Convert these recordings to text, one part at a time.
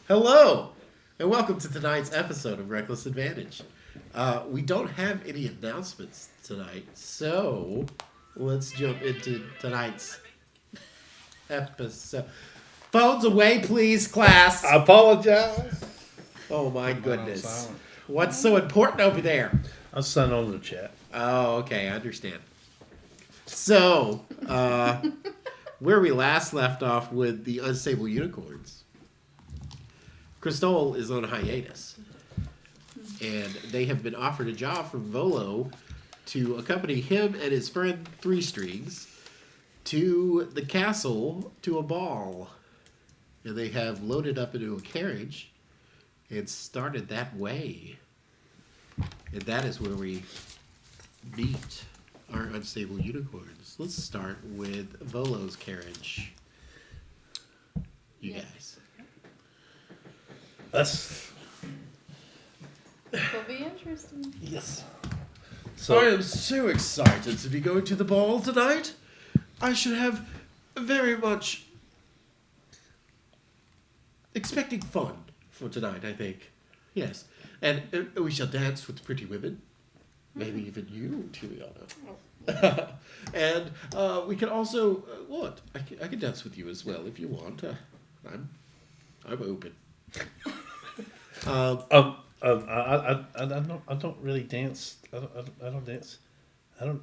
Hello, and welcome to tonight's episode of Reckless Advantage. We don't have any announcements tonight, so let's jump into tonight's episode. Phones away, please, class. I apologize. Oh my goodness. What's so important over there? I'll sign on to the chat. Oh, okay, I understand. So, where we last left off with the unstable unicorns, Crystal is on hiatus, and they have been offered a job from Volo to accompany him and his friend Threestrings to the castle to a ball. And they have loaded up into a carriage and started that way. And that is where we meet our unstable unicorns. Let's start with Volo's carriage. You guys. Us. It'll be interesting. Yes. So I am so excited to be going to the ball tonight. I should have very much expecting fun for tonight, I think. Yes. And we shall dance with the pretty women. Maybe even you, Tiliana. And we can also, what? I can dance with you as well if you want. I'm open. I don't really dance. I don't dance. I don't.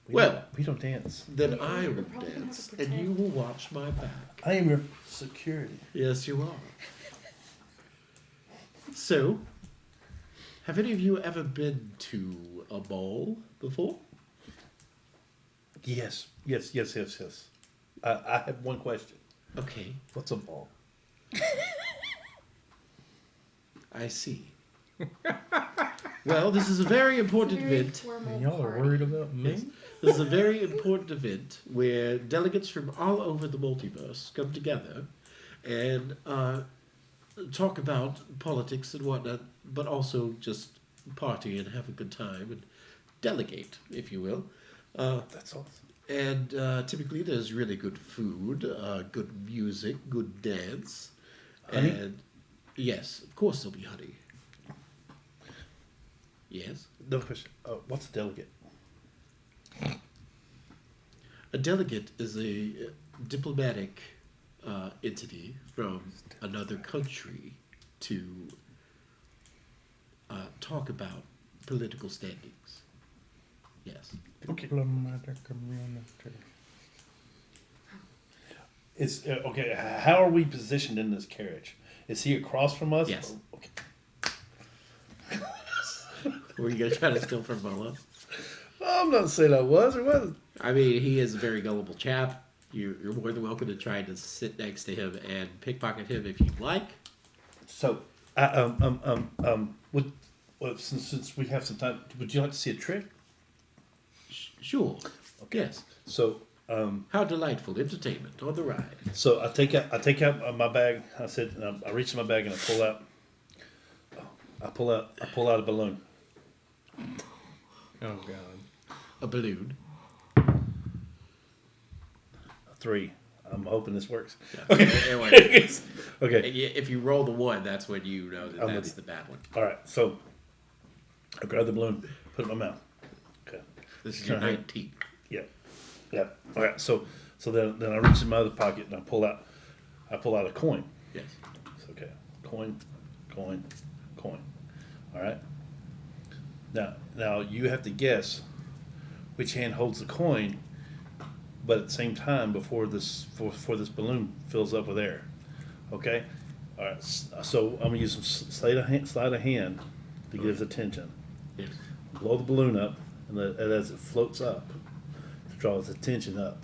We don't dance. Then I will dance, and you will watch my back. I am your security. Yes, you are. So, have any of you ever been to a ball before? Yes. I have one question. Okay, What's a ball? I see. Well, this is a very important It's a very event. formal Y'all are party. worried about me? This is a very important event where delegates from all over the multiverse come together and talk about politics and whatnot, but also just party and have a good time and delegate, if you will. That's awesome. And typically there's really good food, good music, good dance. Honey? And yes, of course there'll be honey. Yes. No question. What's a delegate? A delegate is a diplomatic entity from another country to talk about political standings. Yes. Okay. It's okay. How are we positioned in this carriage? Is he across from us? Yes. Okay. Were you going to try to steal from Volo? I'm not saying I was or wasn't. I mean, he is a very gullible chap. You're more than welcome to try to sit next to him and pickpocket him if you'd like. So, since we have some time, would you like to see a trick? Sure. Yes. So, How delightful entertainment on the ride. so I take out my bag. I said, I reach in my bag and I pull out a balloon. Oh God. A balloon. 3. I'm hoping this works. Yeah. Okay. Okay. If you roll the 1, that's when you know that I'm that's with the bad one. All right. So I grab the balloon, put it in my mouth. Okay. This is your Turn 19th. Yeah. All right. So then I reach in my other pocket and I pull out a coin. Yes. So, okay. Coin. All right. Now you have to guess which hand holds the coin, but at the same time before this balloon fills up with air. Okay. All right. So I'm gonna use some sleight of hand to get his attention. Yes. Blow the balloon up, and as it floats up, to draw his attention up.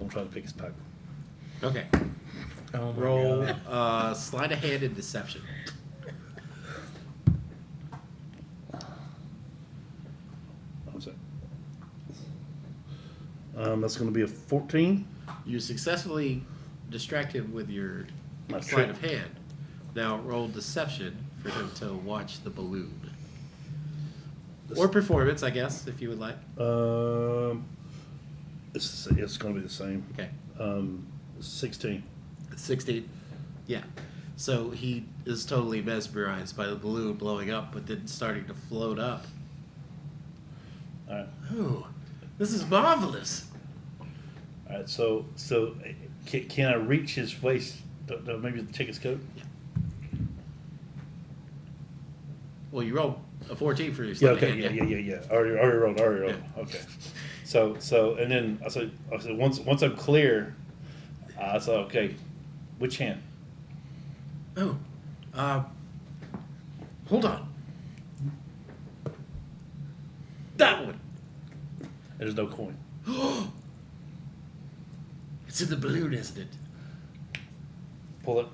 I'm trying to pick his pocket. Okay. Oh my Roll God. sleight of hand and deception. What's that? That's going to be a 14. You successfully distract him with your My sleight trick. of hand. Now roll deception for him to watch the balloon. Or performance, I guess, if you would like. It's going to be the same. Okay. 16. 16. Yeah. So he is totally mesmerized by the balloon blowing up, but then starting to float up. All right. Oh, this is marvelous. All right. So can I reach his waist? Maybe check his coat. Well, you rolled a 14 for your Yeah. sleight of Okay. hand, Yeah. Already rolled. Okay. So and then I said once I'm clear, I said okay, which hand? Oh, hold on. That one. There's no coin. It's in the balloon, isn't it? Pull it.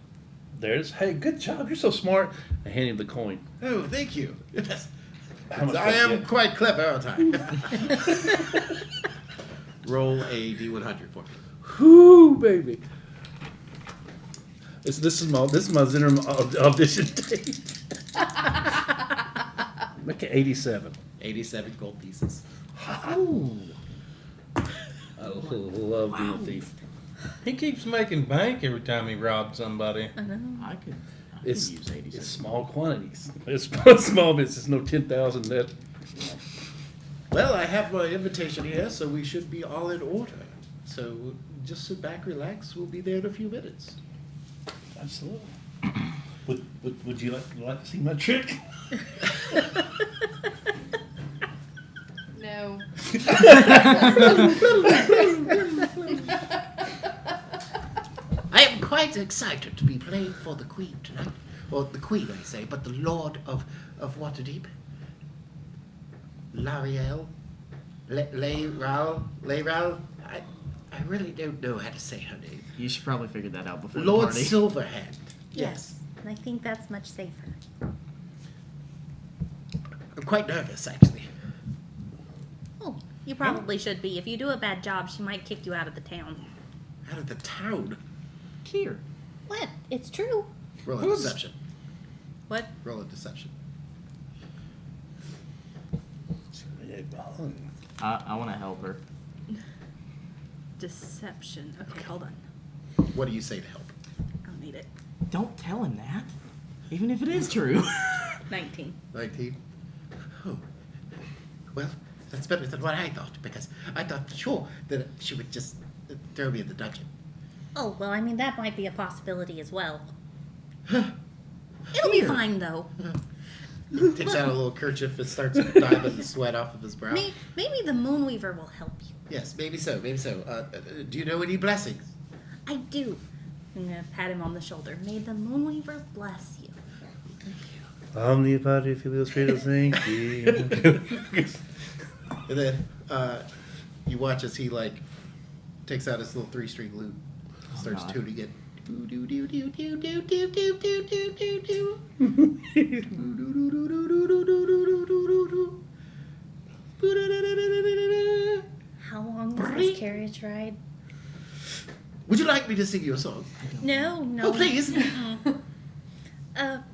There it is. Hey, good job. You're so smart. I hand him the coin. Oh, thank you. Yes. How much I was am it? quite clever, aren't I? Roll a d100 for me. Whoo, baby. This is my Zinner audition tape. Make it 87. 87 gold pieces. Ooh. I love being a thief. He keeps making bank every time he robs somebody. I could It's use 87. it's small quantities. It's small bits. It's no 10,000 net. Well, I have my invitation here, so we should be all in order. So just sit back, relax. We'll be there in a few minutes. Absolutely. Would you like to see my trick? No. I am quite excited to be playing for the Queen tonight. Well, the Queen, I say, but the Lord of Waterdeep. L'Ariel? Leiral? I really don't know how to say her name. You should probably figure that out before Lord the party. Silverhand. Yes, I think that's much safer. I'm quite nervous, actually. Oh, you probably should be. If you do a bad job, she might kick you out of the town. Out of the town. Here. What? It's true. Roll a Who's- deception. What? Roll a deception. I want to help her. Deception. Okay, hold on. What do you say to help? I don't need it. Don't tell him that. Even if it is true. 19. 19. Oh. Well, that's better than what I thought, because I thought for sure that she would just throw me in the dungeon. Oh, well, I mean, that might be a possibility as well. It'll be Here. fine, though. Takes out a little kerchief and starts dabbing the sweat off of his brow. Maybe the Moonweaver will help you. Yes, maybe so, maybe so. Do you know any blessings? I do. I'm going to pat him on the shoulder. May the Moonweaver bless you. Omnipotty filial spiritus sancti. And then you watch as he, like, takes out his little 3-string lute, starts God. tuning it. Do do do do do do do do do do do do. How long is this carriage ride? Would you like me to sing you a song? No. Oh, please.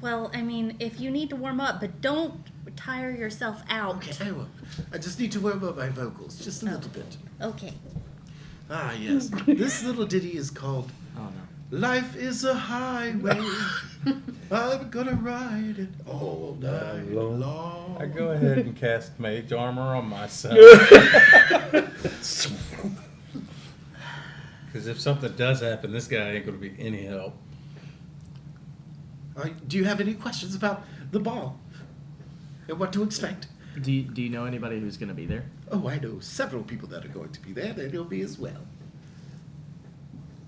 Well, I mean, if you need to warm up, but don't tire yourself out. Okay, I will. I just need to warm up my vocals just a little bit. Okay. Ah, yes. This little ditty is called Oh no. Life is a highway. I'm gonna ride it all night long. I go ahead and cast mage armor on myself. Because if something does happen, this guy ain't going to be any help. Do you have any questions about the ball and what to expect? Do you know anybody who's going to be there? Oh, I know several people that are going to be there. They know me as well.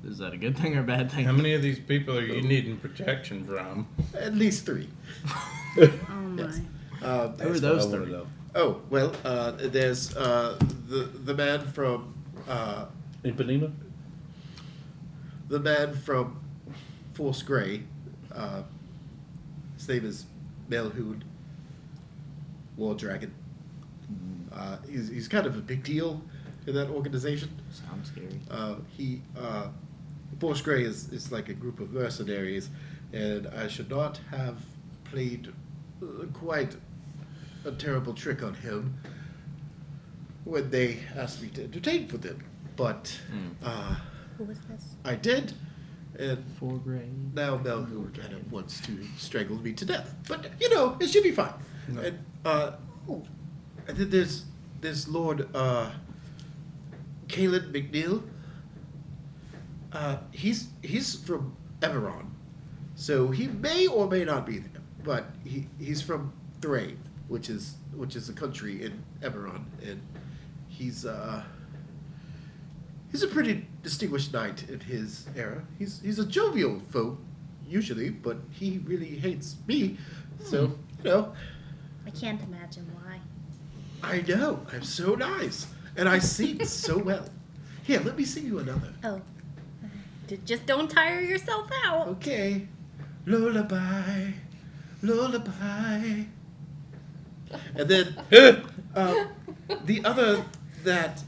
Is that a good thing or a bad thing? How many of these people are you needing protection from? At least 3. Oh my. Yes. Who are those three? Oh, well, there's the man from Ipanema? the man from Force Grey. His name is Melhood, War Dragon. He's kind of a big deal in that organization. Sounds scary. Force Grey is like a group of mercenaries, and I should not have played quite a terrible trick on him when they asked me to entertain for them. but Who was this? I did, and 4th grade. now Melhu kind of wants to strangle me to death. But it should be fine. And and then there's Lord Caleb McNeil. He's from Eberron, so he may or may not be there. But he's from Thrain, which is a country in Eberron, and he's a pretty distinguished knight in his era. He's a jovial folk usually, but he really hates me. So I can't imagine why. I know I'm so nice, and I sing so well. Here, let me sing you another. Oh. Just don't tire yourself out. Okay. Lullaby, lullaby. And then the other that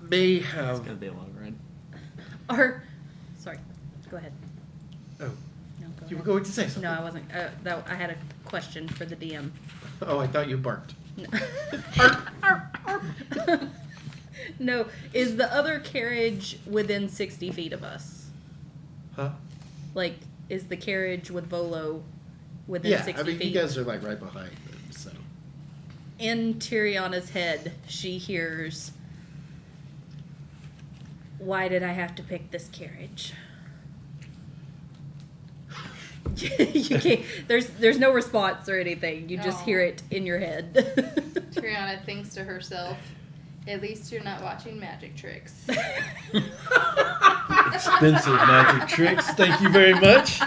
may It's have... gonna be a long ride. Or, sorry, go ahead. Oh, No, go you were ahead. going to say something. No, I wasn't. I had a question for the DM. Oh, I thought you barked. No. No, is the other carriage within 60 feet of us? Huh? Like, is the carriage with Volo within Yeah, 60 I mean, feet? you guys are like right behind them, so... In Tyriana's head, she hears, "Why did I have to pick this carriage?" You can't. There's no response or anything. You just hear it in your head. Triana thinks to herself, "At least you're not watching magic tricks." Expensive magic tricks. Thank you very much.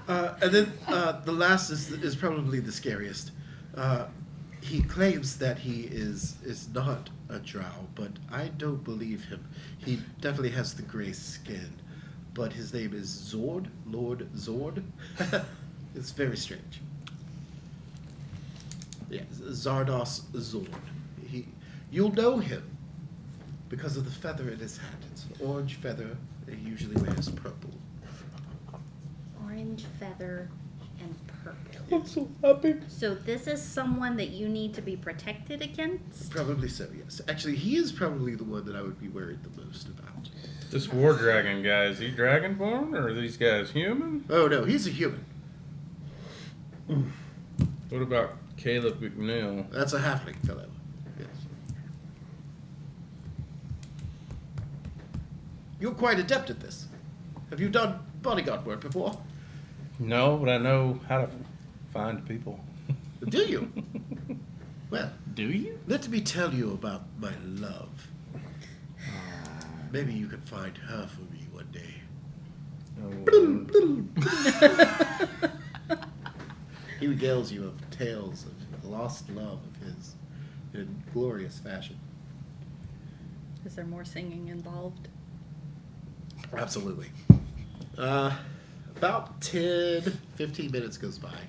And then the last is probably the scariest. He claims that he is not a drow, but I don't believe him. He definitely has the gray skin, but his name is Zord, Lord Zord. It's very strange. Yeah, Zardos Zord. You'll know him because of the feather in his hat. It's an orange feather. He usually wears purple. Orange feather and purple. I'm so happy. So this is someone that you need to be protected against? Probably so, yes. Actually, he is probably the one that I would be worried the most about. This war dragon guy, is he dragonborn or are these guys human? Oh, no, he's a human. What about Caleb McNeil? That's a halfling fellow. Yes. You're quite adept at this. Have you done bodyguard work before? No, but I know how to find people. Do you? Well, Do you? let me tell you about my love. Maybe you can find her for me one day. He regales you of tales of lost love of his in glorious fashion. Is there more singing involved? Absolutely. About 10, 15 minutes goes by,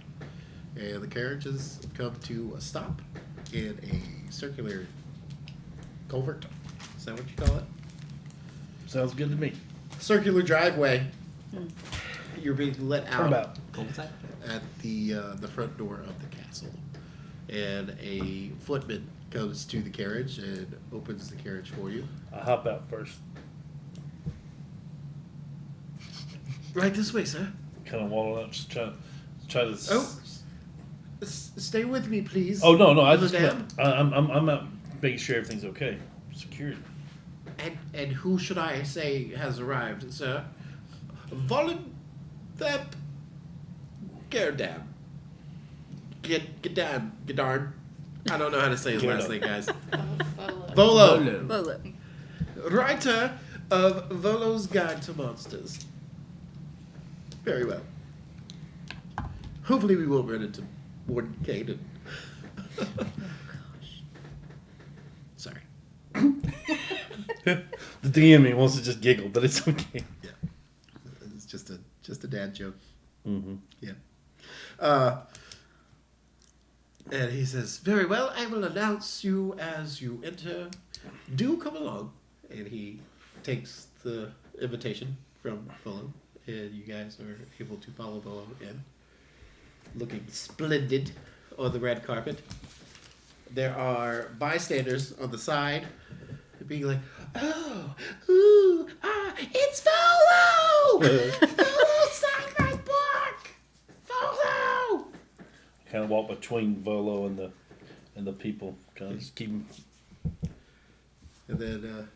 and the carriages come to a stop in a circular culvert. Is that what you call it? Sounds good to me. Circular driveway. You're being let out Turnabout. Cul-de-sac? at the front door of the castle, and a footman comes to the carriage and opens the carriage for you. I hop out first. Right this way, sir. Kind of waddle up, just try to. Oh, stay with me, please. Oh no! I just Madame. I'm out making sure everything's okay. Security. And who should I say has arrived, sir? Volunthep Gerdam. Gedarn. I don't know how to say his last name, guys. Volo. Volo. Writer of Volo's Guide to Monsters. Very well. Hopefully we won't run into Warden Caden. Oh gosh. Sorry. The DM he wants to just giggle, but it's okay. Yeah. It's just a dad joke. Mm-hmm. Yeah. And he says, "Very well, I will announce you as you enter. Do come along." And he takes the invitation from Volo, and you guys are able to follow Volo in, looking splendid on the red carpet. There are bystanders on the side, being like, It's Volo! Volo, sign my book! Volo! Kind of walk between Volo and the people. Kind of just keep them. And then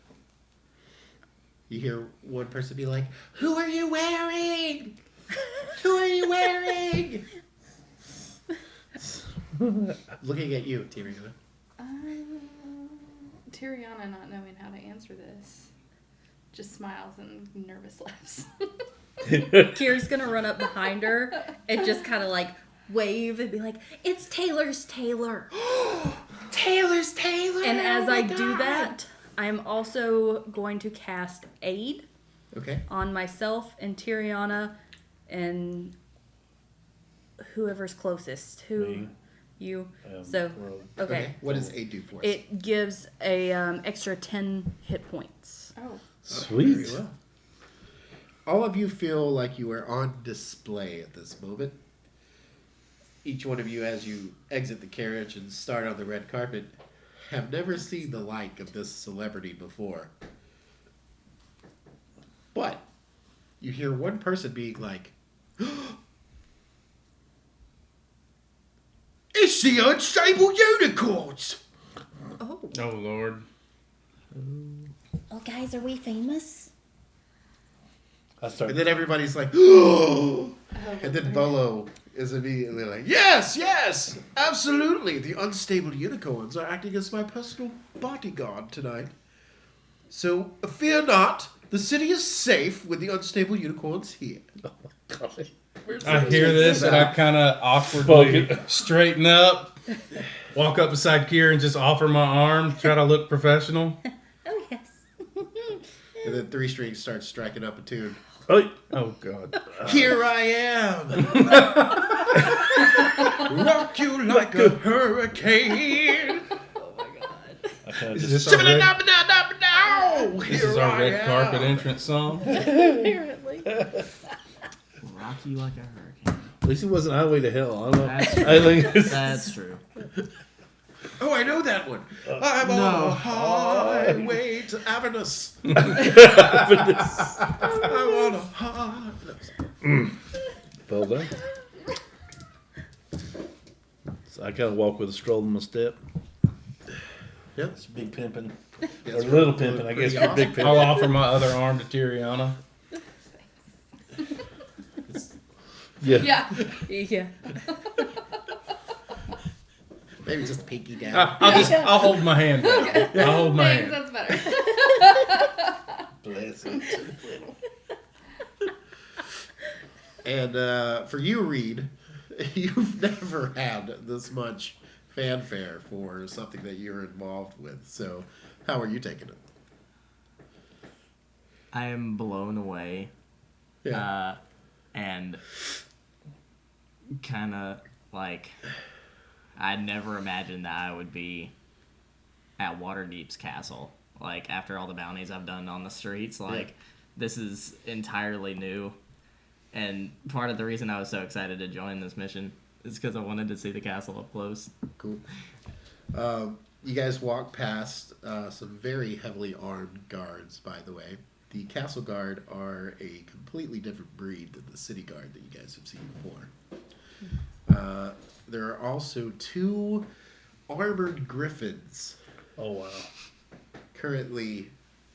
you hear one person be like, "Who are you wearing? Who are you wearing?" Looking at you, Tyriana. Tyriana not knowing how to answer this just smiles and nervous laughs. Kira's gonna run up behind her and just kind of like wave and be like, "It's Taylor's Taylor." Taylor's Taylor! And as oh my I do God. that, I'm also going to cast Aid Okay. on myself and Tyriana and whoever's closest. Who? Me. You. Um, So, Rogue. okay. What does A do for us? It gives a extra 10 hit points. Oh, Sweet. Very well. All of you feel like you are on display at this moment. Each one of you, as you exit the carriage and start on the red carpet, have never seen the like of this celebrity before. But you hear one person being like, "It's the unstable unicorns!" Oh. Oh, Lord. Oh, guys, are we famous? I start. And then everybody's like, "Oh!" And then Volo is immediately like, "Yes, yes, absolutely. The unstable unicorns are acting as my personal bodyguard tonight. So fear not. The city is safe with the unstable unicorns here." God. I hear this and I kind of awkwardly straighten up, walk up beside Kira and just offer my arm, try to look professional. Oh, yes. And then Threestrings starts striking up a tune. Oh, Oh, God. Here I am. Rock you like a hurricane. I kind of Is just. this our red, Now, this is our red carpet entrance song? Apparently. Rock you like a hurricane. At least it wasn't Highway to Hell. I don't know. That's I think it's, That's true. Oh, I know that one. I'm no. on a highway to Avernus. I'm on a highway. well done. So I kind of walk with a stroll in my step. Yep. It's big pimping. Yes, Or we're little pimping, I guess. pretty For big pimping. I'll offer my other arm to Tyriana. Yeah. yeah. Yeah. Maybe just pinky down. I'll hold my hand. Okay. I'll hold my Thanks, hand. that's better. Bless it. And for you, Reed, you've never had this much fanfare for something that you're involved with. So, how are you taking it? I am blown away. And kind of like I never imagined that I would be at Waterdeep's castle. Like after all the bounties I've done on the streets, like this is entirely new. And part of the reason I was so excited to join this mission is because I wanted to see the castle up close. Cool. You guys walk past some very heavily armed guards, by the way. The castle guard are a completely different breed than the city guard that you guys have seen before. There are also 2 armored griffins Oh, wow. currently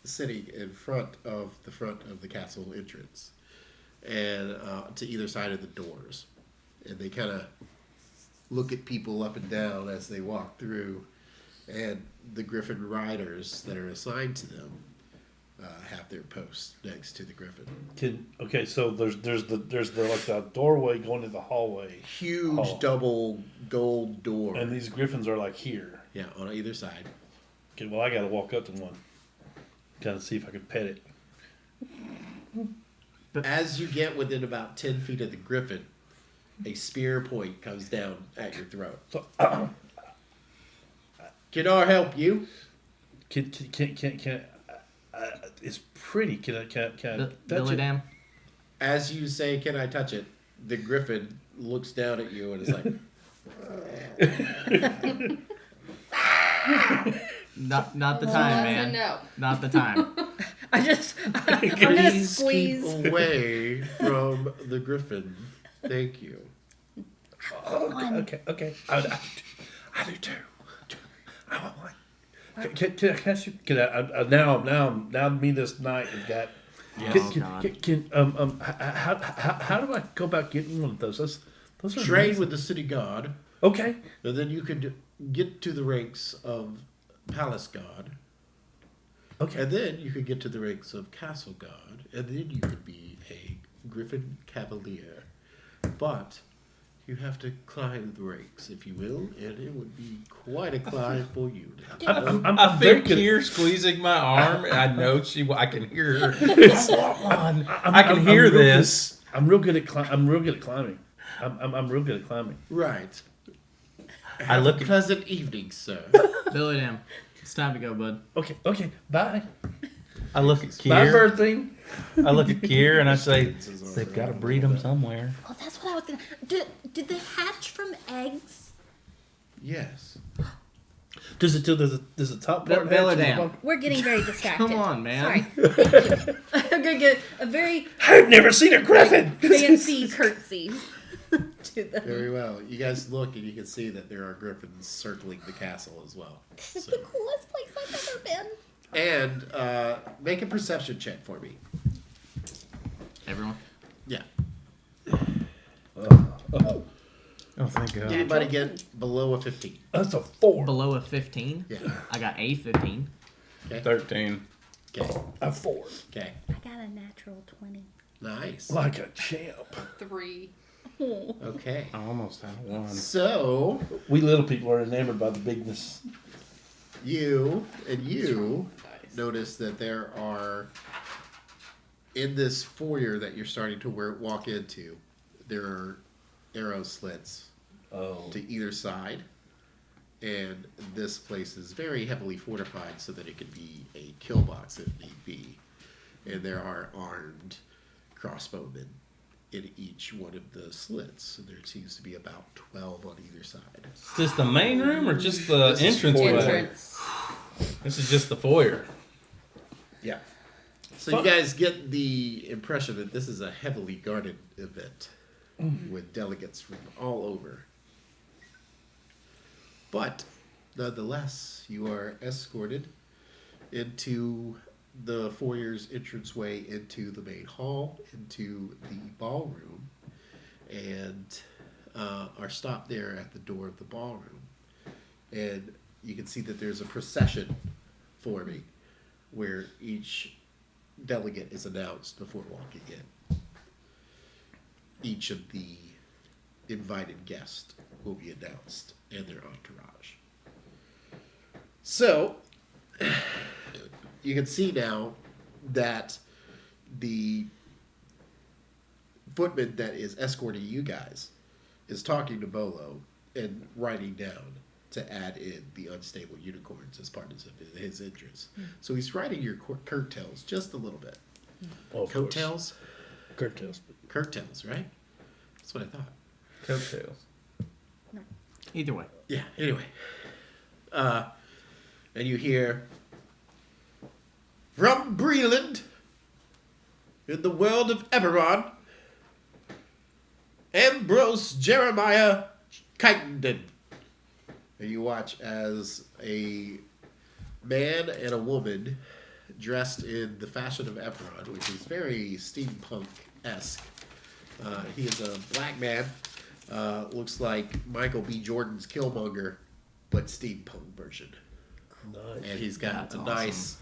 sitting in front of the castle entrance and to either side of the doors. And they kind of look at people up and down as they walk through, and the griffin riders that are assigned to them have their posts next to the griffin. Okay, so there's the like the doorway going to the hallway, Huge Oh. double gold door. and these griffins are like here. Yeah, on either side. Okay, well I gotta walk up to one, kind of see if I can pet it. As you get within about 10 feet of the griffin, a spear point comes down at your throat. So, Can I help you? can it's pretty. Can I touch Billy it? Dam? As you say, "Can I touch it?" the griffin looks down at you and is like, Not the Well, time, that's a man. no. Not the time. I'm gonna Please squeeze. keep away from the griffin. Thank you. Okay. I do too. I want one. Can I ask you? Now me this night has got. How do I go about getting one of those? Those are Train amazing. with the city guard, Okay. and then you could get to the ranks of palace guard, Okay. and then you could get to the ranks of castle guard, and then you could be a griffin cavalier. But you have to climb the ranks, if you will, and it would be quite a climb for you. I very feel good. Kier squeezing my arm. I know I can hear her. I can hear real this. good- I'm real good at climbing. I'm real good at climbing. Right. I Have look a at- pleasant evening, sir. Billy Dam. It's time to go, bud. Okay. Bye. I look at Bye, Kier. birthday. I look at Kier and I say, they've got to breed them somewhere. Oh, that's what I was gonna. Did they hatch from eggs? Yes. Does it? Does the top part? Bill hatch and the Dam. bottom- We're getting very distracted. Come on, man. Sorry. Thank you. I'm gonna get a very I've never seen a griffin. fancy curtsy to them. Very well. You guys look and you can see that there are griffins circling the castle as well. This is So- the coolest place I've ever been. And make a perception check for me. Everyone. Yeah. Oh, thank God. Anybody get below a 15? That's a 4. Below a 15. Yeah. I got a 15. 13. Okay. A 4. Okay. I got a natural 20. Nice. Like a champ. 3. Okay. I almost had a 1. So We little people are enamored by the bigness. you notice that there are, in this foyer that you're starting to walk into, there are arrow slits Oh. to either side, and this place is very heavily fortified so that it could be a kill box if need be. And there are armed crossbowmen in each one of the slits. And there seems to be about 12 on either side. Is this the main room or just the This is entrance foyer. way? Entrance. This is just the foyer. Yeah. So you guys get the impression that this is a heavily guarded event with delegates from all over. But nonetheless, you are escorted into the foyer's entranceway into the main hall, into the ballroom, and are stopped there at the door of the ballroom. And you can see that there's a procession forming where each delegate is announced before walking in. Each of the invited guests will be announced and their entourage. So, you can see now that the footman that is escorting you guys is talking to Bolo and writing down to add in the unstable unicorns as part of his interests. So he's writing your curtails just a little bit. Well, of course. Coattails? Curtails. Curtails, right? That's what I thought. Coattails. Either way. Yeah, anyway. And you hear, from Breland, in the world of Eberron, Ambrose Jeremiah Chittenden. And you watch as a man and a woman dressed in the fashion of Eberron, which is very steampunk-esque. He is a black man. Looks like Michael B. Jordan's Killmonger, but steampunk version. Nice. And he's got That's a awesome. nice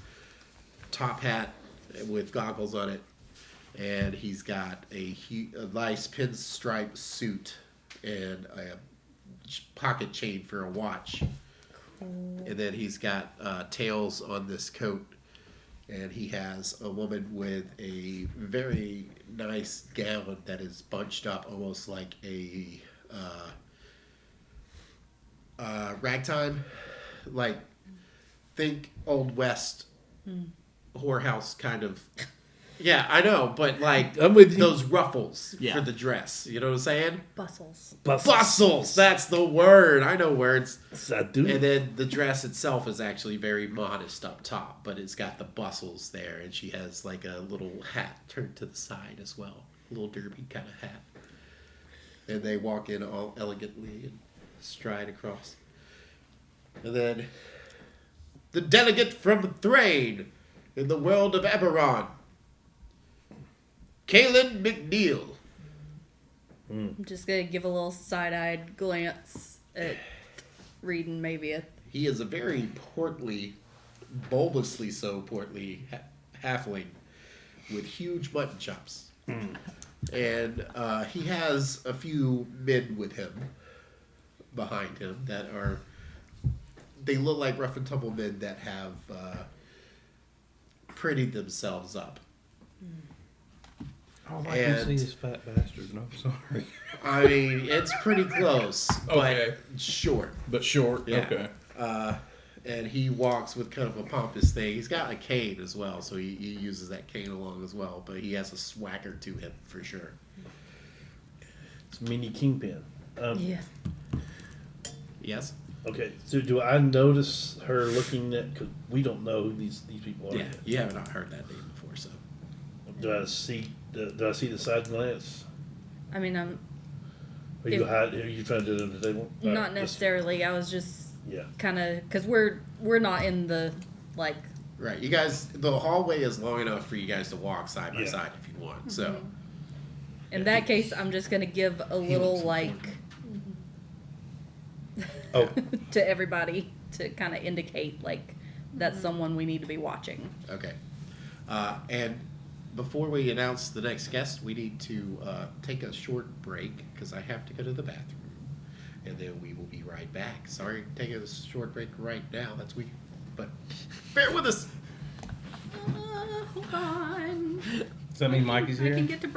top hat with goggles on it. And he's got a nice pinstripe suit and a pocket chain for a watch. And then he's got tails on this coat. And he has a woman with a very nice gown that is bunched up almost like a ragtime. Like, think Old West whorehouse kind of Yeah, I know, but like I'm with you. those ruffles Yeah. for the dress. You know what I'm saying? Bustles. Bustles. That's the word. I know words. I do. And then the dress itself is actually very modest up top, but it's got the bustles there, and she has like a little hat turned to the side as well, a little derby kind of hat. And they walk in all elegantly and stride across. And then the delegate from Thrain in the world of Eberron, Kaylin McNeil. I'm just gonna give a little side-eyed glance at Reed and Mavia. He is a very portly, bulbously so portly halfling with huge mutton chops. And he has a few men with him, behind him, that are... They look like rough and tumble men that have prettied themselves up. All I can see is fat bastard. No, I'm sorry. I mean, it's pretty close, but Okay. short. But short. Yeah. Okay. And he walks with kind of a pompous thing. He's got a cane as well, so he uses that cane along as well. But he has a swagger to him for sure. It's mini kingpin. Yeah. Yes. Okay, so do I notice her looking at? Because we don't know who these people are. Yeah, you have not heard that name before, so Do I see? Do I see the side glance? I mean, I'm Are you If- hide? Are you trying to do it under the table? not Just- necessarily. I was just Yeah. kind of because we're not in the like. right. You guys, the hallway is long enough for you guys to walk side by Yeah. side if you want. So In that case, I'm just gonna give a little looks like Oh, to everybody to kind of indicate like that's someone we need to be watching. okay. And before we announce the next guest, we need to take a short break because I have to go to the bathroom, and then we will be right back. Sorry, taking a short break right now. That's weird, but bear with us. Hold on. Does that mean Mikey's I here? can get to.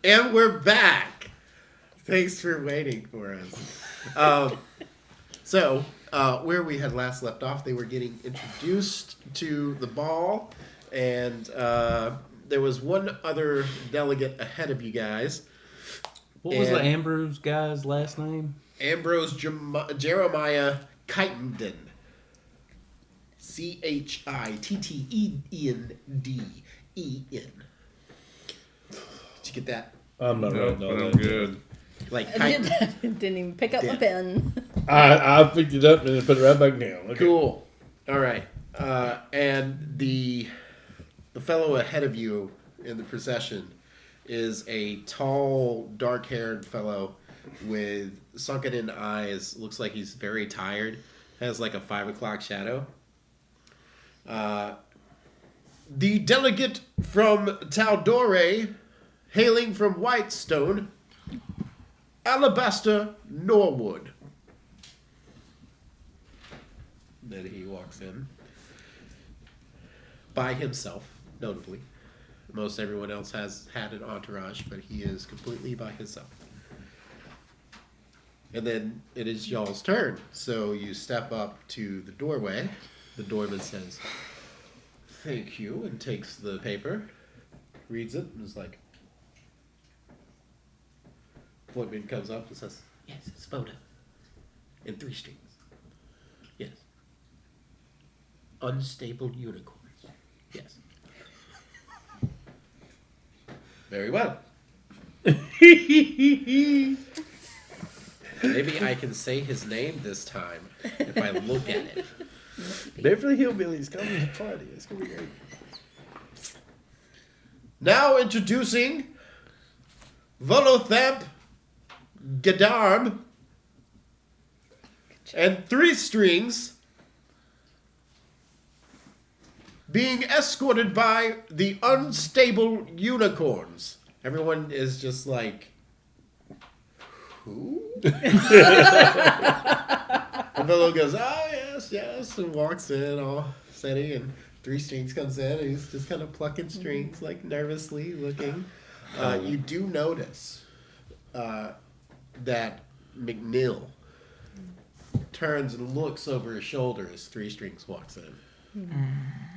And we're back. Thanks for waiting for us. So, where we had last left off, they were getting introduced to the ball, and there was one other delegate ahead of you guys. What was the Ambrose guy's last name? Ambrose Jeremiah Chittenden. Chittenden. Did you get that? I'm not Nope, writing all I'm that. good. Like I didn't even pick up my pen. I picked it up and then put it right back down. Okay. Cool. All right. And the fellow ahead of you in the procession is a tall, dark-haired fellow with sunken-in eyes. Looks like he's very tired. Has like a 5 o'clock shadow. The delegate from Taldore, hailing from Whitestone, Alabaster Norwood. Then he walks in. By himself, notably. Most everyone else has had an entourage, but he is completely by himself. And then it is y'all's turn. So you step up to the doorway. The doorman says, "Thank you," and takes the paper, reads it, and is like, Footman comes up and says, "Yes, it's Volo and Threestrings. Yes. Unstable unicorns. Yes." Very well. Maybe I can say his name this time if I look at it. Beverly Hillbillies coming to party. It's gonna be great. Now introducing Volothamp Gadarm and Threestrings being escorted by the unstable unicorns. Everyone is just like, who? And Volo goes, "Oh, yes," and walks in all steady, and Threestrings comes in, and he's just kind of plucking strings, like nervously looking. You do notice that McNeil turns and looks over his shoulder as Threestrings walks in.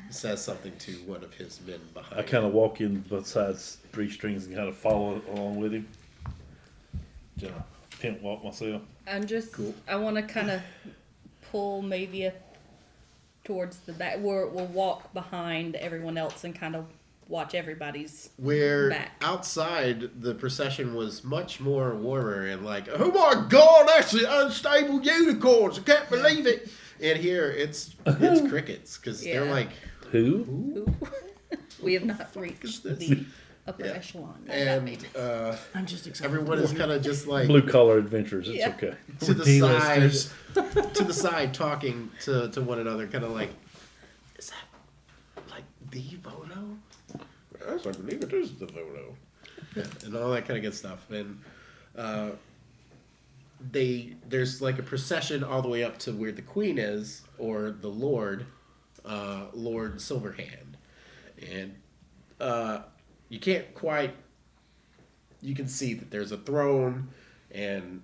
Says something to one of his men behind I kind of walk in besides Threestrings and kind of follow along with him. Just pimp walk myself. I'm just. Cool. I want to kind of pull maybe towards the back. We'll walk behind everyone else and kind of watch everybody's Where back. outside the procession was much more warmer and like, "Oh my God, that's the unstable unicorns! I can't believe it!" And here it's crickets because they're Yeah. like, Who? We have not reached this? the upper echelon. and I'm just excited. everyone is kind of just like Blue collar adventures. It's Yeah. okay. to the D-listers. side, to the side, talking to one another, kind of like, "Is that like the Volo?" Yes, I believe it is the Volo. Yeah, and all that kind of good stuff. And there's like a procession all the way up to where the Queen is, or the Lord, Lord Silverhand, and you can't quite. You can see that there's a throne, and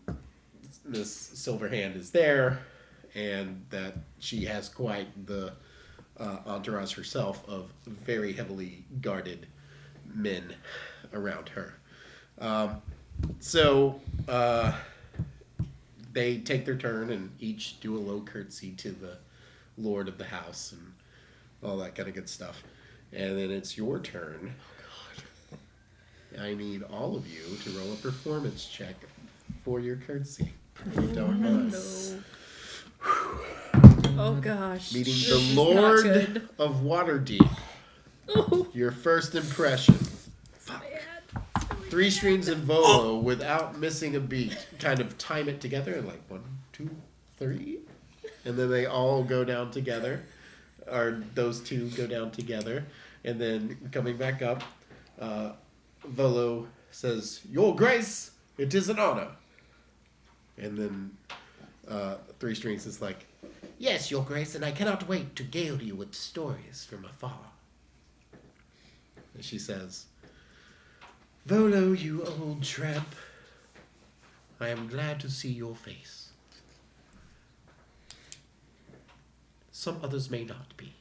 this Silverhand is there, and that she has quite the entourage herself of very heavily guarded men around her. So they take their turn and each do a low curtsy to the lord of the house and all that kind of good stuff. And then it's your turn. I need all of you to roll a performance check for your curtsy. If you don't mind. Oh gosh. Meeting This the is not Lord good. of Waterdeep. Your first impression. Fuck. Threestrings and Volo, without missing a beat, kind of time it together and like 1, 2, 3, and then they all go down together, or those two go down together, and then coming back up, Volo says, "Your Grace, it is an honor," and then Threestrings is like, "Yes, Your Grace, and I cannot wait to gale you with stories from afar." And she says, Volo, you old tramp. I am glad to see your face. Some others may not be.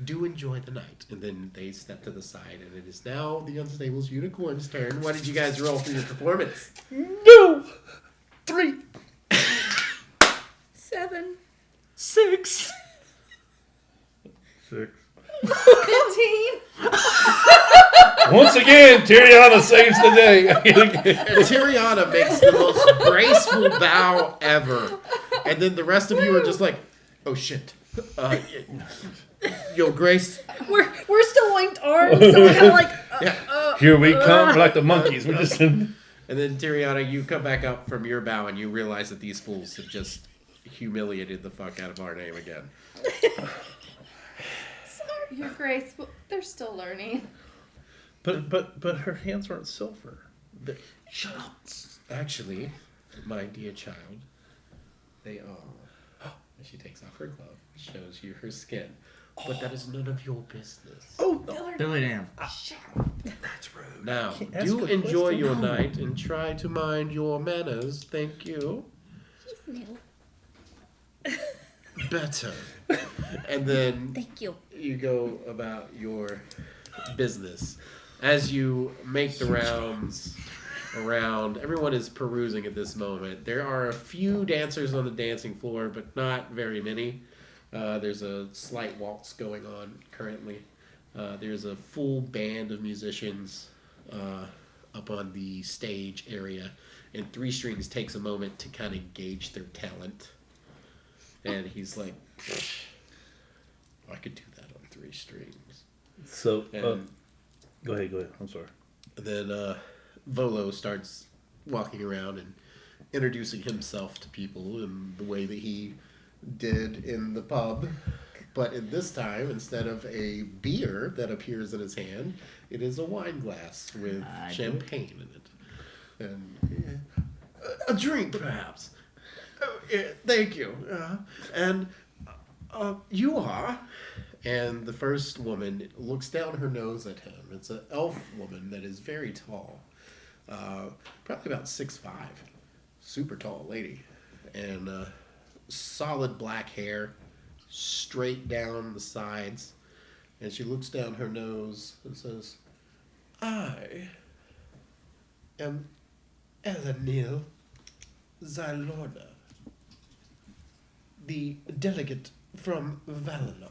Do enjoy the night. And then they step to the side, and it is now the Unstable's unicorn's turn. What did you guys roll for your performance? No! 3. 7. 6. 6. 15. Once again, Tyriana saves the day. And Tyriana makes the most graceful bow ever. And then the rest of you are just like, oh shit. Your Grace. We're still linked arms, so we're kind of like, Yeah. Here we come, we're like the monkeys. We're just And then Tyriana, you come back up from your bow and you realize that these fools have just humiliated the fuck out of our name again. Your Grace, they're still learning. But her hands aren't silver. Shut up. Actually, my dear child, they are. And she takes off her glove, shows you her skin. But that is none of your business. Oh, Billy Dam. That's rude. Now, Can't ask do a enjoy question. your No. night and try to mind your manners. Thank you. Better. And then thank you. you go about your business. As you make the rounds around, everyone is perusing at this moment. There are a few dancers on the dancing floor, but not very many. There's a slight waltz going on currently. There's a full band of musicians up on the stage area, and Threestrings takes a moment to kind of gauge their talent. And he's like, I could do that on Threestrings. So, And go ahead. I'm sorry. then Volo starts walking around and introducing himself to people in the way that he did in the pub. But in this time, instead of a beer that appears in his hand, it is a wine glass with champagne in it. And a drink, perhaps. Thank you. And you are. And the first woman looks down her nose at him. It's an elf woman that is very tall. Probably about 6'5". Super tall lady. And solid black hair, straight down the sides. And she looks down her nose and says, I am Elenil Zylorna, the delegate from Valinor.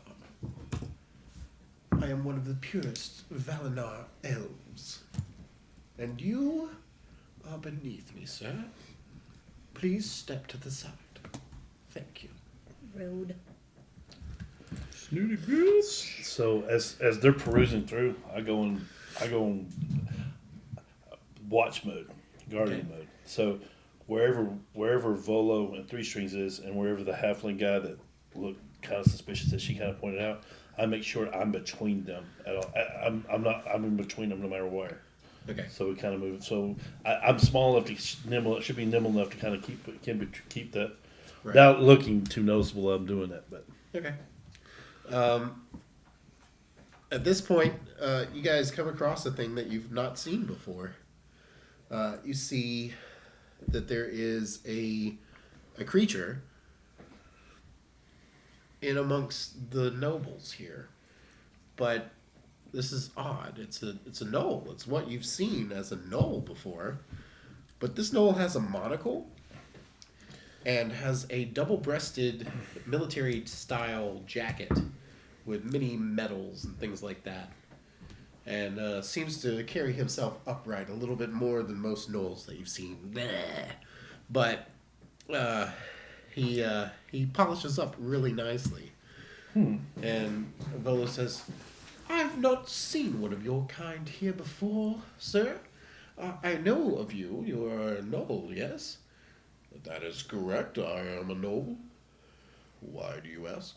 I am one of the purest Valinor elves. And you are beneath me, sir. Please step to the side. Thank you. Rude. Snooty goose. So as they're perusing through, I go in watch mode, guardian mode. So wherever Volo and Threestrings is, and wherever the halfling guy that looked kind of suspicious that she kind of pointed out, I make sure I'm between them at all. I'm in between them no matter where. Okay. So we kind of move. So I'm small enough to nimble. It should be nimble enough to kind of keep that Right. without looking too noticeable. I'm doing that, but Okay. At this point, you guys come across a thing that you've not seen before. You see that there is a creature in amongst the nobles here, but this is odd. It's a gnoll. It's what you've seen as a gnoll before, but this gnoll has a monocle and has a double-breasted military-style jacket with many medals and things like that, and seems to carry himself upright a little bit more than most gnolls that you've seen. Bleh. But he polishes up really nicely. And Volo says, I've not seen one of your kind here before, sir. I know of you. You are a gnoll, yes? That is correct. I am a gnoll. Why do you ask?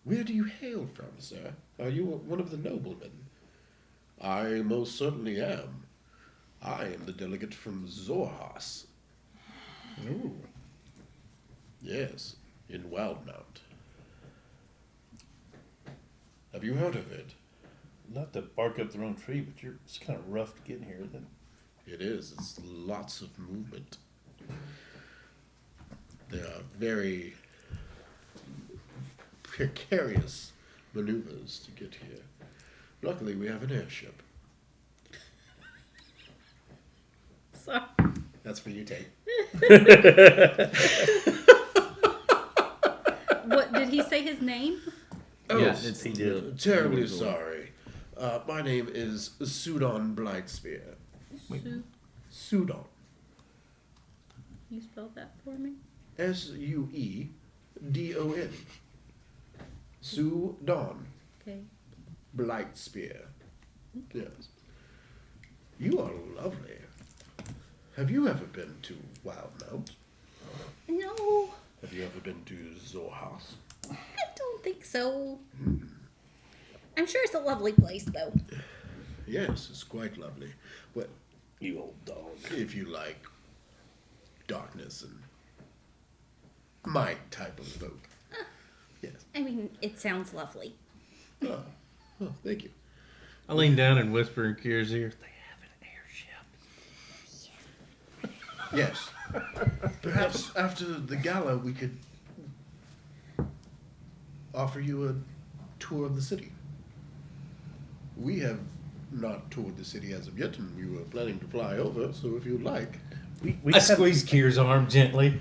Where do you hail from, sir? Are you one of the noblemen? I most certainly am. I am the delegate from Zorhas. ooh. Yes, in Wildmount. Have you heard of it? not to bark up their own tree, but it's kind of rough to get in here, isn't it? It is. It's lots of movement. There are very precarious maneuvers to get here. Luckily, we have an airship. Sorry. That's for you, Tate. What did he say his name? Oh, Yeah, it's he did. terribly Illegal. sorry. My name is Sudan Blightspear. Su- Sudan. You spelled that for me? Suedon. Sudan Okay. Blightspear. Yes. You are lovely. Have you ever been to Wildmount? No, Have you ever been to Zorhaus? I don't think so. I'm sure it's a lovely place, though. Yes, it's quite lovely. Well, You old dog. if you like darkness and my type of folk. Yes. I mean, it sounds lovely. Oh, thank you. I lean down and whisper in Kira's ear, they have an airship. Yes. Perhaps after the gala we could offer you a tour of the city. We have not toured the city as of yet, and we were planning to fly over, so if you'd like. We I squeeze Kira's arm gently.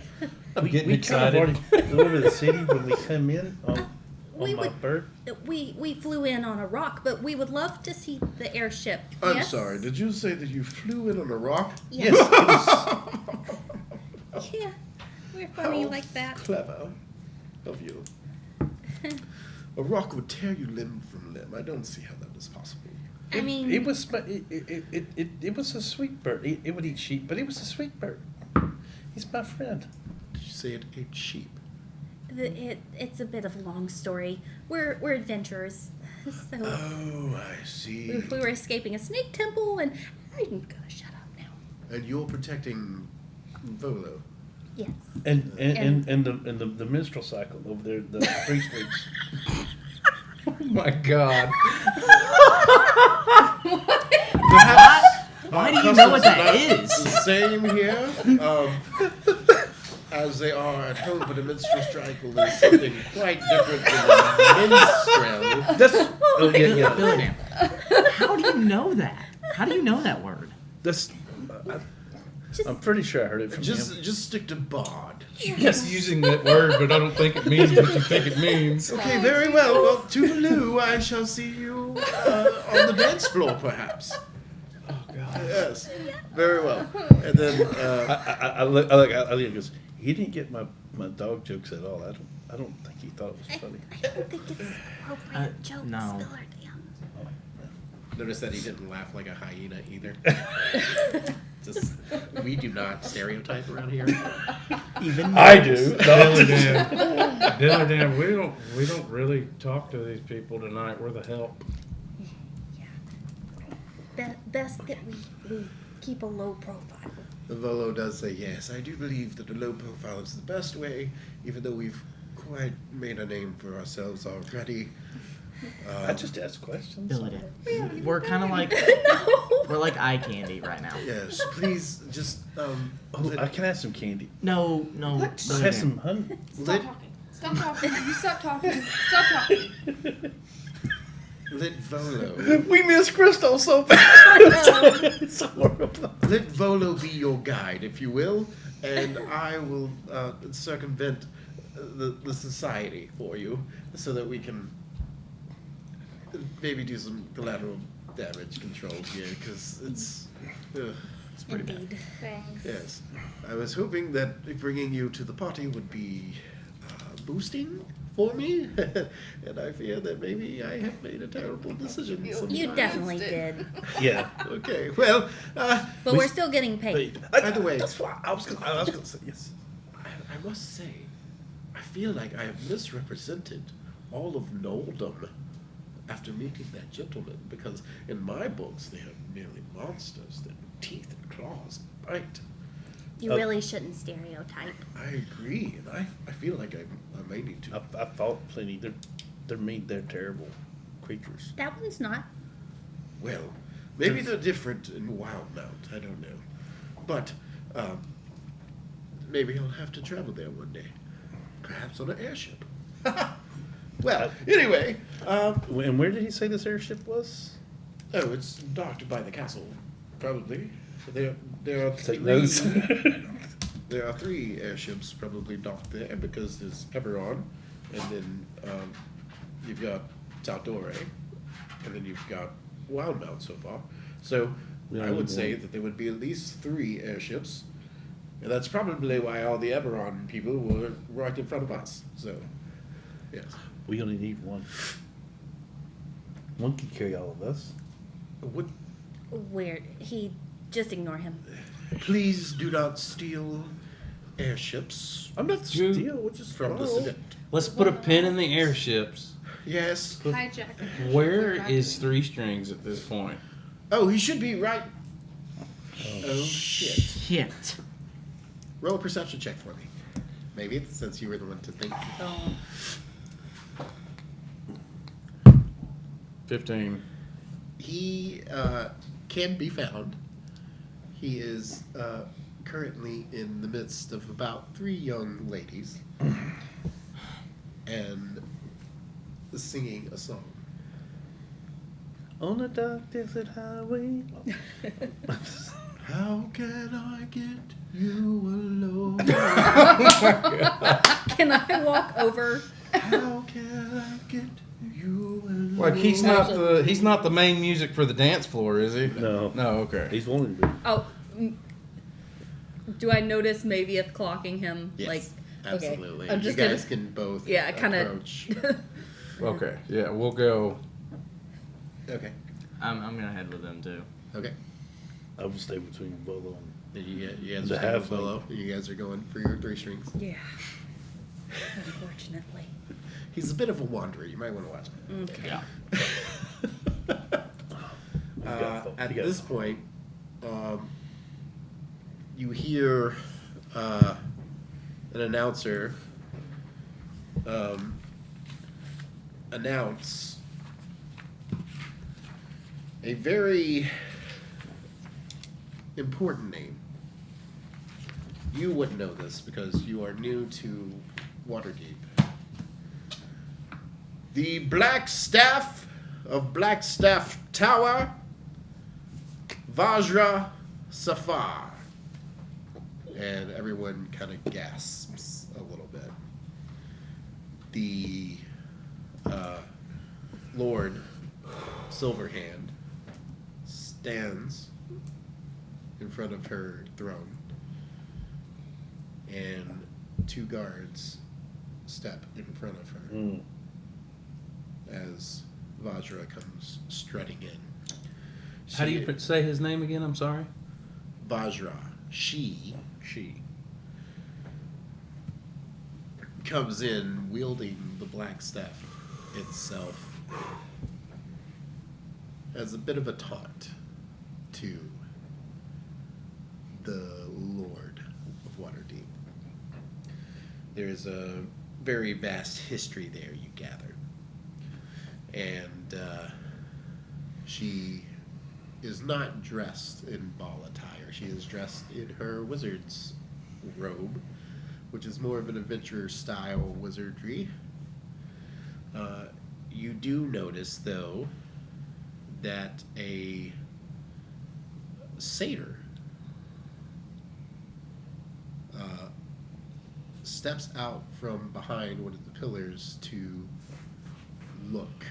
I'm getting excited. Kind of already go over the city when we come in on We my would- bird. We flew in on a rock, but we would love to see the airship. I'm Yes? sorry, did you say that you flew in on a rock? Yes. Yeah, we're funny How like that. Clever of you. A rock would tear you limb from limb. I don't see how that is possible. I mean, It was a sweet bird. It would eat sheep, but it was a sweet bird. He's my friend. Did you say it ate sheep? it's a bit of a long story. We're adventurers, so Oh, I see. we were escaping a snake temple, and I'm gonna shut up now. And you're protecting Volo. Yes. And the minstrel cycle over there, the 3 streets. Oh my god. Perhaps Why do you know what that is? the same here, as they are at home, but a minstrel cycle is something quite different than a minstrel. That's yeah. Billy, how do you know that? How do you know that word? That's. Just I'm pretty sure I heard it from him. Just stick to bard. Yes, using that word, but I don't think it means what you think it means. Okay, very well. Well, toodaloo, I shall see you on the dance floor, perhaps. Oh god. Yes, very well. And then, I look at him and goes, he didn't get my dog jokes at all. I don't think he thought it was funny. I don't think it's appropriate jokes, no. Willard. notice that he didn't laugh like a hyena either. Just, we do not stereotype around here. Even I do. Dilly damn, we don't really talk to these people tonight. We're the help. Best that we keep a low profile. The Volo does say, yes, I do believe that the low profile is the best way, even though we've quite made a name for ourselves already. I just ask questions. Billy, we're kind of like we're like eye candy right now. Yes, please, just, Oh, I can have some candy. No, I have some honey. Stop talking. Stop talking. You stop talking. Stop talking. let Volo, We miss Crystal so bad. It's horrible. let Volo be your guide, if you will, and I will circumvent the society for you, so that we can maybe do some collateral damage control here, because it's pretty bad. Indeed. Thanks. Yes, I was hoping that bringing you to the party would be boosting for me, and I fear that maybe I have made a terrible decision. You sometimes. definitely did. Yeah. Okay, well, But we're still getting paid. By the way, that's why I was gonna say yes. I must say, I feel like I have misrepresented all of Noldom after meeting that gentleman, because in my books they are merely monsters that with teeth and claws bite. You really shouldn't stereotype. I agree, and I feel like I may need to. I fought plenty. They're mean. They're terrible creatures. That one's not. Well, maybe they're different in Wildmount. I don't know. But maybe I'll have to travel there one day. Perhaps on an airship. Well, anyway. And where did he say this airship was? Oh, it's docked by the castle, probably. There are Take three, notes. there are 3 airships probably docked there because there's Eberron, and then you've got Taldore, and then you've got Wildmount so far. So I would say that there would be at least 3 airships, and that's probably why all the Eberron people were right in front of us. So, yes. We only need one. One can carry all of us. What? Weird. Just ignore him. Please do not steal airships. I'm not You- steal. We're just From the borrow. Senate. Let's put a pin in the airships. Yes. Hijack. Where is Three Strings at this point? Oh, he should be right. Oh, shit. Shit. Roll a perception check for me. Maybe, since you were the one to think. Oh. 15. He can be found. He is currently in the midst of about 3 young ladies and singing a song. On a dark desert highway. How can I get you alone? Can I walk over? How can I get you alone? Like he's not the main music for the dance floor, is he? No. No, okay. He's wanting to be. Oh. Do I notice maybe it's clocking him? Yes, Like, absolutely. Okay. I'm just you guys gonna. can both Yeah, kinda- approach. Okay. Yeah, we'll go. Okay. I'm gonna head with them too. Okay. I would stay between Volo and. Then you guys The are staying halfling. solo. You guys are going for your 3 strings. Yeah. Unfortunately. He's a bit of a wanderer. You might want to watch him. Okay. Yeah. At this point, you hear an announcer announce a very important name. You wouldn't know this because you are new to Waterdeep. The Black Staff of Blackstaff Tower, Vajra Safar. And everyone kind of gasps a little bit. The Lord Silverhand stands in front of her throne, and 2 guards step in front of her as Vajra comes strutting in. How do you say his name again? I'm sorry. Vajra, she comes in wielding the black staff itself as a bit of a taunt to the Lord of Waterdeep. There's a very vast history there, you gather. And she is not dressed in ball attire. She is dressed in her wizard's robe, which is more of an adventurer style wizardry. You do notice, though, that a satyr steps out from behind one of the pillars to look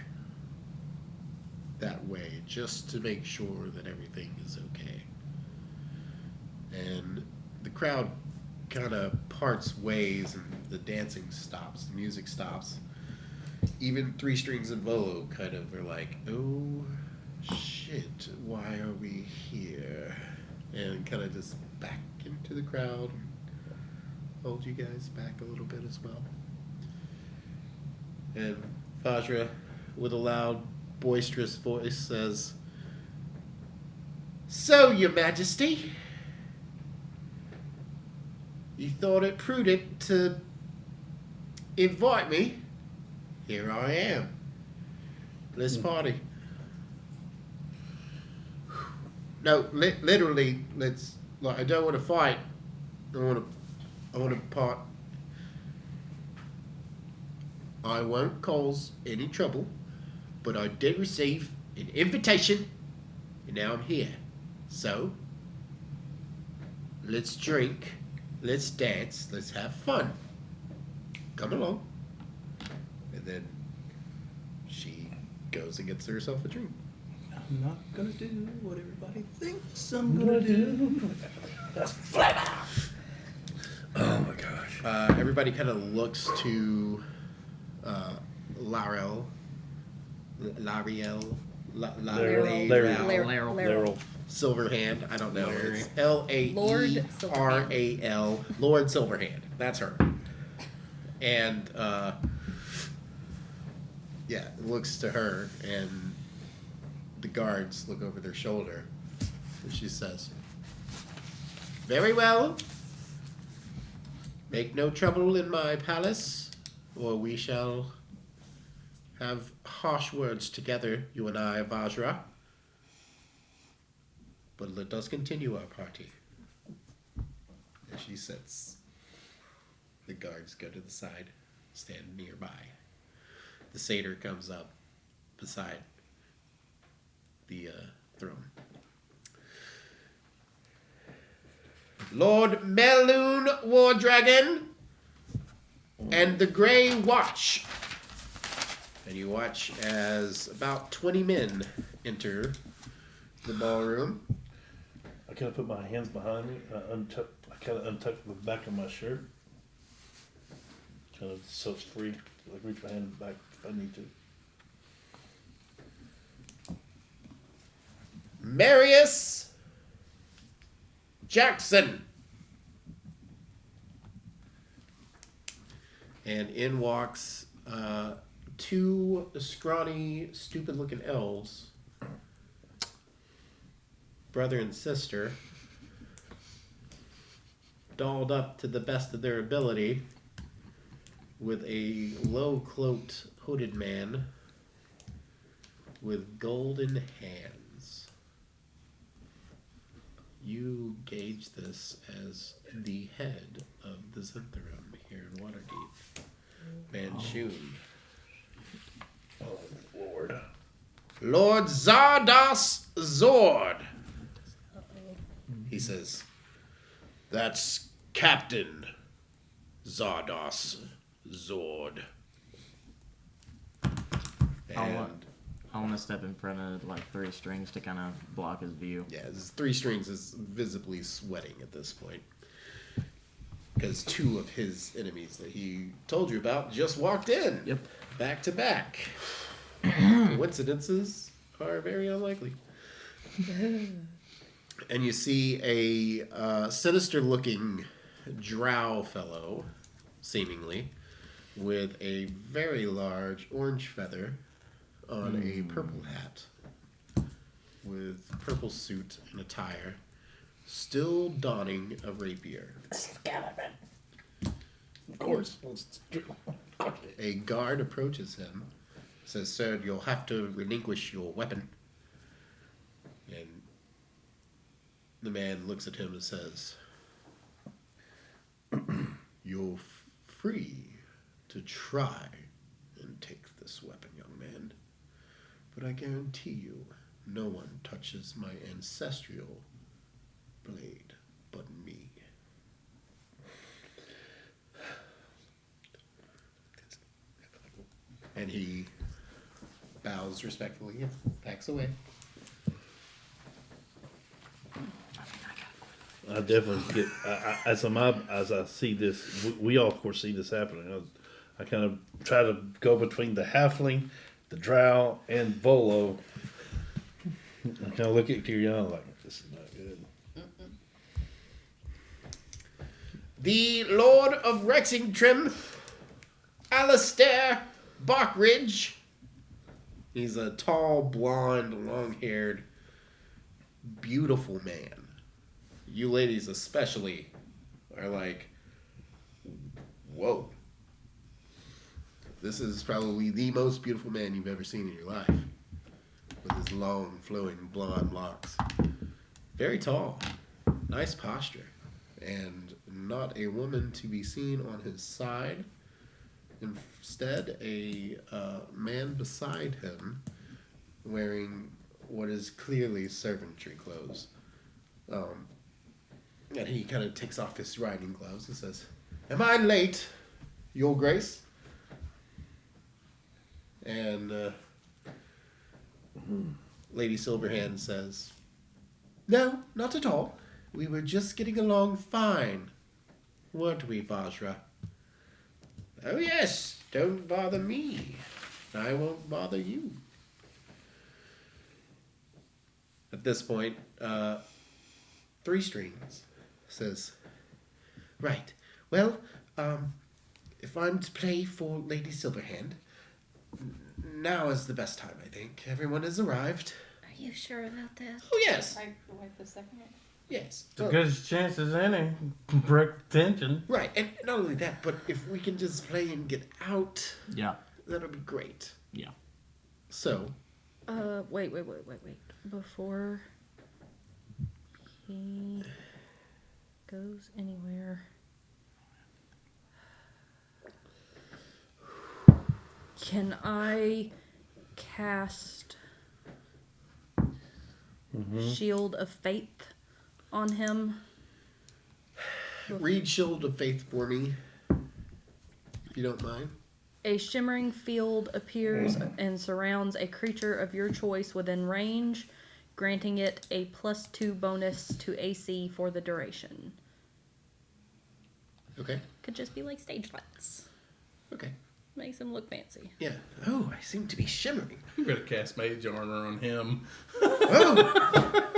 that way, just to make sure that everything is okay. And the crowd kind of parts ways, and the dancing stops, the music stops. Even Three Strings and Volo kind of are like, oh shit, why are we here? And kind of just back into the crowd and hold you guys back a little bit as well. And Vajra, with a loud, boisterous voice, says, "So, Your Majesty, you thought it prudent to invite me? Here I am. Let's party." No, literally, let's. Like, I don't want to fight. I want to part. I won't cause any trouble, but I did receive an invitation, and now I'm here. So, let's drink, let's dance, let's have fun. Come along. And then she goes and gets herself a drink. I'm not gonna do what everybody thinks I'm gonna do. That's flavor. Oh my gosh. Everybody kind of looks to Lariel. Silverhand. I don't know. It's Laeral. Lord Silverhand. That's her. And yeah, looks to her, and the guards look over their shoulder, and she says, "Very well. Make no trouble in my palace, or we shall have harsh words together, you and I, Vajra. But let us continue our party." And she sits. The guards go to the side, stand nearby. The satyr comes up beside the throne. Lord Melun War Dragon and the Grey Watch. And you watch as about 20 men enter the ballroom. I kind of put my hands behind me. I kind of untuck the back of my shirt. Kind of so it's free. Like reach my hand back if I need to. Marius Jackson. And in walks two scrawny, stupid-looking elves, brother and sister, dolled up to the best of their ability, with a low-cloaked, hooded man with golden hands. You gauge this as the head of the Zentherum here in Waterdeep, Manchun. Oh, Lord. Lord Zardos Zord. He says, "That's Captain Zardos Zord." And I want to step in front of like Threestrings to kind of block his view. yeah, his Threestrings is visibly sweating at this point, because two of his enemies that he told you about just walked in. Yep. Back to back. Coincidences are very unlikely. And you see a sinister-looking drow fellow, seemingly, with a very large orange feather on a purple hat, with purple suit and attire, still donning a rapier. Of course. A guard approaches him, says, "Sir, you'll have to relinquish your weapon." And the man looks at him and says, "You're free to try and take this weapon, young man. But I guarantee you, no one touches my ancestral blade but me." And he bows respectfully and backs away. I definitely get as I see this. We all, of course, see this happening. I kind of try to go between the halfling, the drow, and Volo. I kind of look at Kiriana like, this is not good. The Lord of Rexingtrim, Alistair Barkridge. He's a tall, blonde, long-haired, beautiful man. You ladies especially are like, whoa. This is probably the most beautiful man you've ever seen in your life. With his long, flowing blonde locks. very tall, nice posture, and not a woman to be seen on his side. Instead, a man beside him wearing what is clearly servantry clothes. And he kind of takes off his riding gloves and says, "Am I late, Your Grace?" And Lady Silverhand says, "No, not at all. We were just getting along fine, weren't we, Vajra?" "Oh yes, don't bother me. I won't bother you." At this point, Threestrings says, "Right. Well, if I'm to play for Lady Silverhand, now is the best time, I think. Everyone has arrived." Are you sure about that? "Oh, yes. I wait the second. Yes." As good as chance as any. Break the tension. Right, and not only that, but if we can just play and get out, Yeah. that'll be great. Yeah. So, Wait. Before he goes anywhere. Can I cast Shield of Faith on him? read Shield of Faith for me, if you don't mind. A shimmering field appears and surrounds a creature of your choice within range, granting it a +2 bonus to AC for the duration. Okay. Could just be like stage lights. Okay. Makes him look fancy. Yeah. Oh, I seem to be shimmering. You better cast Mage Armor on him. Oh!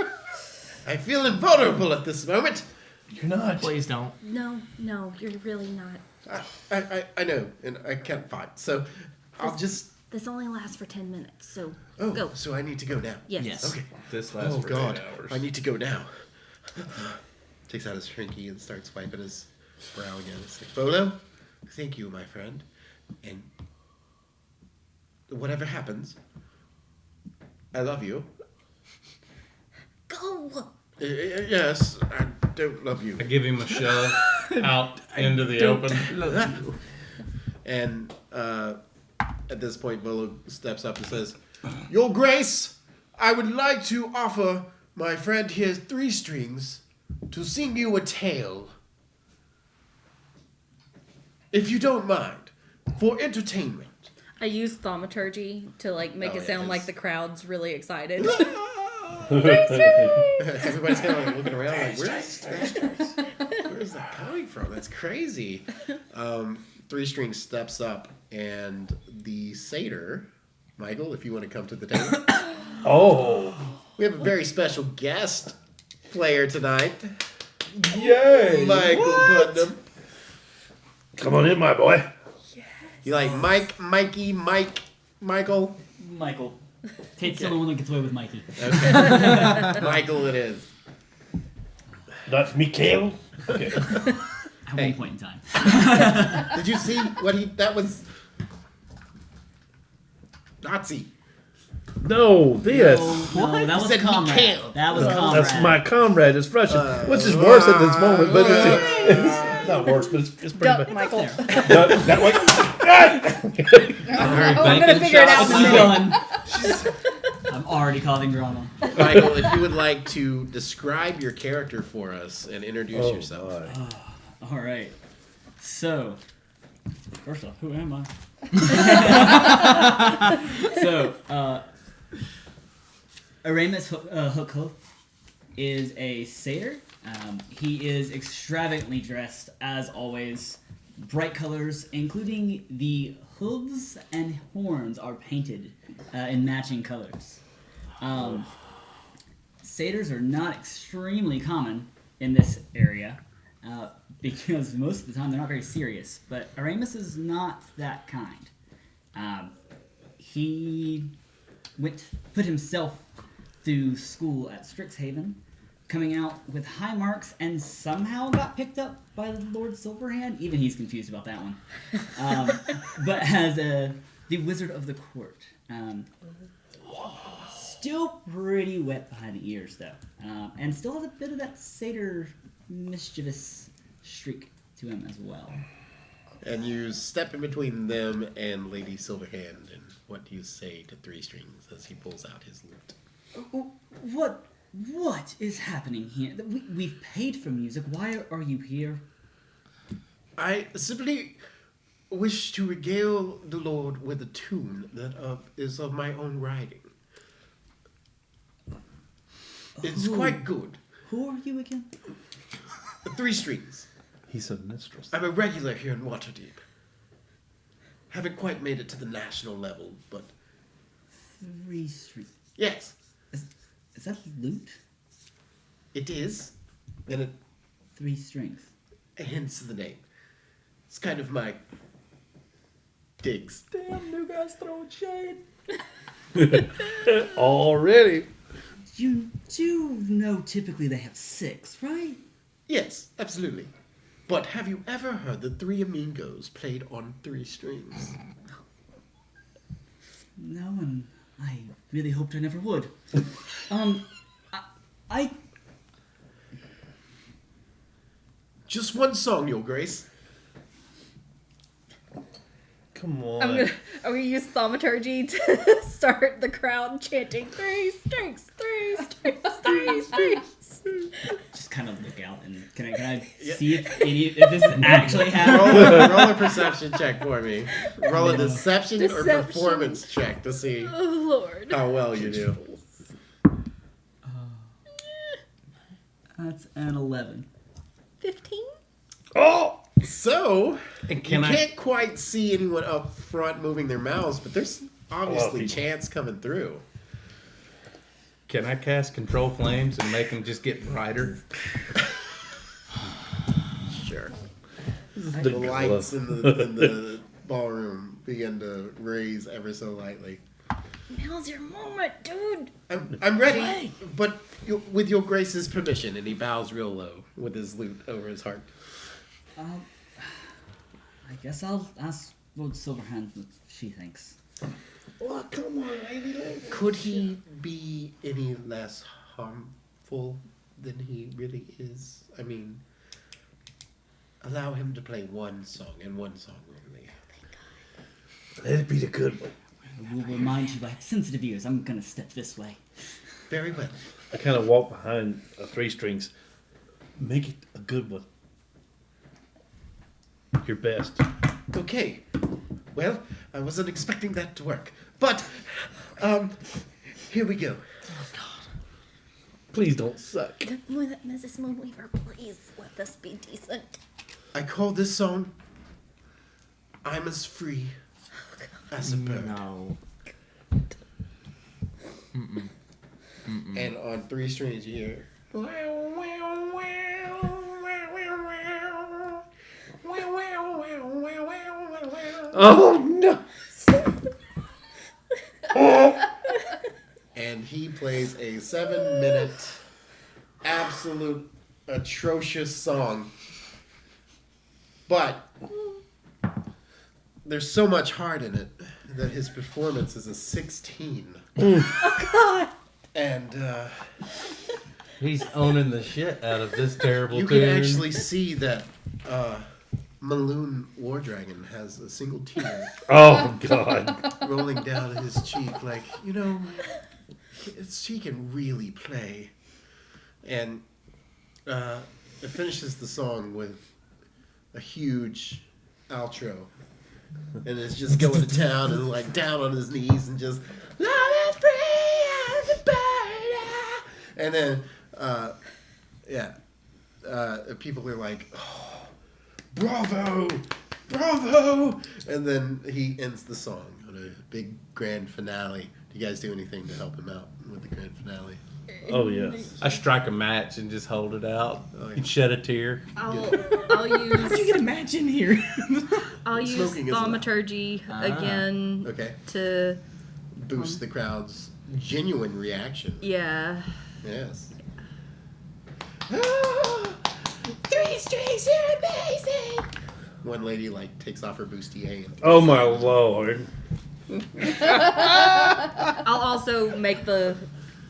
I feel invulnerable at this moment. You're not. Please don't. No, you're really not. I know, and I can't fight, so I'll just... This only lasts for 10 minutes, so Oh, go. so I need to go now. Yes. Yes. Okay. This lasts Oh, for God. 8 hours. I need to go now. Takes out his shrinky and starts wiping his brow again. It's like, "Volo, thank you, my friend. And whatever happens, I love you." Go! Yes, I don't love you. I give him a shove out into the open. And at this point, Volo steps up and says, "Your Grace, I would like to offer my friend here Threestrings to sing you a tale. If you don't mind, for entertainment." I use thaumaturgy to make Oh, it sound yes. like the crowd's really excited. Everybody's kind of looking around like, where's that coming from? That's crazy. Threestrings steps up, and the satyr, Michael, if you want to come to the table. Oh. We have a very special guest player tonight. Yay. Michael Putnam. Come on in, my boy. You like Mikey, Michael? Michael. Tate's the only one that gets away with Mikey. Okay. Michael it is. That's Mikhail. Okay. At Hey. one point in time. Did you see what that was? Nazi. No, this. No, that was said comrade. Mikhail. That was comrade. That's my comrade. It's Russian, which is worse at this moment, but it's not worse, but it's pretty Duck, bad. Michael. That way. I'm gonna figure it out in a minute. I'm already causing drama. Michael, if you would like to describe your character for us and introduce yourself. All right. So, first off, who am I? So, Aramis Hookhoof is a satyr. He is extravagantly dressed, as always. Bright colors, including the hooves and horns, are painted in matching colors. Satyrs are not extremely common in this area because most of the time they're not very serious. But Aramis is not that kind. He put himself through school at Strixhaven, coming out with high marks, and somehow got picked up by Lord Silverhand. Even he's confused about that one. But as the wizard of the court. Still pretty wet behind the ears, though. And still has a bit of that satyr mischievous streak to him as well. And you step in between them and Lady Silverhand, and what do you say to Three Strings as he pulls out his lute? What is happening here? We've paid for music. Why are you here? I simply wish to regale the Lord with a tune that is of my own writing. It's quite good. Who are you again? Three Strings. He's a minstrel. I'm a regular here in Waterdeep. Haven't quite made it to the national level, but... 3 Strings. Yes, Is that lute? it is. And it 3 Strings. hence the name. It's kind of my digs. Damn, new guys throwing shade. Already. You do know typically they have 6, right? Yes, absolutely. But have you ever heard the Three Amigos played on 3 strings? No, and I really hoped I never would. I Just one song, Your Grace. Come on. I'm gonna use thaumaturgy to start the crowd chanting 3 strings, 3 strings, 3 strings. just kind of look out and can I see if this is actually happening? Roll a perception check for me. Roll a deception or Deception. performance check to see Oh Lord. how well you do. That's an 11. 15? Oh! So, And you can I? can't quite see anyone up front moving their mouths, but there's obviously people. chants coming through. Can I cast control flames and make them just get brighter? Sure. The The lights in the ballroom begin to raise ever so lightly. Now's your moment, dude. I'm ready, but with your grace's permission. And he bows real low with his lute over his heart. I guess I'll ask Lord Silverhand what she thinks. Oh, come on, Lady Lake. Could he be any less harmful than he really is? I mean, allow him to play one song and one song only. Let it be the good one. I will remind you, I have sensitive ears. I'm gonna step this way. Very well. I kind of walk behind 3 strings. Make it a good one. Your best. Okay. Well, I wasn't expecting that to work. But, here we go. Please don't suck. Mrs. Moonweaver, please let this be decent. I call this song I'm as Free as a Bird. No. And on 3 strings you hear Oh no! and he plays a 7-minute absolute atrocious song. But there's so much heart in it that his performance is a 16. Oh God. And He's owning the shit out of this terrible you tune. can actually see that Maloon War Dragon has a single tear Oh god! rolling down his cheek, like, you know, he can really play. And it finishes the song with a huge outro. And it's just going to town and like down on his knees and just love is free as a bird. And then people are like, oh, bravo, bravo. And then he ends the song on a big grand finale. Do you guys do anything to help him out with the grand finale? Oh yes. I strike a match and just hold it out. Oh, yeah. He'd shed a tear. I'll You use can imagine here. I'll use Smoking is allowed. thaumaturgy again Okay. to Boost the crowd's genuine reaction. yeah. Yes. Oh, 3 strings, you're amazing. One lady like takes off her bustier. And Oh my lord! I'll also make the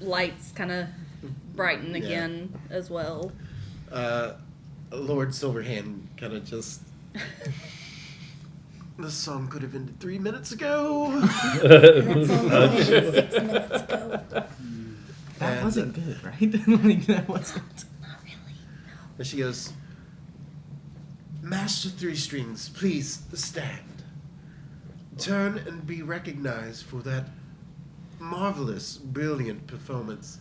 lights kind of brighten again as well. Lord Silverhand kind of just. This song could have ended 3 minutes ago. That song ended 6 minutes ago. That wasn't good, right? Like, that wasn't. Not really. And she goes, Master Threestrings, please stand. Turn and be recognized for that marvelous, brilliant performance.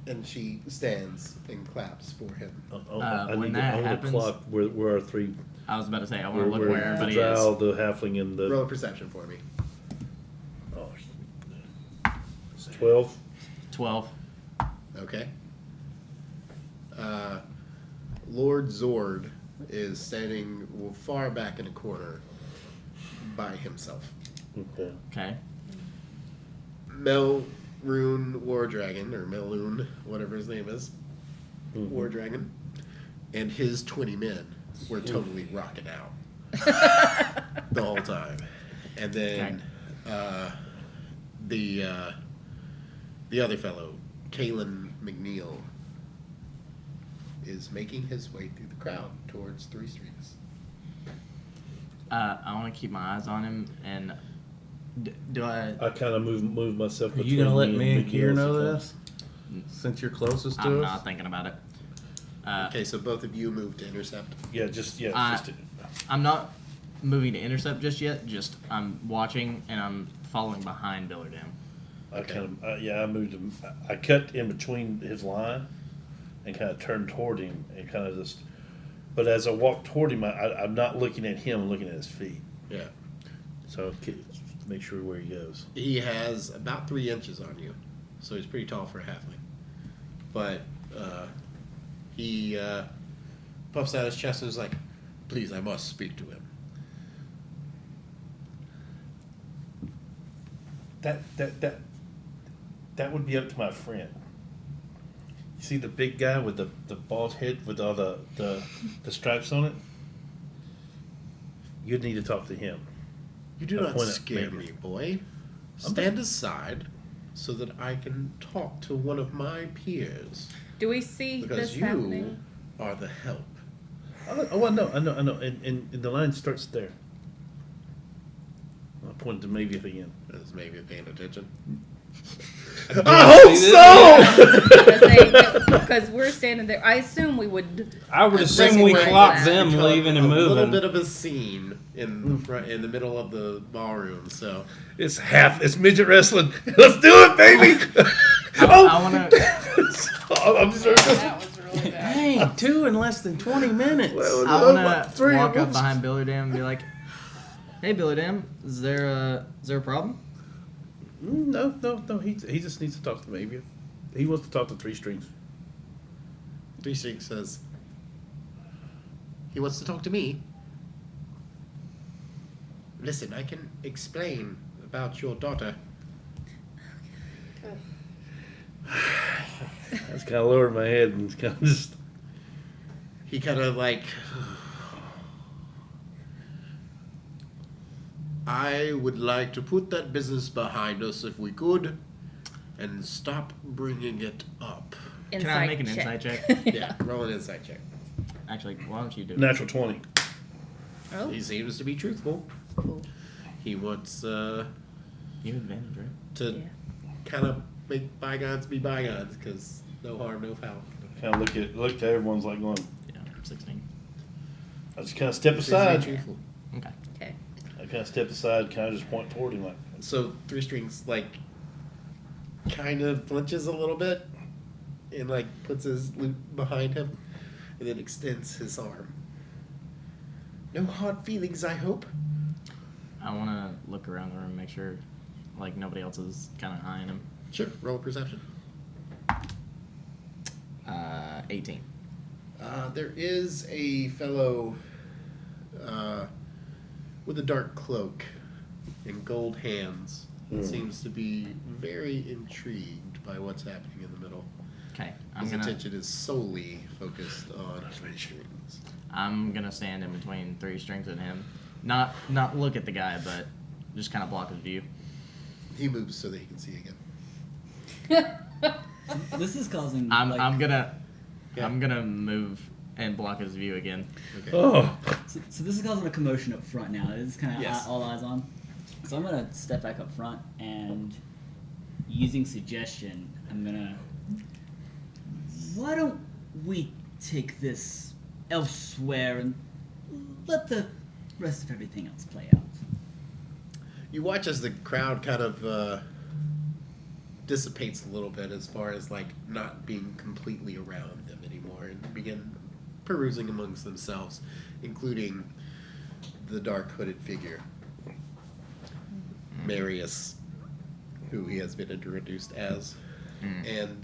And she stands and claps for him. I when need that to happens- clock where our three. I was about to say, I want to look where everybody Val, is. the halfling, and the. Roll a perception for me. Oh, 12. 12. Okay. Lord Zord is standing far back in a corner by himself. Okay. Okay. Melrune War Dragon, or Melune, whatever his name is, War Dragon, and his 20 men were totally rocking out the whole time. And then the other fellow, Kalen McNeil, is making his way through the crowd towards Threestrings. I want to keep my eyes on him, and do I? I kind of move myself. Are you gonna let between me and Miguel Kier know as it this? Since you're closest to I'm us? not thinking about it. Okay, so both of you move to intercept. Yeah, just I'm not moving to intercept just yet. Just I'm watching and I'm following behind Billardam. I kind of I moved him. I cut in between his line and kind of turned toward him and kind of just. But as I walk toward him, I'm not looking at him. I'm looking at his feet. Yeah. So make sure where he goes. He has about 3 inches on you, so he's pretty tall for a halfling. But he puffs out his chest and is like, "Please, I must speak to him." That would be up to my friend. You see the big guy with the bald head with all the stripes on it? You'd need to talk to him. You do A not point of scare maybe. me, boy. Stand aside so that I can talk to one of my peers. Do we see Because this you happening? are the help. Oh, I know. And the line starts there. I'll point to maybe at the end. Is maybe paying attention. Because we're standing there. I assume we would. I would assume Assuming we we're clock in them Become leaving and a little moving. bit of a scene in the front, in the middle of the ballroom. So It's midget wrestling. Let's do it, baby! I want to. I'm just That was really bad. Dang, 2 in less than 20 minutes. I want to walk up behind Billardam and be like, "Hey, Billardam, is there a problem?" No. He just needs to talk to me. He wants to talk to Threestrings. Threestrings says, he wants to talk to me. Listen, I can explain about your daughter. I just kind of lowered my head and kind of just. He kind of like, I would like to put that business behind us if we could, and stop bringing it up. Can I make an insight check? Yeah, roll an insight check. Actually, why don't you do it? Natural 20. Oh, He seems to be truthful. cool. He wants You have advantage, right? to Yeah. kind of make bygones be bygones, because no harm, no foul. Kind of look to everyone's like going. Yeah, 16. I just kind of step Seems to be aside. truthful. Okay. Okay. I kind of step aside, kind of just point toward him like. So Threestrings like kind of flinches a little bit and like puts his loot behind him and then extends his arm. No hard feelings, I hope. I want to look around the room, make sure like nobody else is kind of eyeing him. Sure. Roll a perception. 18. There is a fellow with a dark cloak and gold hands that seems to be very intrigued by what's happening in the middle. Okay, His attention is solely focused on Threestrings. I'm gonna stand in between Threestrings and him. Not look at the guy, but Just kind of block his view. He moves so that he can see again. This is causing. I'm Yeah. gonna move and block his view again. Okay. Oh, So this is causing a commotion up front now. This is kind of Yes. all eyes on. So I'm gonna step back up front and, using suggestion, I'm gonna. Why don't we take this elsewhere and let the rest of everything else play out? You watch as the crowd kind of dissipates a little bit as far as like not being completely around them anymore and begin perusing amongst themselves, including the dark hooded figure, Marius, who he has been introduced as. And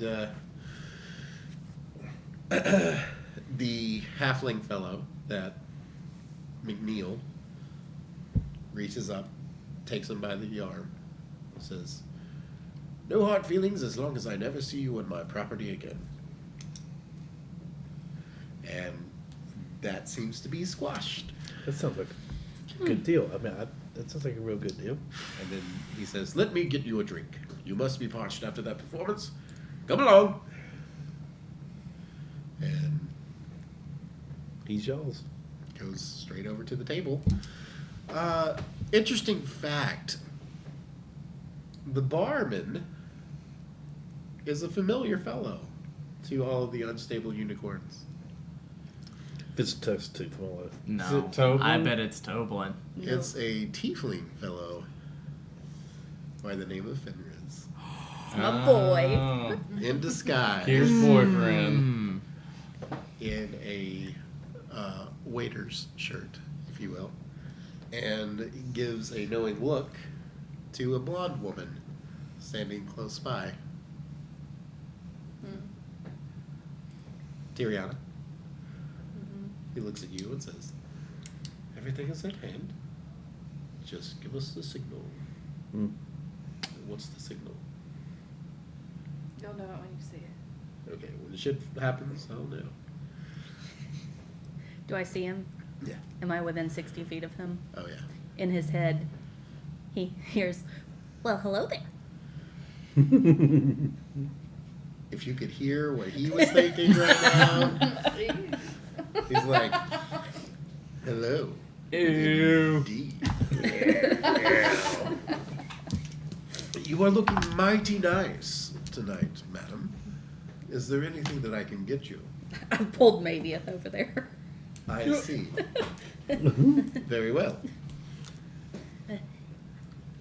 the halfling fellow that McNeil reaches up, takes him by the arm, says, "No hard feelings as long as I never see you on my property again." And that seems to be squashed. that sounds like a good deal. I mean, that sounds like a real good deal. And then he says, "Let me get you a drink. You must be parched after that performance. Come along." And He's y'all's. goes straight over to the table. Interesting fact. The barman is a familiar fellow to all of the unstable unicorns. It's Test Tooth Wallet. No, Is it Toblin? I bet it's Toblin. It's a tiefling fellow by the name of Fenris. My boy. Oh, In disguise. here's boyfriend. In a waiter's shirt, if you will, and gives a knowing look to a blonde woman standing close by. Tiriana. He looks at you and says, "Everything is at hand. Just give us the signal." Hmm. What's the signal? You'll know it when you see it. Okay, when the shit happens, I'll know. Do I see him? Yeah. Am I within 60 feet of him? Oh, yeah. In his head, he hears, "Well, hello there." If you could hear what he was thinking right now, he's like, "Hello." Ew. Indeed. You are looking mighty nice tonight, madam. Is there anything that I can get you? I pulled Mavieth over there. I see. Very well.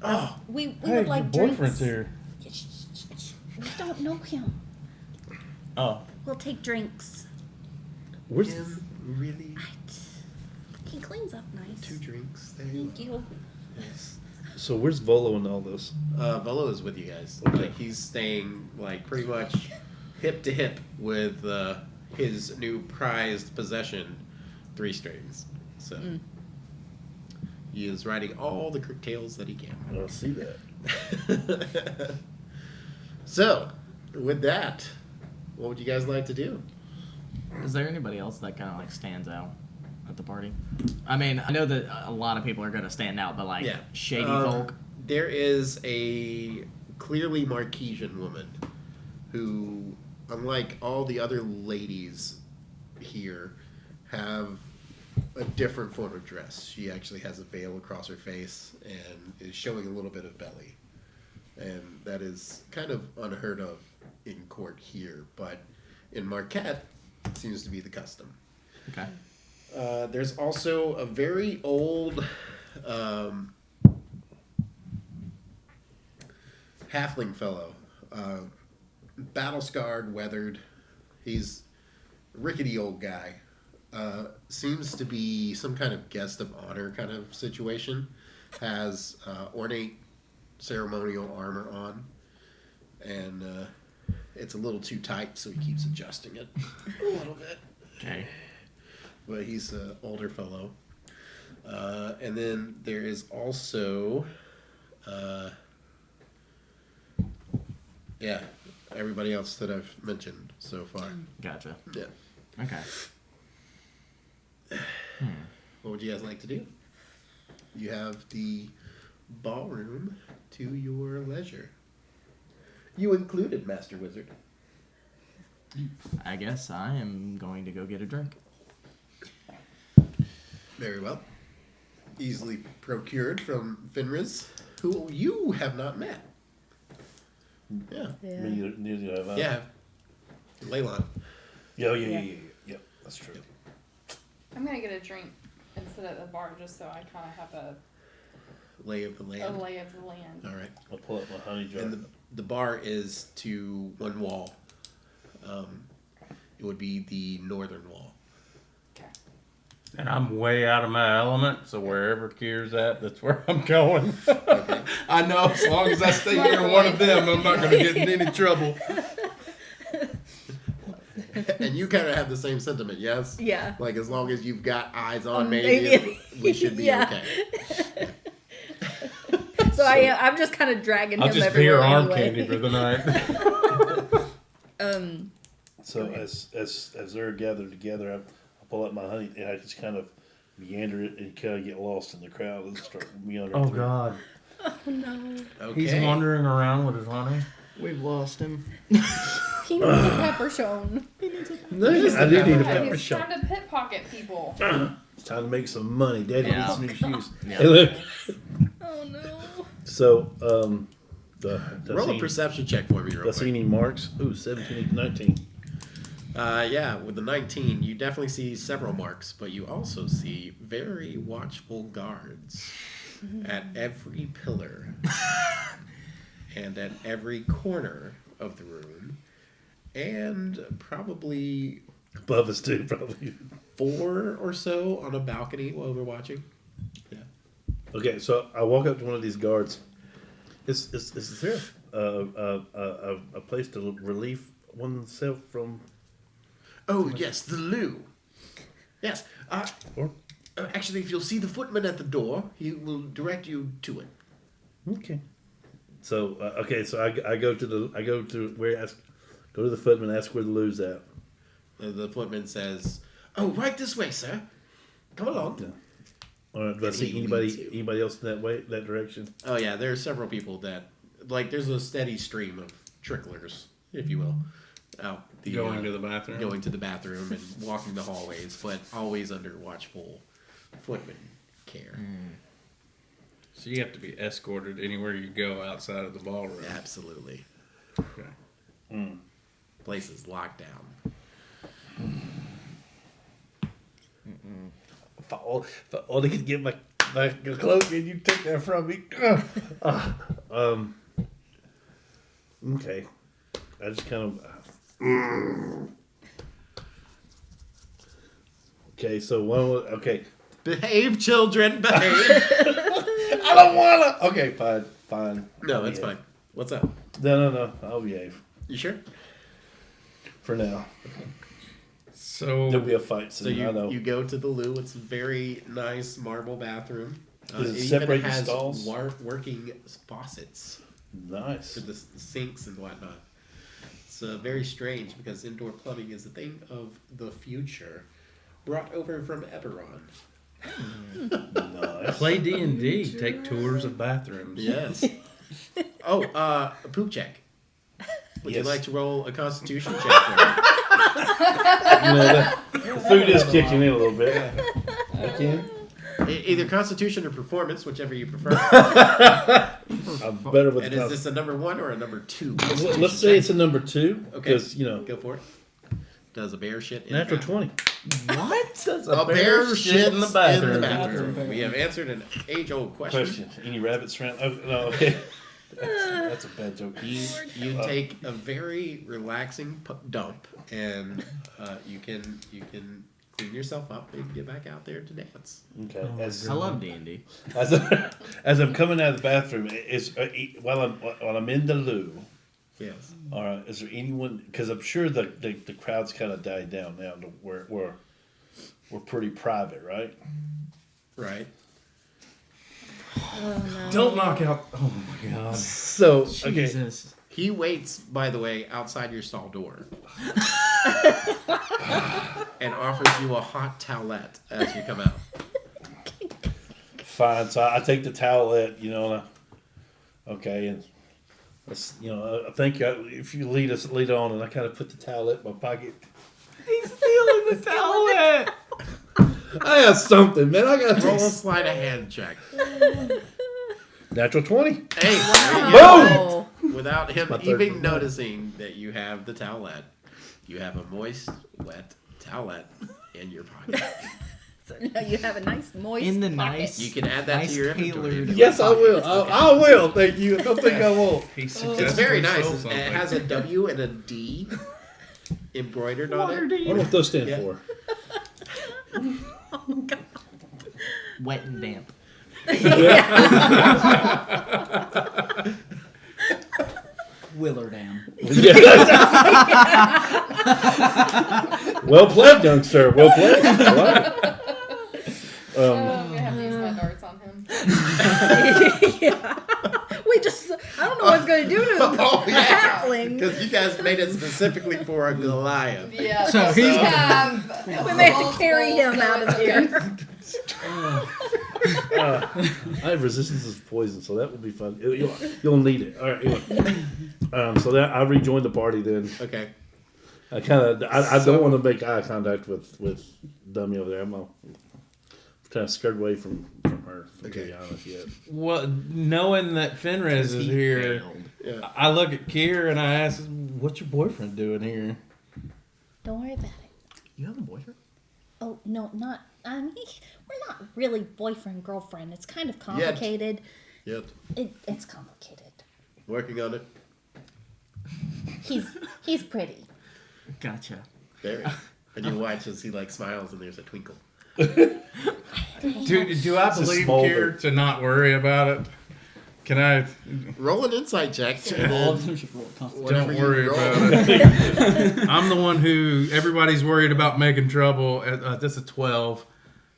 Oh, We Hey, would like your drinks. boyfriend's here. Shh, shh, shh, shh. We don't know him. Oh, We'll take drinks. Where's him? Really? He cleans up nice. 2 drinks. There you Thank go. you. Yes. So where's Volo in all this? Volo is with you guys. Okay. Like, he's staying like pretty much hip to hip with his new prized possession, Threestrings. So he is writing all the tales that he can. I don't see that. So, with that, what would you guys like to do? is there anybody else that kind of like stands out at the party? I mean, I know that a lot of people are gonna stand out, but like shady folk. There is a clearly Marquesian woman who, unlike all the other ladies here, have a different form of dress. She actually has a veil across her face and is showing a little bit of belly. And that is kind of unheard of in court here, but in Marquette, it seems to be the custom. Okay. There's also a very old halfling fellow, battle scarred, weathered. He's a rickety old guy. Seems to be some kind of guest of honor kind of situation. Has ornate ceremonial armor on, and it's a little too tight, so he keeps adjusting it a little bit. Okay. But he's an older fellow. And then there is also, everybody else that I've mentioned so far. Gotcha. Yeah. Okay. What would you guys like to do? You have the ballroom to your leisure. You included, Master Wizard. I guess I am going to go get a drink. Very well. Easily procured from Fenris, who you have not met. Yeah. Yeah. Neither have I. Yeah. Leylon. Yeah. That's true. I'm gonna get a drink and sit at the bar just so I kind of have a Lay of the land. lay of the land. All right. I'll pull up my honey jar. And the bar is to one wall. It would be the northern wall. Okay. And I'm way out of my element, so wherever Kier's at, that's where I'm going. Okay. I know as long as I stay near one of them, I'm not going to get in any trouble. And you kind of have the same sentiment, yes? Yeah. Like, as long as you've got eyes on Maybe. we should be Yeah. okay. So I'm just kind of dragging I'll him just be everywhere your arm anyway. candy for the night. So as they're gathered together, I pull up my honey and I just kind of meander it and kind of get lost in the crowd and start meandering. Oh through. God, Oh no. Okay. he's wandering around with his honey. We've lost him. He needs a pepper shown. I do need a Yeah, pepper he's shot. trying to pickpocket people. It's time to make some money. Daddy Yeah. needs new shoes. Yeah. Hey, look. Oh no. So, Roll a perception check for me real Do I see quick. any marks? Ooh, 17, 19. Yeah, with the 19, you definitely see several marks, but you also see very watchful guards at every pillar and at every corner of the room, and probably Above us, too, probably. 4 or so on a balcony while we're watching. Yeah. Okay, so I walk up to one of these guards. Is there a place to relieve oneself from? Oh, yes, the loo. Yes. Or? Actually, if you'll see the footman at the door, he will direct you to it. Okay. So so I go to go to the footman, ask where the loo's at. The footman says, "Oh, right this way, sir. Come along." Yeah. All right, do I And see he leads you. anybody else in that direction? Oh yeah, there are several people that there's a steady stream of tricklers, if you will, out Going to the bathroom. going to the bathroom and walking the hallways, but always under watchful footman care. So you have to be escorted anywhere you go outside of the ballroom. Absolutely, Okay. place is locked down. If I only could get my cloak and you take that from me. Okay. I just kind of. Okay, so okay. Behave, children, behave. I don't wanna. Okay, fine. No, I'll that's behave. fine. What's up? No. I'll behave You sure? for now. So There'll be a fight So soon. I know. you go to the loo. It's a very nice marble bathroom. Does it even separate the has stalls? working faucets Nice. for the sinks and whatnot. It's very strange because indoor plumbing is a thing of the future, brought over from Eberron. Nice. play D&D. Take tours of bathrooms. Yes. A poop check. Would you Yes. like to roll a Constitution check for me? The food is kicking in a little bit. I can. Either Constitution or Performance, whichever you prefer. I'm better with And the is this a number 1 or a number 2? Let's say it's a number 2 Okay. because Go for it. Does a bear shit in natural the 20. What? A bear shit in the bathroom. bathroom. We have answered an age-old question. Any rabbits around? Oh, no. Okay. That's a bad joke. You take a very relaxing dump, and you can clean yourself up and get back out there to dance. Okay. I love D&D. As I'm coming out of the bathroom, while I'm in the loo. Yes. All right. Is there anyone? Because I'm sure the crowd's kind of died down now. To where we're pretty private, right? Right. Oh no. Don't knock out. Oh my God. So okay. Jesus. He waits, by the way, outside your stall door, and offers you a hot towelette as you come out. Fine. So I take the towelette, and okay, and let's, I think if you lead on, and I kind of put the towelette in my pocket. He's stealing the towelette. I have something, man. I got Roll a sleight of hand check. Natural 20. Hey, Oh. without him my third even one. noticing that you have the towelette, you have a moist, wet towelette in your pocket. So now you have a nice moist In the pocket. nice, You can add that nice to your inventory. tailored Yes, I will. pockets. I will. Thank you. I don't think I won't. It's very nice. It has a W and a D embroidered on it. I wonder what those stand Yeah. for. Oh, God. Wet and damp. Willerdam. Well played, young sir. Well played. I like it. I'm gonna have to use my darts on him. Yeah. I don't know what's going to do to Oh, a yeah. halfling. Because you guys made it specifically for a Goliath. Yeah. So he's- We may have to carry him out of here. I have resistance to poison, so that will be fun. You'll need it. All right. Anyway. So that I rejoined the party then. Okay. I don't want to make eye contact with Dummy over there. I'm kind of scared away from her, to be honest, yet. Well, knowing that Fenris is here, Yeah. I look at Kier and I ask, "What's your boyfriend doing here?" Don't worry about it. You have a boyfriend? Oh, no, not. I mean, we're not really boyfriend, girlfriend. It's kind of complicated. Yep. It's complicated. Working on it. He's pretty. Gotcha. There. And you watch as he smiles and there's a twinkle. Do I It's a believe smolder. Kier to not worry about it? Can I? Roll an insight check. And All of then them should roll constitution. whatever Don't you worry roll. about it. I'm the one who everybody's worried about making trouble. That's a 12.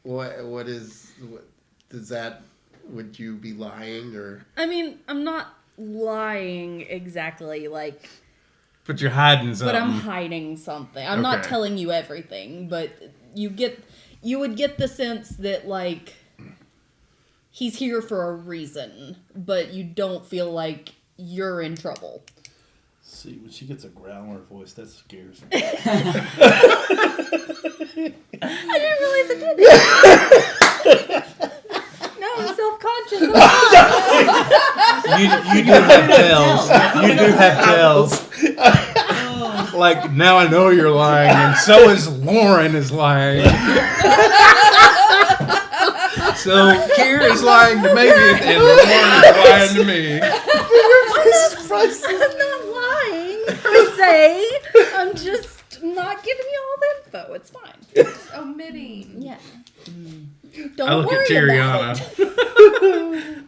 What does that? Would you be lying or? I mean, I'm not lying exactly, But you're hiding but I'm something. hiding something. I'm not Okay. telling you everything, but you would get the sense that he's here for a reason, but you don't feel like you're in trouble. See, when she gets a growl in her voice, that scares me. I didn't realize it did. No, I'm self-conscious. You do have tells. You do have tells. Now I know you're lying, and so is Lauren is lying. So Kier is lying to Megan, and Lauren is lying to me. I'm not lying per se. I'm just not giving you all the info. It's fine. Just omitting. Yeah. Don't I look worry at about Tiriana.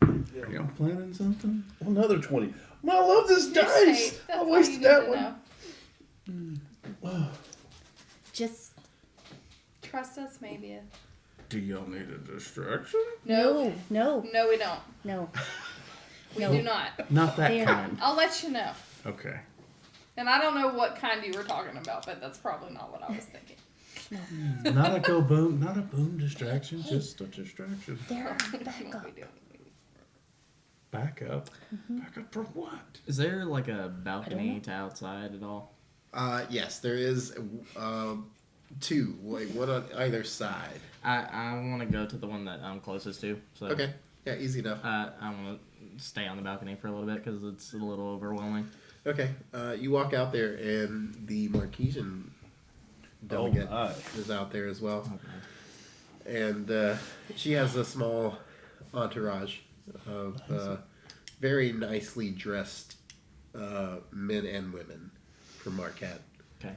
it. Y'all planning something? Another 20. Man, I love this You're dice. safe. That's I all you wasted need that to one. know. Just Trust us, maybe. Do y'all need a distraction? No. no. No, we don't. No. We No. do not. Not that Fair. kind. I'll let you know. Okay. And I don't know what kind you were talking about, but that's probably not what I was thinking. Not a boom, not a boom distraction, just a distraction. There. What Back you want up. me doing? Back up. Back up for what? Is there a balcony to outside at all? Yes, there is two, one on either side. I want to go to the one that I'm closest to. So Okay. Yeah, easy enough. I want to stay on the balcony for a little bit because it's a little overwhelming. Okay. You walk out there, and the Marquesian delegate my. is out there as well. Okay. And she has a small entourage of very nicely dressed men and women from Marquette. Okay.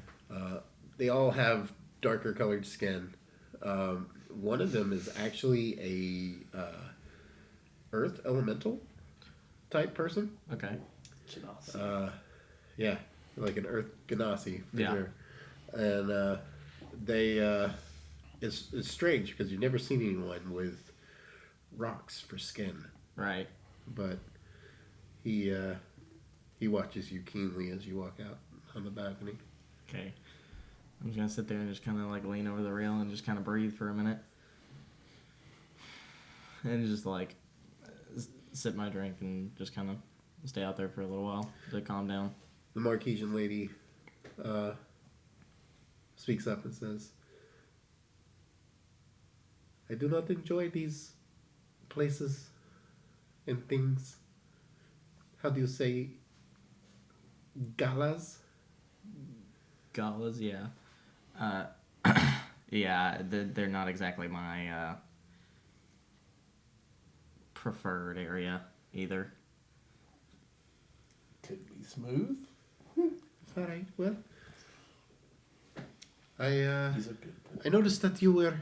They all have darker colored skin. One of them is actually a earth elemental type person. Okay. Yeah, like an earth genasi for Yeah. sure. And it's strange because you've never seen anyone with rocks for skin, Right. but he watches you keenly as you walk out on the balcony. Okay. I'm just gonna sit there and just kind of lean over the rail and just kind of breathe for a minute. and just like sip my drink and just kind of stay out there for a little while to calm down. The Marquesian lady speaks up and says, I do not enjoy these places and things. How do you say galas? Galas, yeah. Yeah, they're not exactly my preferred area either. Could be smooth. All right, well, I He's a good boy. I noticed that you were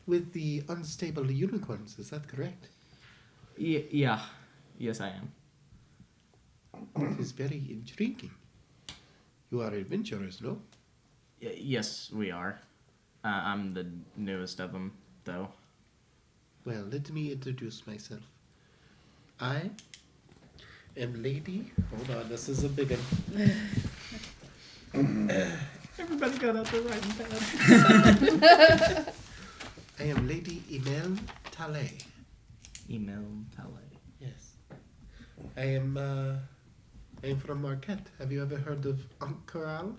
with the unstable unicorns. Is that correct? Yeah. Yes, I am. It is very intriguing. You are adventurers, no? Yes, we are. I'm the newest of them, though. Well, let me introduce myself. I am Lady. Hold on, this is a big one. Everybody got out the writing pad. I am Lady Emel Talay. Email Tale. Yes. I am from Marquette. Have you ever heard of Ankara?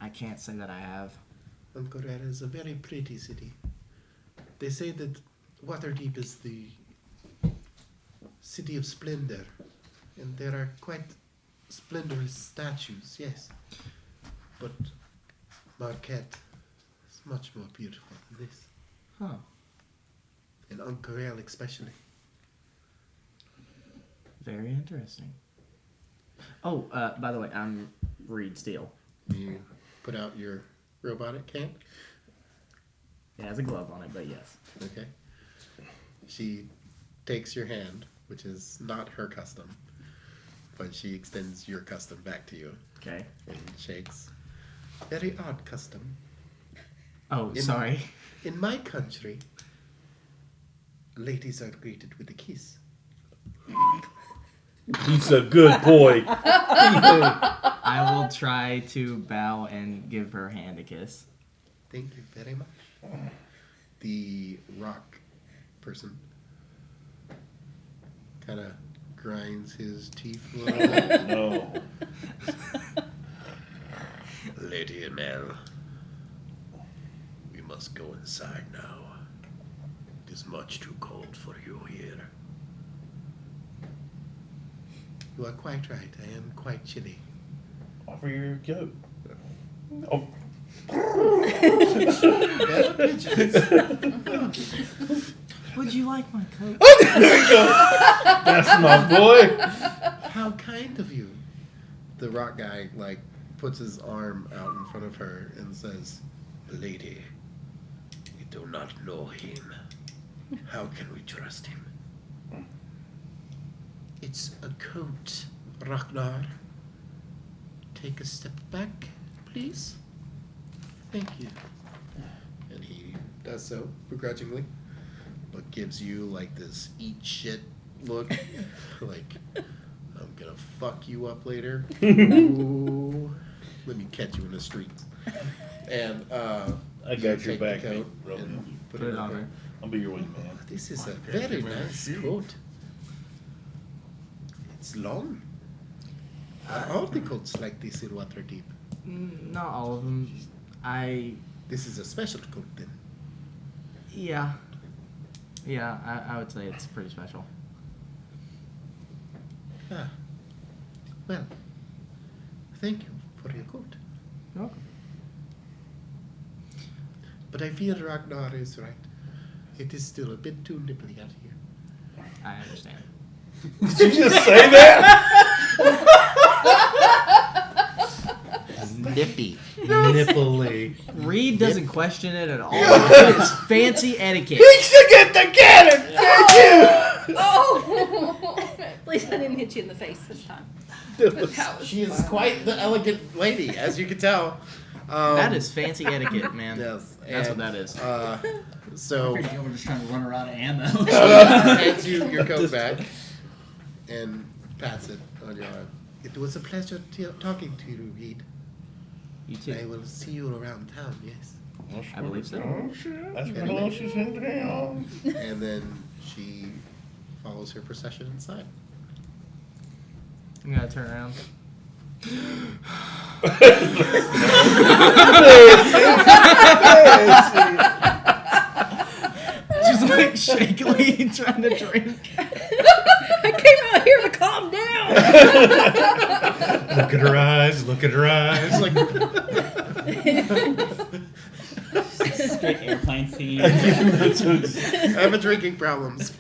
I can't say that I have. Ankara is a very pretty city. They say that Waterdeep is the city of splendor, and there are quite splendorous statues, yes. But Marquette is much more beautiful than this, Huh. and Ankara especially. Very interesting. Oh, by the way, I'm Reed Steele. You put out your robotic hand. It has a glove on it, but yes. Okay. She takes your hand, which is not her custom, but she extends your custom back to you Okay. and shakes. Very odd custom. Oh, In- sorry. In my country, ladies are greeted with a kiss. He's a good boy. I will try to bow and give her hand a kiss. Thank you very much. The rock person kind of grinds his teeth a little bit. No. Lady Emel, we must go inside now. It is much too cold for you here. You are quite right. I am quite chilly. Offer your coat. Oh, Would you like my coat? that's my boy. How kind of you. The rock guy, puts his arm out in front of her and says, Lady, we do not know him. How can we trust him? It's a coat, Ragnar. Take a step back, please. Thank you. And he does so begrudgingly, but gives you this eat shit look. I'm gonna fuck you up later. Ooh, let me catch you in the streets. And I you got your take back, the mate. coat Roll and it. put Put it it on on her. I'll be your wingman. This is a very nice coat. It's long. Are all the coats like this in Waterdeep? Not all of them. This is a special coat then. Yeah. Yeah, I would say it's pretty special. Ah. Well, thank you for your coat. You're welcome. But I fear Ragnar is right. It is still a bit too nipply out here. I understand. Did you just say that? Nippy. Nipply. Reed doesn't question it at all. It's fancy etiquette. You should get the cannon. Oh! At least I didn't hit you in the face this time. That was She is quite the elegant lady, as you can tell. That is fancy etiquette, man. Yes. That's and, what that is. So, I figured you were just trying to run her out of ammo. hands you your coat back and pats it on your arm. It was a pleasure talking to you, Reed. You I too. will see you around town, yes. I believe so. Oh shit! That's what all she's in town. And then she follows her procession inside. You gotta turn around. She's like shakily trying to drink. I came out here to calm down. Look at her eyes. Look at her eyes. Like, Straight airplane scene. I have a drinking problems.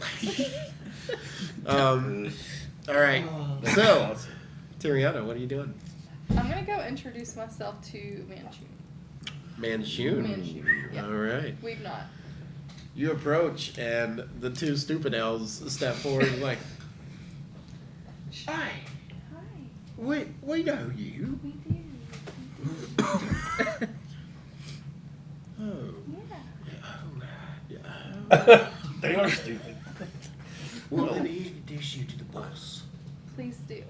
All right. So, Tiriana, what are you doing? I'm gonna go introduce myself to Manchun. Manchun. Yeah. All right. We've not. You approach, and the two stupid elves step forward and like, "Hi, Hi. we know you." We do. Oh. Yeah. Yeah. They are stupid. Well, let me introduce you to the boss. Please do.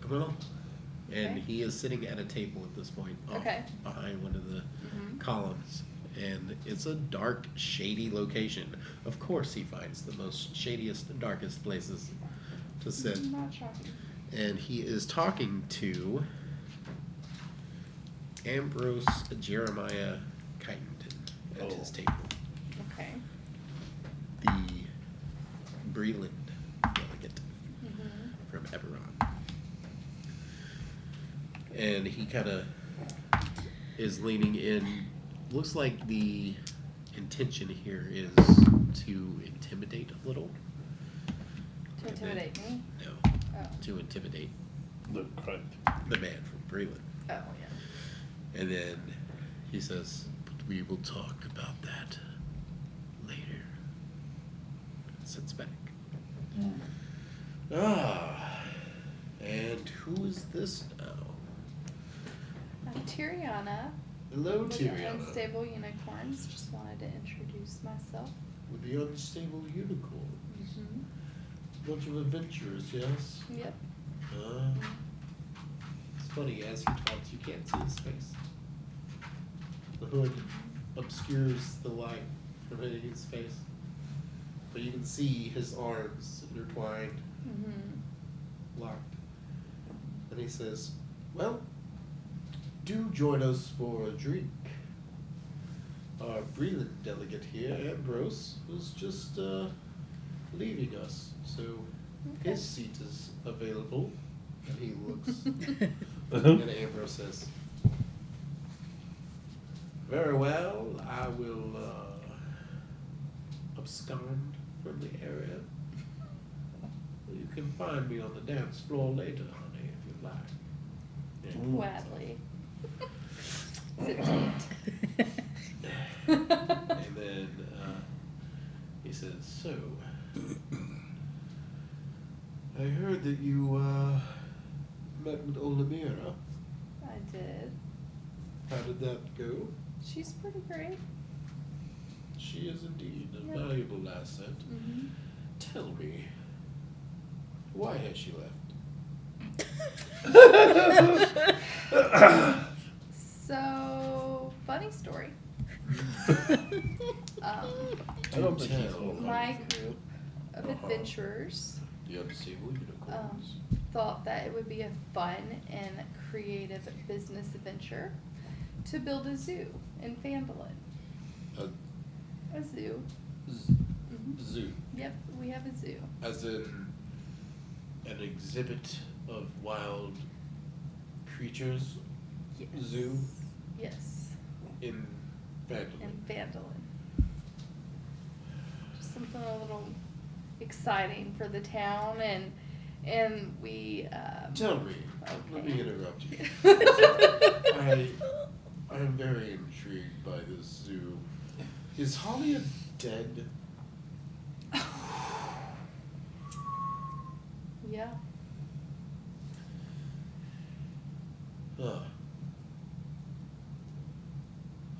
Come on. And Okay. he is sitting at a table at this point, off Okay. behind one of the columns. And it's a dark, shady location. Of course, he finds the most shadiest and darkest places to sit. Not shocking. And he is talking to Ambrose Jeremiah Kyneton at his table. Okay. The Breland delegate from Eberron. And he kind of is leaning in. Looks like the intention here is to intimidate a little. To intimidate me? No, Oh. to intimidate Look correct. the man from Breland. Oh, yeah. And then he says, "But we will talk about that later." Sits back. And who is this now? I'm Tiriana. Hello, With the Tiriana. Unstable Unicorns. Just wanted to introduce myself. With the unstable unicorns. Bunch of adventurers, yes? Yep. It's funny, as he talks, you can't see his face. The hood obscures the light from hitting his face. But you can see his arms intertwined, locked. And he says, "Well, do join us for a drink. Our Breland delegate here, Ambrose, was just leaving us, so his seat is available." And he looks, and Ambrose says, "Very well, I will abscond from the area. You can find me on the dance floor later, honey, if you like." And Gladly. Sit tight. And then he says, "So, I heard that you met with Olamira. I did. How did that go?" She's pretty great. "She is indeed a Yep. valuable asset. Tell me, why has she left?" So, funny story. I don't think he's Tell. My group of adventurers The unstable unicorns. thought that it would be a fun and creative business adventure to build a zoo in Phandalin. A A zoo. zoo, Yep, we have a zoo. as in an exhibit of wild creatures Yes. zoo Yes, in Vandalin. in Phandalin. Just something a little exciting for the town, and we. Tell me, let me Okay. interrupt you. I am very intrigued by this zoo. Is Holly dead? Yeah. Huh.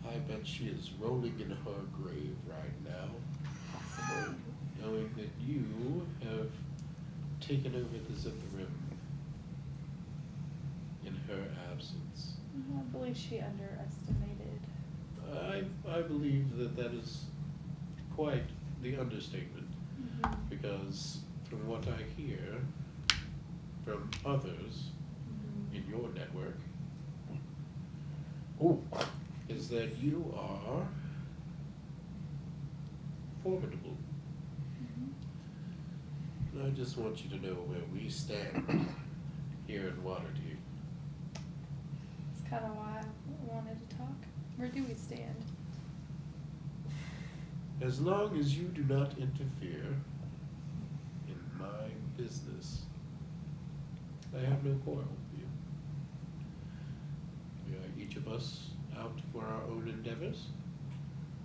I bet she is rolling in her grave right now, Possibly. knowing that you have taken over the Zitharim in her absence. I believe she underestimated. I I believe that is quite the understatement, because from what I hear from others in your network Ooh. is that you are formidable. And I just want you to know where we stand here in Waterdeep. That's kind of why I wanted to talk. Where do we stand? As long as you do not interfere in my business, I have no quarrel with you. We are each of us out for our own endeavors,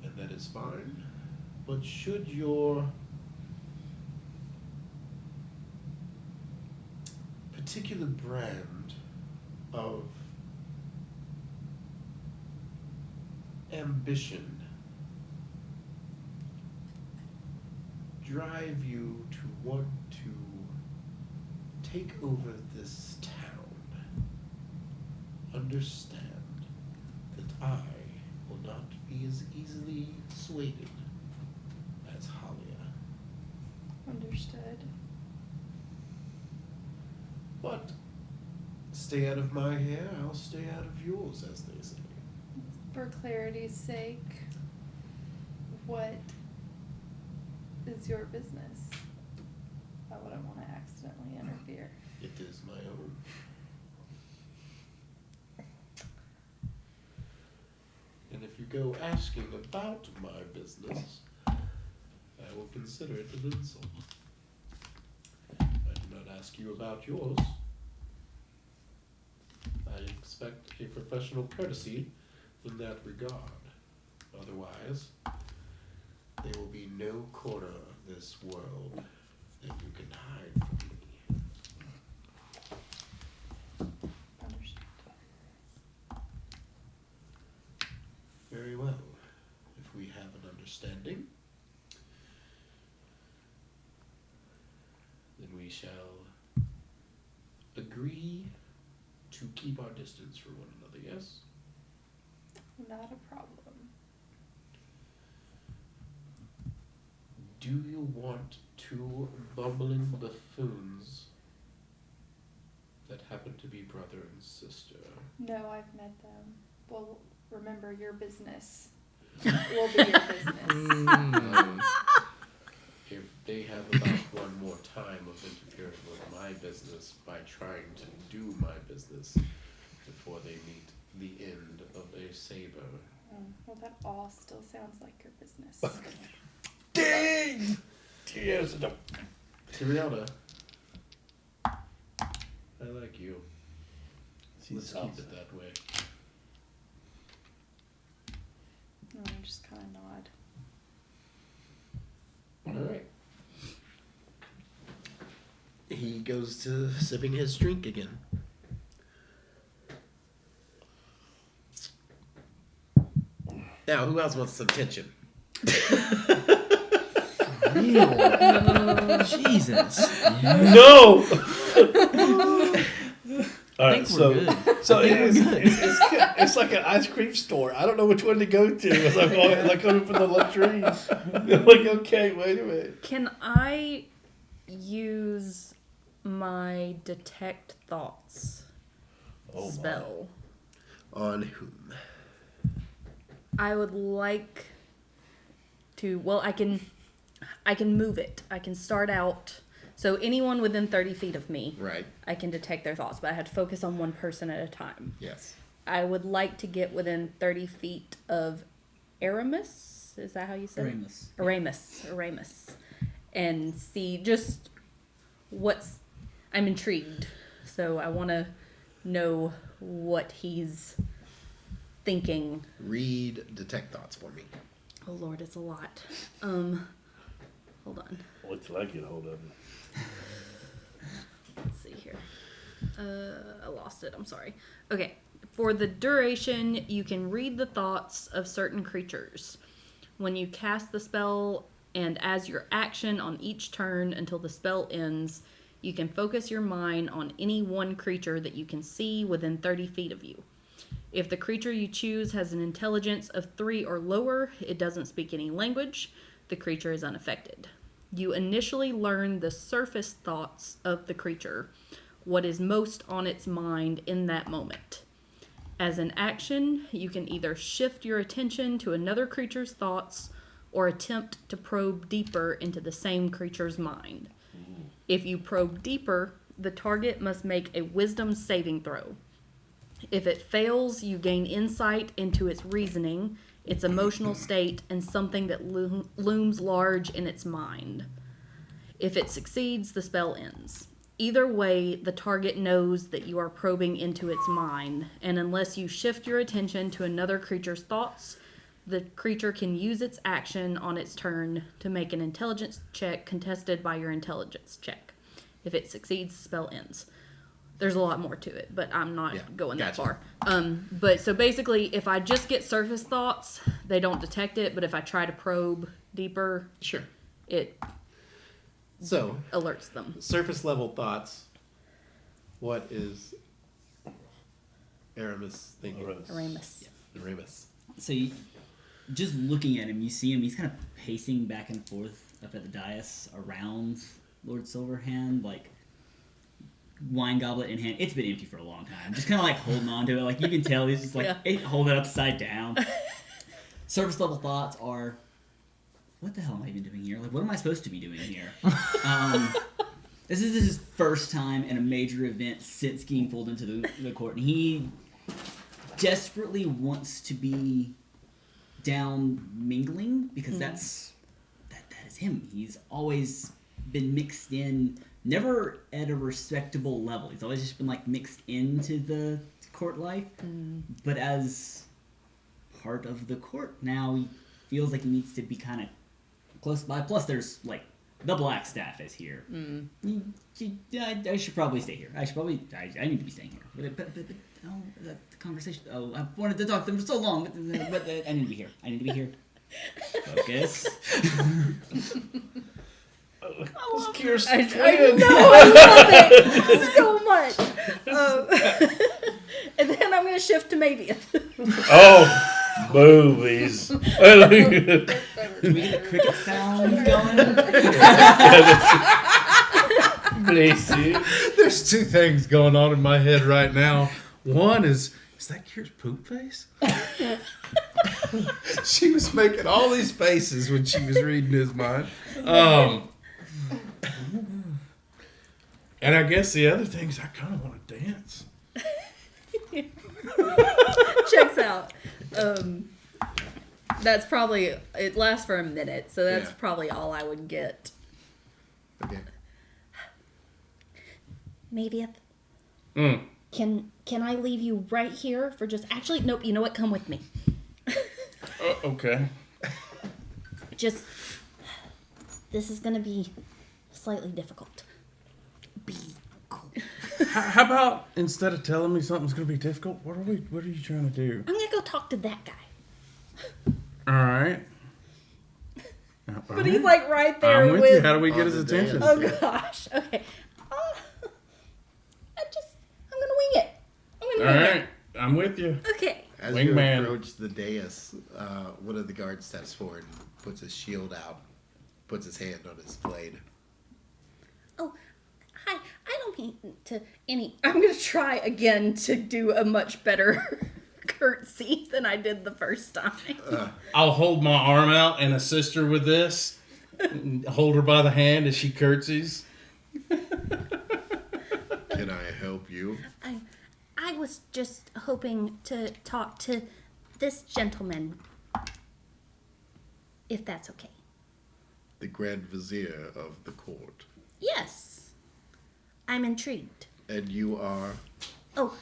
and that is fine. But should your particular brand of ambition drive you to want to take over this town, understand that I will not be as easily swayed as Halia. Understood. But stay out of my hair, I'll stay out of yours, as they say. For clarity's sake, what is your business? I wouldn't want to accidentally interfere. It is my own. And if you go asking about my business, I will consider it an insult. I do not ask you about yours. I expect a professional courtesy in that regard. Otherwise, there will be no corner of this world that you can hide from me. Understood. Very well. If we have an understanding, then we shall agree to keep our distance from one another, yes? Not a problem. Do you want two bumbling buffoons that happen to be brother and sister? No, I've met them. Well, remember, your business will be your business. If they have about one more time of interfering with my business by trying to do my business before they meet the end of a saber. Well, that all still sounds like your business. Ding! Yes. Tyriona, I like you. Let's keep it that way. I just kind of nod. Alright. He goes to sipping his drink again. Now, who else wants some tension? Real. Jesus. No! All I right, think we're good. So it's like an ice cream store. I don't know which one to go to. It's like going for the latrines. I'm like, okay, wait a minute. Can I use my detect thoughts Oh, spell? On whom? I would like to. Well, I can move it. I can start out. So anyone within 30 feet of me, Right. I can detect their thoughts, but I had to focus on one person at a time. Yes. I would like to get within 30 feet of Aramis. Is that how you say Aramis. it? Aramis. And see just what's... I'm intrigued. So I want to know what he's thinking. Read detect thoughts for me. Oh, Lord, it's a lot. Hold on. Wait till I get hold of it. Let's see here. I lost it. I'm sorry. Okay. For the duration, you can read the thoughts of certain creatures. When you cast the spell, and as your action on each turn until the spell ends, you can focus your mind on any one creature that you can see within 30 feet of you. If the creature you choose has an intelligence of 3 or lower, it doesn't speak any language, the creature is unaffected. You initially learn the surface thoughts of the creature, what is most on its mind in that moment. As an action, you can either shift your attention to another creature's thoughts or attempt to probe deeper into the same creature's mind. If you probe deeper, the target must make a wisdom saving throw. If it fails, you gain insight into its reasoning, its emotional state, and something that looms large in its mind. If it succeeds, the spell ends. Either way, the target knows that you are probing into its mind, and unless you shift your attention to another creature's thoughts, the creature can use its action on its turn to make an intelligence check contested by your intelligence check. If it succeeds, the spell ends. There's a lot more to it, but I'm not going that far. But so basically, if I just get surface thoughts, they don't detect it, but if I try to probe deeper, Sure. it So, alerts them. surface level thoughts. What is Aramis thinking? Aramis. Aramis. So you, just looking at him, you see him. He's kind of pacing back and forth up at the dais around Lord Silverhand, like wine goblet in hand. It's been empty for a long time. Just kind of like holding on to it. Like you can tell he's just like holding it upside down. Surface level thoughts are, what the hell am I even doing here? Like, what am I supposed to be doing here? This is his first time in a major event since getting pulled into the court, and he desperately wants to be down mingling because that is him. He's always been mixed in, never at a respectable level. He's always just been like mixed into the court life, but as part of the court now, he feels like he needs to be kind of close by. Plus, there's like the black staff is here. I should probably stay here. I need to be staying here. But the conversation. Oh, I wanted to talk to them for so long, but I need to be here. I need to be here. Focus. I know, I love it so much. And then I'm going to shift to Mavian. Oh, movies. Do we get the cricket sound going? Bless you. There's two things going on in my head right now. One is that Kira's poop face? She was making all these faces when she was reading his mind. And I guess the other thing is I kind of want to dance. Checks out. That's probably, it lasts for a minute, so that's probably all I would get. Okay. Mavian, can I leave you right here for just... Actually, nope, you know what? Come with me. Okay. Just... This is going to be slightly difficult. How about instead of telling me something's going to be difficult, what are you trying to do? I'm going to go talk to that guy. All right. But he's like right there I'm with you. How do we get his attention? Oh gosh. Okay. I'm going to wing it. All right. I'm with you. Okay. As Wingman. you approach the dais, one of the guards steps forward and puts his shield out, puts his hand on his blade. Oh, hi. I don't mean to any... I'm going to try again to do a much better curtsy than I did the first time. I'll hold my arm out and assist her with this. Hold her by the hand as she curtsies. Can I help you? I was just hoping to talk to this gentleman, if that's okay. The Grand Vizier of the court. Yes. I'm intrigued. And you are? Oh,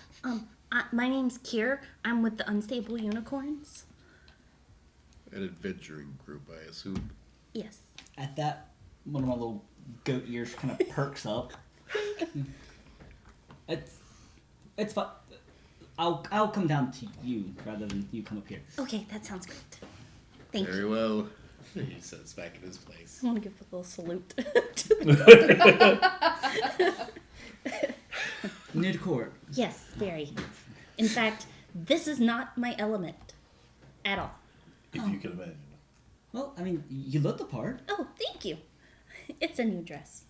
my name's Kier. I'm with the Unstable Unicorns. An adventuring group, I assume. Yes. At that, one of my little goat ears kind of perks up. It's fine. I'll come down to you rather than you come up here. Okay, that sounds great. Thank Very you. well. He sits back in his place. I want to give a little salute. New to court. Yes, very. In fact, This is not my element at all. If you could imagine. Well, I mean, you look the part. Oh, thank you. It's a new dress.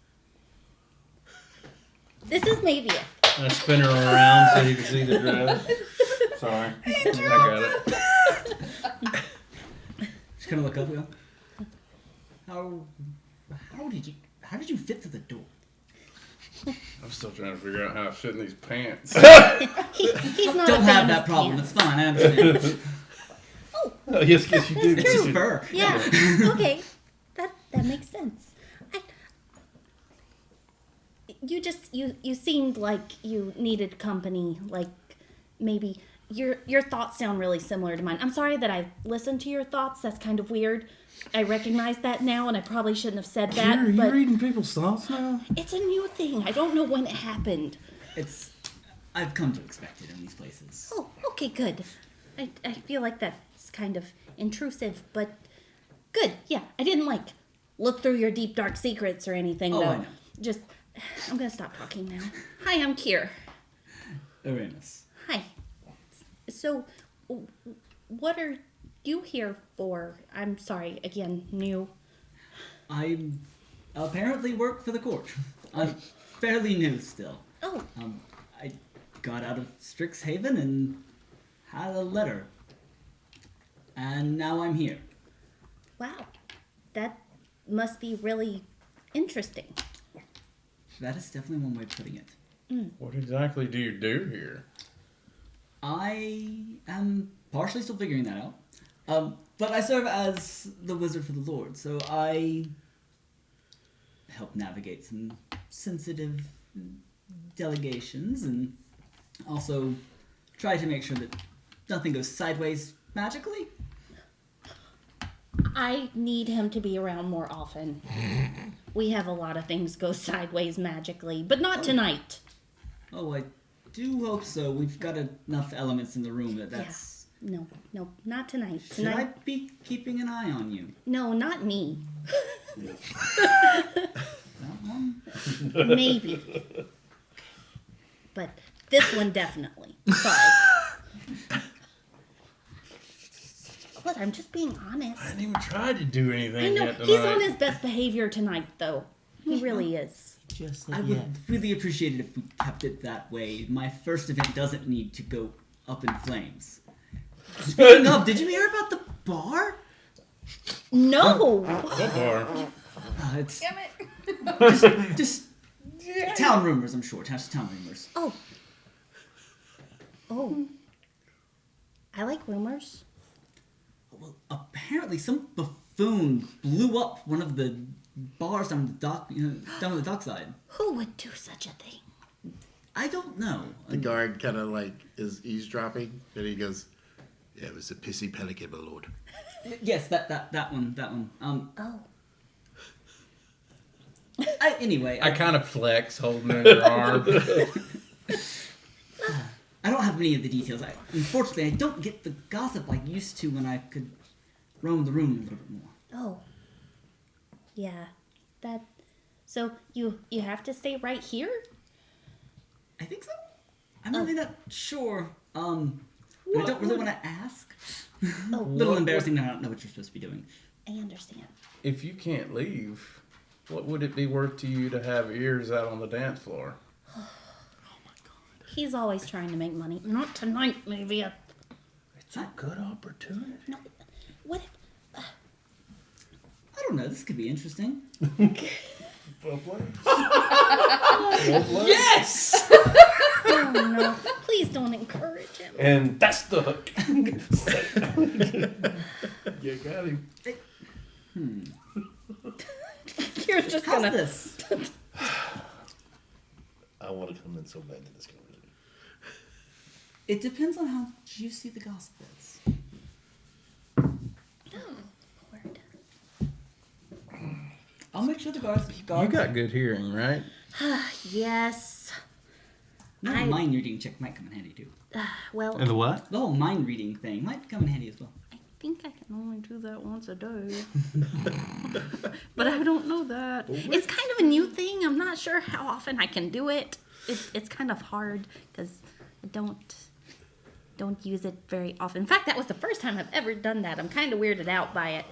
This is maybe it. I spin her around so you can see the dress. Sorry. I got it. Just kind of look up and go, how did you fit through the door? I'm still trying to figure out how I fit in these pants. He's not Don't a fan have of that problem. pants. It's fine. I understand. Oh, yes, you do. That's It's just true. fur. Yeah. Okay. That makes sense. You seemed like you needed company. Like maybe your thoughts sound really similar to mine. I'm sorry that I listened to your thoughts. That's kind of weird. I recognize that now, and I probably shouldn't have said that. Are you but reading people's thoughts now? it's a new thing. I don't know when it happened. I've come to expect it in these places. Oh, okay, good. I feel like that's kind of intrusive, but good. Yeah, I didn't look through your deep dark secrets or anything. Oh, though. I know. Just, I'm gonna stop talking now. Hi, I'm Kier. Arenas. Hi. So, what are you here for? I'm sorry, again, new. I apparently work for the court. I'm fairly new still. Oh, I got out of Strixhaven and had a letter. And now I'm here. wow. That must be really interesting. That is definitely one way of putting it. What exactly do you do here? I am partially still figuring that out. But I serve as the wizard for the Lord, so I help navigate some sensitive delegations and also try to make sure that nothing goes sideways magically. I need him to be around more often. We have a lot of things go sideways magically, but not tonight. Oh, I do hope so. We've got enough elements in the room that's... No, not tonight. Should I Tonight, be keeping an eye on you? no, not me. That one? Maybe. But this one definitely. Sorry. What? I'm just being honest. I didn't even try to do anything I know yet tonight. he's on his best behavior tonight, though. He really is. Just I would really appreciate it if we kept it that way. My first event doesn't need to go up in flames. Speaking of, did you hear about the bar? No. What bar? It's Damn it. just town rumors, I'm sure. Just town rumors. Oh. I like rumors. Well, apparently some buffoon blew up one of the bars down the dock, down on the dockside. Who would do such a thing? I don't know. The guard kind of is eavesdropping, and he goes, "Yeah, it was a pissy pelican, my lord." Yes, that one. Oh. Anyway, I kind of flex, holding it in her arm. I don't have many of the details. Unfortunately, I don't get the gossip I used to when I could roam the room a little bit more. Oh. Yeah. That. So you have to stay right here? I think so. I'm really not sure. But I don't really want to ask. Oh, A little embarrassing to not know what you're supposed to be doing. I understand. If you can't leave, what would it be worth to you to have ears out on the dance floor? He's always trying to make money. Not tonight, maybe. It's a good opportunity. No. What if... I don't know. This could be interesting. Well played. Yes! Oh, no. Please don't encourage him. And that's the hook. You got him. You're just How's gonna... this? I want to come in so bad to this conversation. It depends on how juicy the gossip is. Lord. I'll make sure the guards... You got good hearing, right? Yes. No, I- mind reading check might come in handy too. Well, And the what? The whole mind reading thing might come in handy as well. I think I can only do that once a day. But I don't know that. It's kind of a new thing. I'm not sure how often I can do it. It's kind of hard because I don't... don't use it very often. In fact, that was the first time I've ever done that. I'm kind of weirded out by it.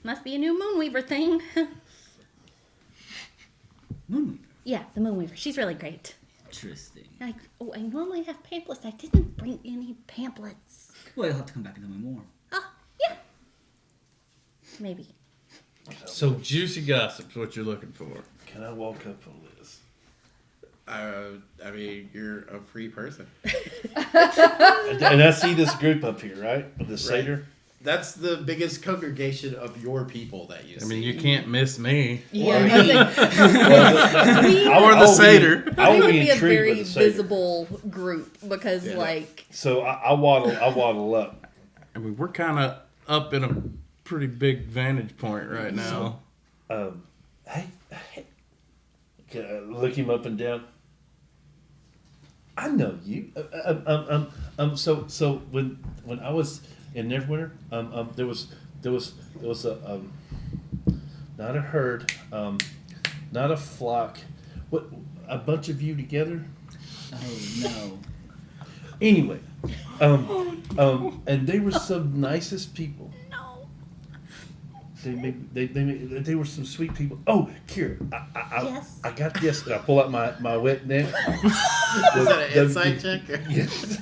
Must be a new Moonweaver thing. Moonweaver. Yeah, the Moonweaver. She's really great. Interesting. I normally have pamphlets. I didn't bring any pamphlets. Well, you'll have to come back and tell me more. Oh, yeah. Maybe. So juicy gossip's what you're looking for. Can I walk up on this? I mean, you're a free person. And I see this group up here, right? Of the Seder. That's the biggest congregation of your people that you see. I mean, you can't miss me. Yeah, Or the Seder. I we will would be be a intrigued very with the Seder. visible group because, Yeah. like, So I waddle up. I mean, we're kind of up in a pretty big vantage point right now. Hey, can I look him up and down. I know you. So when I was in Neverwinter, there was a not a herd, not a flock, a bunch of you together. Oh no. Anyway, and they were some nicest people. No. They were some sweet people. Oh, Kira, Yes. I got this, and I pull out my wet neck. Is that an insight check? Or? Yes.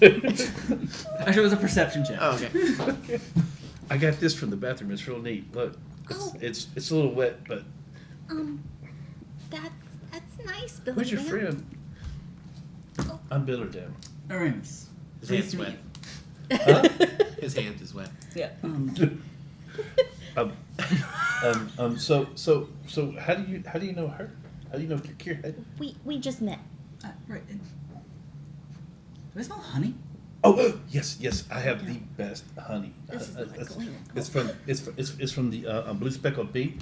Actually, it was a perception check. Oh, okay. I got this from the bathroom. It's real neat. Look, it's a little wet, but That's nice, Billy. who's your Dan. friend? I'm Billerdam. Aramis. His Nice hand's to meet wet. you. His hand is wet. Yeah. So how do you know her? How do you know Kira? We just met. Right. Do I smell honey? Oh yes, I have the best honey. This is like going. It's from the blue speckled bee.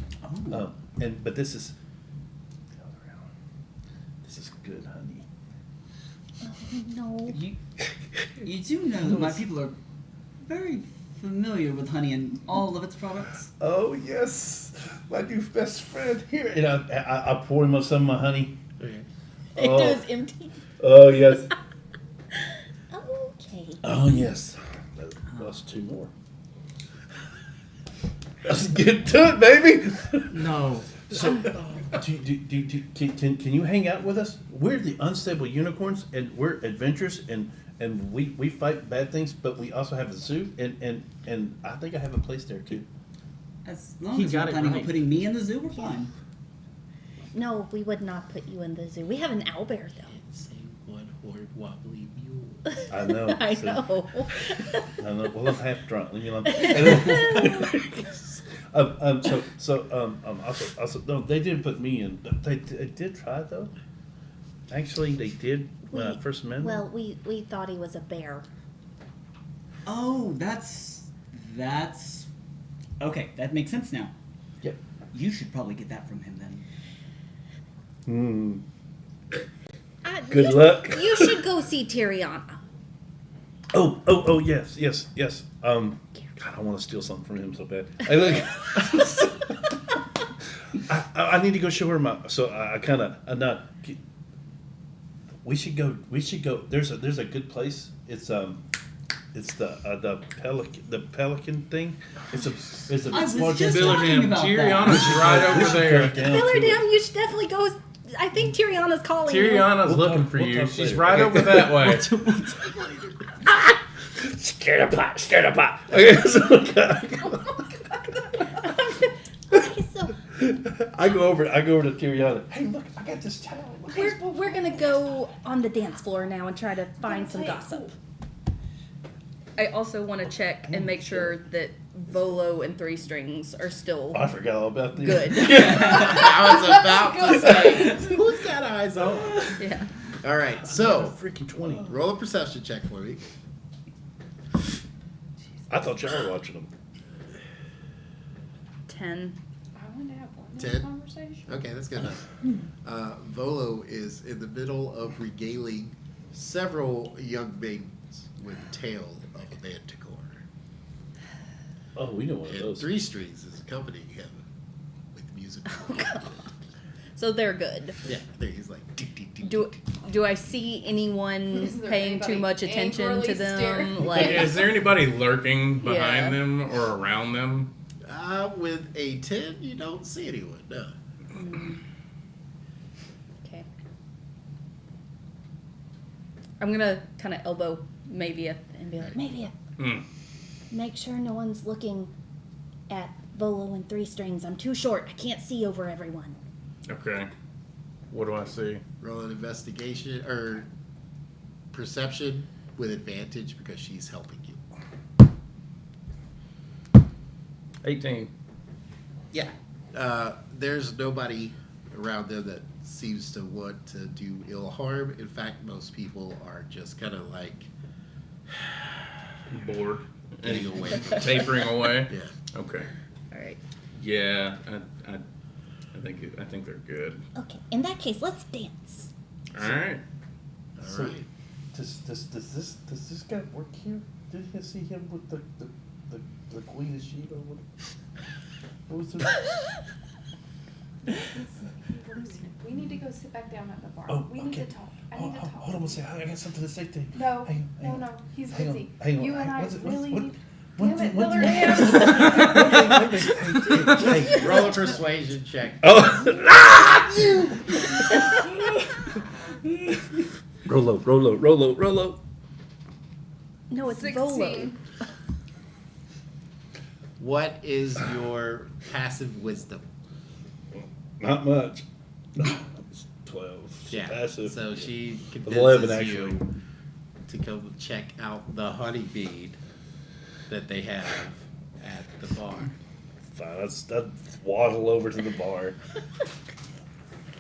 Oh. But this is good honey. No. You do know that my people are very familiar with honey and all of its products. Oh yes, my new best friend here. And I pour him up some of my honey. Okay. it Oh. was empty. Oh yes. Okay. Oh yes. Plus two more. Let's get to it, baby. No. So, can you hang out with us? We're the unstable unicorns, and we're adventurous, and we fight bad things, but we also have a zoo, and I think I have a place there too. As long He as you're got it planning on right. putting me in the zoo, we're fine. No, we would not put you in the zoo. We have an owlbear though. Same one horned wobbly mule. I know. I see? know. I know. Well, I'm half drunk. Leave me alone. Also, no, they didn't put me in. They did try though. Actually, they did when I first met them. Well, we thought he was a bear. Oh, that's okay. That makes sense now. Yep. You should probably get that from him then. Good luck. You should go see Tyriana. Oh, yes. God, I want to steal something from him so bad. Hey, look. I need to go show her my. So I kind of not. We should go. There's a good place. It's the pelican thing. It's a I was small just village. talking about that. Tyriana's right over there. Billardam, you should definitely go. I think Tyriana's calling you. Tyriana's We'll looking talk- for we'll you. talk She's later. right Okay. over that way. Scared of pot. Okay, so Okay, so I go over to Tyriana. Hey, look, I got this towel. we're gonna go on the dance floor now and try to find some gossip. I also want to check and make sure that Volo and Threestrings are still I forgot all about this. good. I was about to say, who's got eyes on? Yeah. All right, so Freaking 20. roll a perception check for me. I thought y'all were watching them. 10. I want to have one 10? conversation. Okay, that's good enough. Volo is in the middle of regaling several young maidens with a tale of a manticore. Oh, we know one of And those. Threestrings is accompanying him with music. So they're good. Yeah, there he's like. Tick, tick, tick, Do tick, tick. do I see anyone Is there paying too anybody much attention to angrily them? staring? Like, Is there anybody lurking behind Yeah. them or around them? With a 10, you don't see anyone. No. okay. I'm gonna kind of elbow Mavia and be like, Maybe Hmm. make sure no one's looking at Volo and Threestrings. I'm too short. I can't see over everyone. Okay. What do I see? Roll an investigation or perception with advantage because she's helping you. 18. Yeah. There's nobody around them that seems to want to do ill harm. In fact, most people are just kind of like Bored. getting away from it. Tapering away. Yeah. Okay. all right. Yeah, I think they're good. Okay, in that case, let's dance. All right. All So, right. does this guy work here? Did you see him with the Queen of Sheba? What was it? We need to go sit back down at the bar. Oh, We need okay. to talk. I need to talk. Hold on one second. I got something to say to you. No, Hang on. no, he's Hang on, busy. hang on. You and I really need. When Damn it, when Willard. Hey, Roll a persuasion check. Oh. Rolo. No, it's 16. Volo. What is your passive wisdom? Not much. 12. Yeah. Passive. So she 11 convinces actually. you to come check out the honeybee that they have at the bar. Fine. I'd waddle over to the bar.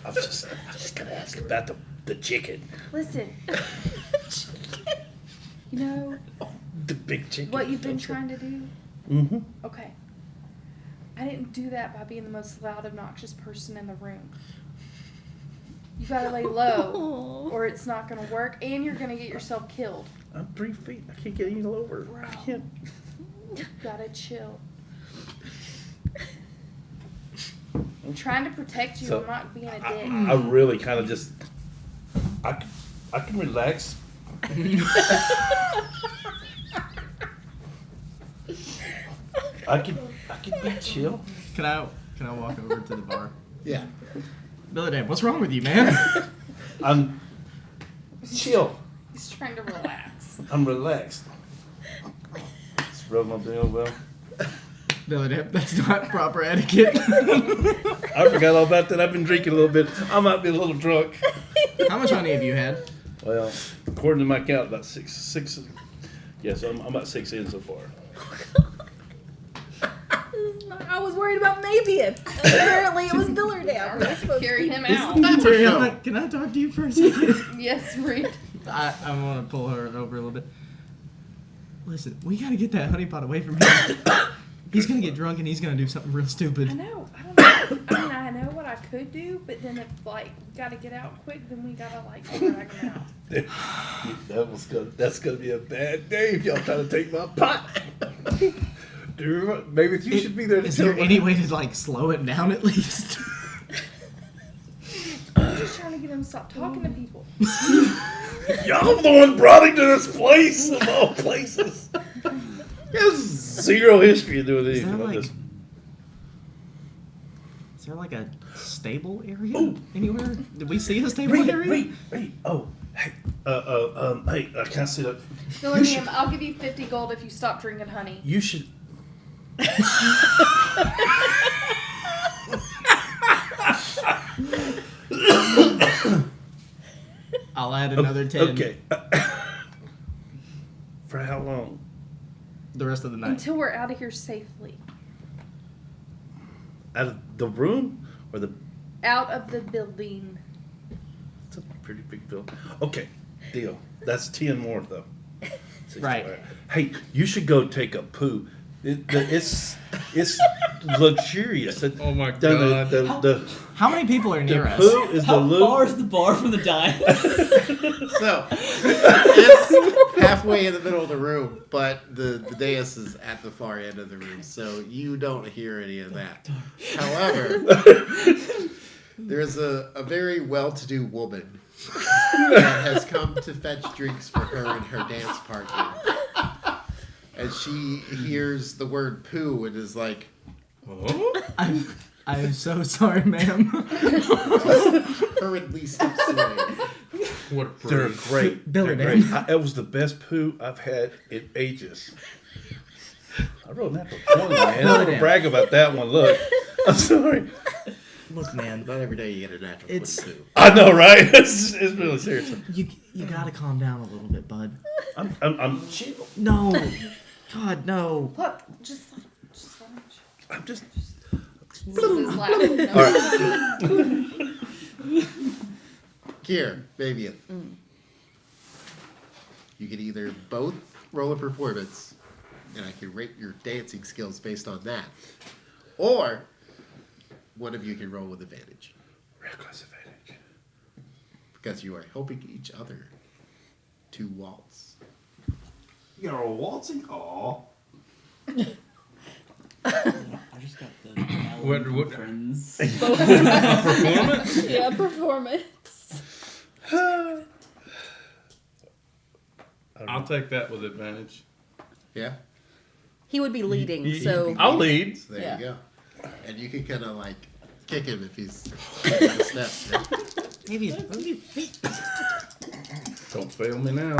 I'm just gonna ask about the chicken. Listen. You know The big chicken. what you've been trying to do? Mm-hmm. Okay. I didn't do that by being the most loud, obnoxious person in the room. You gotta lay low, or it's not gonna work, and you're gonna get yourself killed. I'm 3 feet. I can't get any lower. Bro. I can't. You gotta chill. I'm trying to protect you. So, I'm not being a dick. I really kind of just. I can relax. I can be chill. Can I walk over to the bar? Yeah. Billy Dan, what's wrong with you, man? I'm chill. He's trying to relax. I'm relaxed. Just rub my bill well. Billy Dan, that's not proper etiquette. I forgot all about that. I've been drinking a little bit. I might be a little drunk. How much honey have you had? Well, according to my count, about six. Yeah, so I'm about 6 in so far. I was worried about Mavia. Apparently, it was Billard We're supposed to carry him out. Mariana, can I talk to you for a second? Yes, Reed. I want to pull her over a little bit. Listen, we got to get that honey pot away from him. He's going to get drunk and he's going to do something real stupid. I know. I don't know. I mean, I know what I could do, but then if, like, we gotta get out quick, then we gotta, like, drag him out. That's gonna be a bad day if y'all try to take my pot. Dude, maybe you should be there to Is tell there me. any way to, like, slow it down at least? I'm just trying to get him to stop talking to people. Y'all the one brought him to this place of all places. He has zero history of doing anything like this. Is there like a stable area anywhere? Did we see a stable area? Reed. Oh, hey, hey, can I sit up? William, I'll give you 50 gold if you stop drinking honey. You should. I'll add another 10 Okay. For how long? the rest of the night. Until we're out of here safely. Out of the room or the? Out of the building. It's a pretty big bill. Okay, deal. That's 10 more though. Right. Hey, you should go take a poo. It's luxurious. Oh my The- God. the How many people are near us? poo is the How lube. far is the bar from the dive? So it's halfway in the middle of the room, but the dais is at the far end of the room, so you don't hear any of that. However, There's a very well-to-do woman that has come to fetch drinks for her and her dance partner. And she hears the word poo and is like, I'm so sorry, ma'am. hurriedly steps away. What a They're breeze. great. Billy They're Man. great. It was the best poo I've had in ages. I wrote that for 20, man. I'm Billy gonna Dan. brag about that one. Look, I'm sorry. Look, man, Not every day you get a natural It's- poo. I know, right? It's really serious. you gotta calm down a little bit, bud. I'm chill. No, God, no. Look, just let him. I'm just. This is loud. No. All right. Here, Fabian. You can either both roll a performance, and I can rate your dancing skills based on that, or one of you can roll with advantage Reckless advantage. because you are helping each other to waltz. You got a waltzing? Aw. I just got the What- melon what- friends. Performance? Yeah, performance. I'll take that with advantage. Yeah? He would be leading, so I'll lead. So there Yeah. you go. And you can kind of like kick him if he's taking a step. Yeah? Maybe feet. Don't fail me now.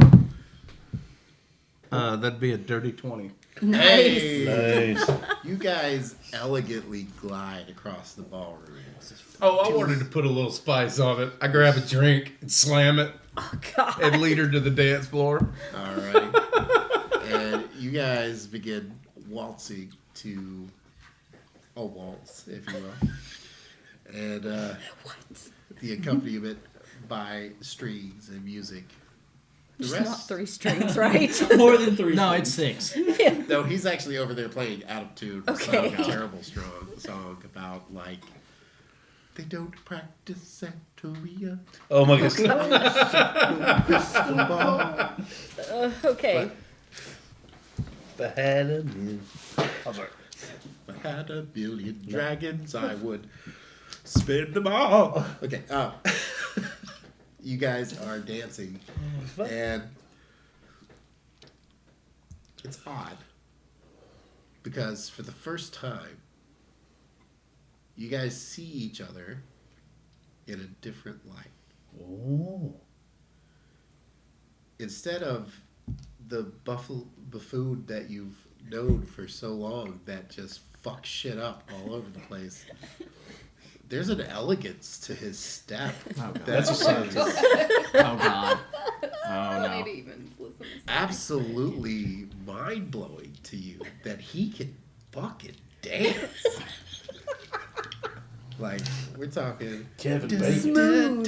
That'd be a dirty 20. Hey! Nice. You guys elegantly glide across the ballroom. Oh, I wanted to put a little spice on it. I grab a drink and slam it God. and lead her to the dance floor. Alrighty. And you guys begin waltzing to a waltz, if you will. And the accompaniment by strings and music. The Just not rest, 3 strings, right? More than 3. No, it's 6. no, he's actually over there playing out of tune. Okay. A terrible strong song about like they don't practice Santeria. Oh my god. Crystal ball. Okay. The head of me. I'm sorry. If I had a billion dragons, I would spin them all. Okay, you guys are dancing, and it's odd because for the first time, you guys see each other in a different light. Oh. Instead of the buffoon that you've known for so long that just fucks shit up all over the place, there's an elegance to his step. Oh, God. That's Oh, God. Oh, I need no. to even listen to this. absolutely mind-blowing to you that he can fucking dance. Like, we're talking Kevin Bacon.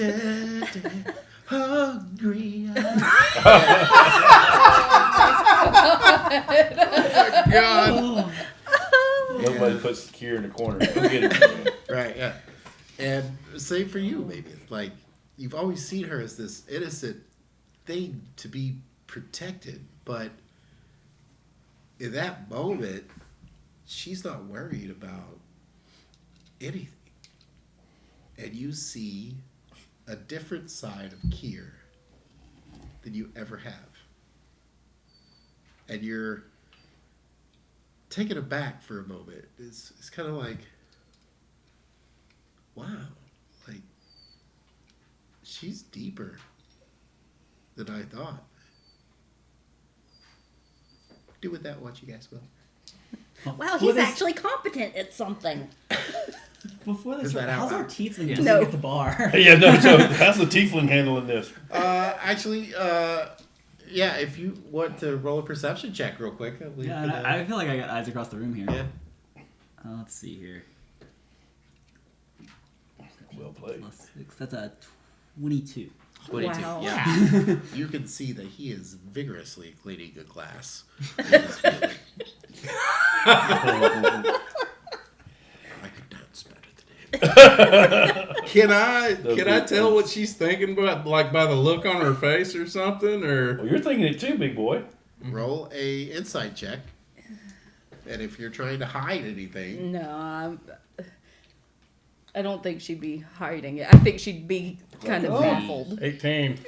hungry. God. Nobody puts the cure in the corner. Go get it. Right, yeah. And same for you, maybe. Like, you've always seen her as this innocent thing to be protected, but in that moment, she's not worried about anything. And you see a different side of Kier than you ever have. And you're taken aback for a moment. It's kind of like, wow, like, she's deeper than I thought. Do with that what you guys will. Wow, For he's this- actually competent at something. Before this, Is that how's out our loud? tiefling Yes. doing No. at the bar? Yeah, no, so how's the tiefling handling this? Actually, yeah, if you want to roll a perception check real quick. We Yeah, can, and I feel like I got eyes across the room here. yeah. Let's see here. Well played. Plus 6. That's a 22. 22. Wow. Yeah. You can see that he is vigorously cleaning a glass. in his building. I could dance better than him. Can I tell what she's thinking about, like by the look on her face or something, or? Well, you're thinking it too, big boy. Roll a insight check. And if you're trying to hide anything, No, I don't think she'd be hiding it. I think she'd be kind of baffled. 18.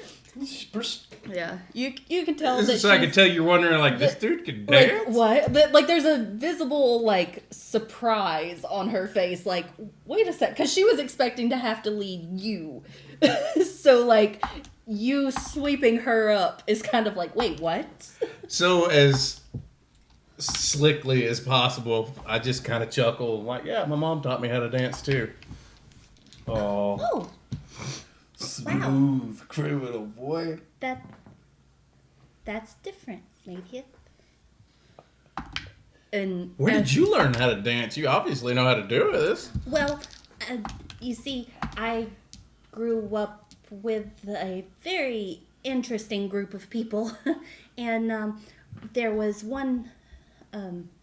Yeah, you can tell This that is so I can she's- tell you're wondering, like, this dude can like dance? what? Like there's a visible like surprise on her face. Like, wait a sec, because she was expecting to have to lead you. So like you sweeping her up is kind of like, wait, what? So as slickly as possible, I just kind of chuckle, like, yeah, my mom taught me how to dance too. Oh, Oh, smooth criminal boy. that's different, maybe. And Where did you learn how to dance? You obviously know how to do this. Well, you see, I grew up with a very interesting group of people, and there was one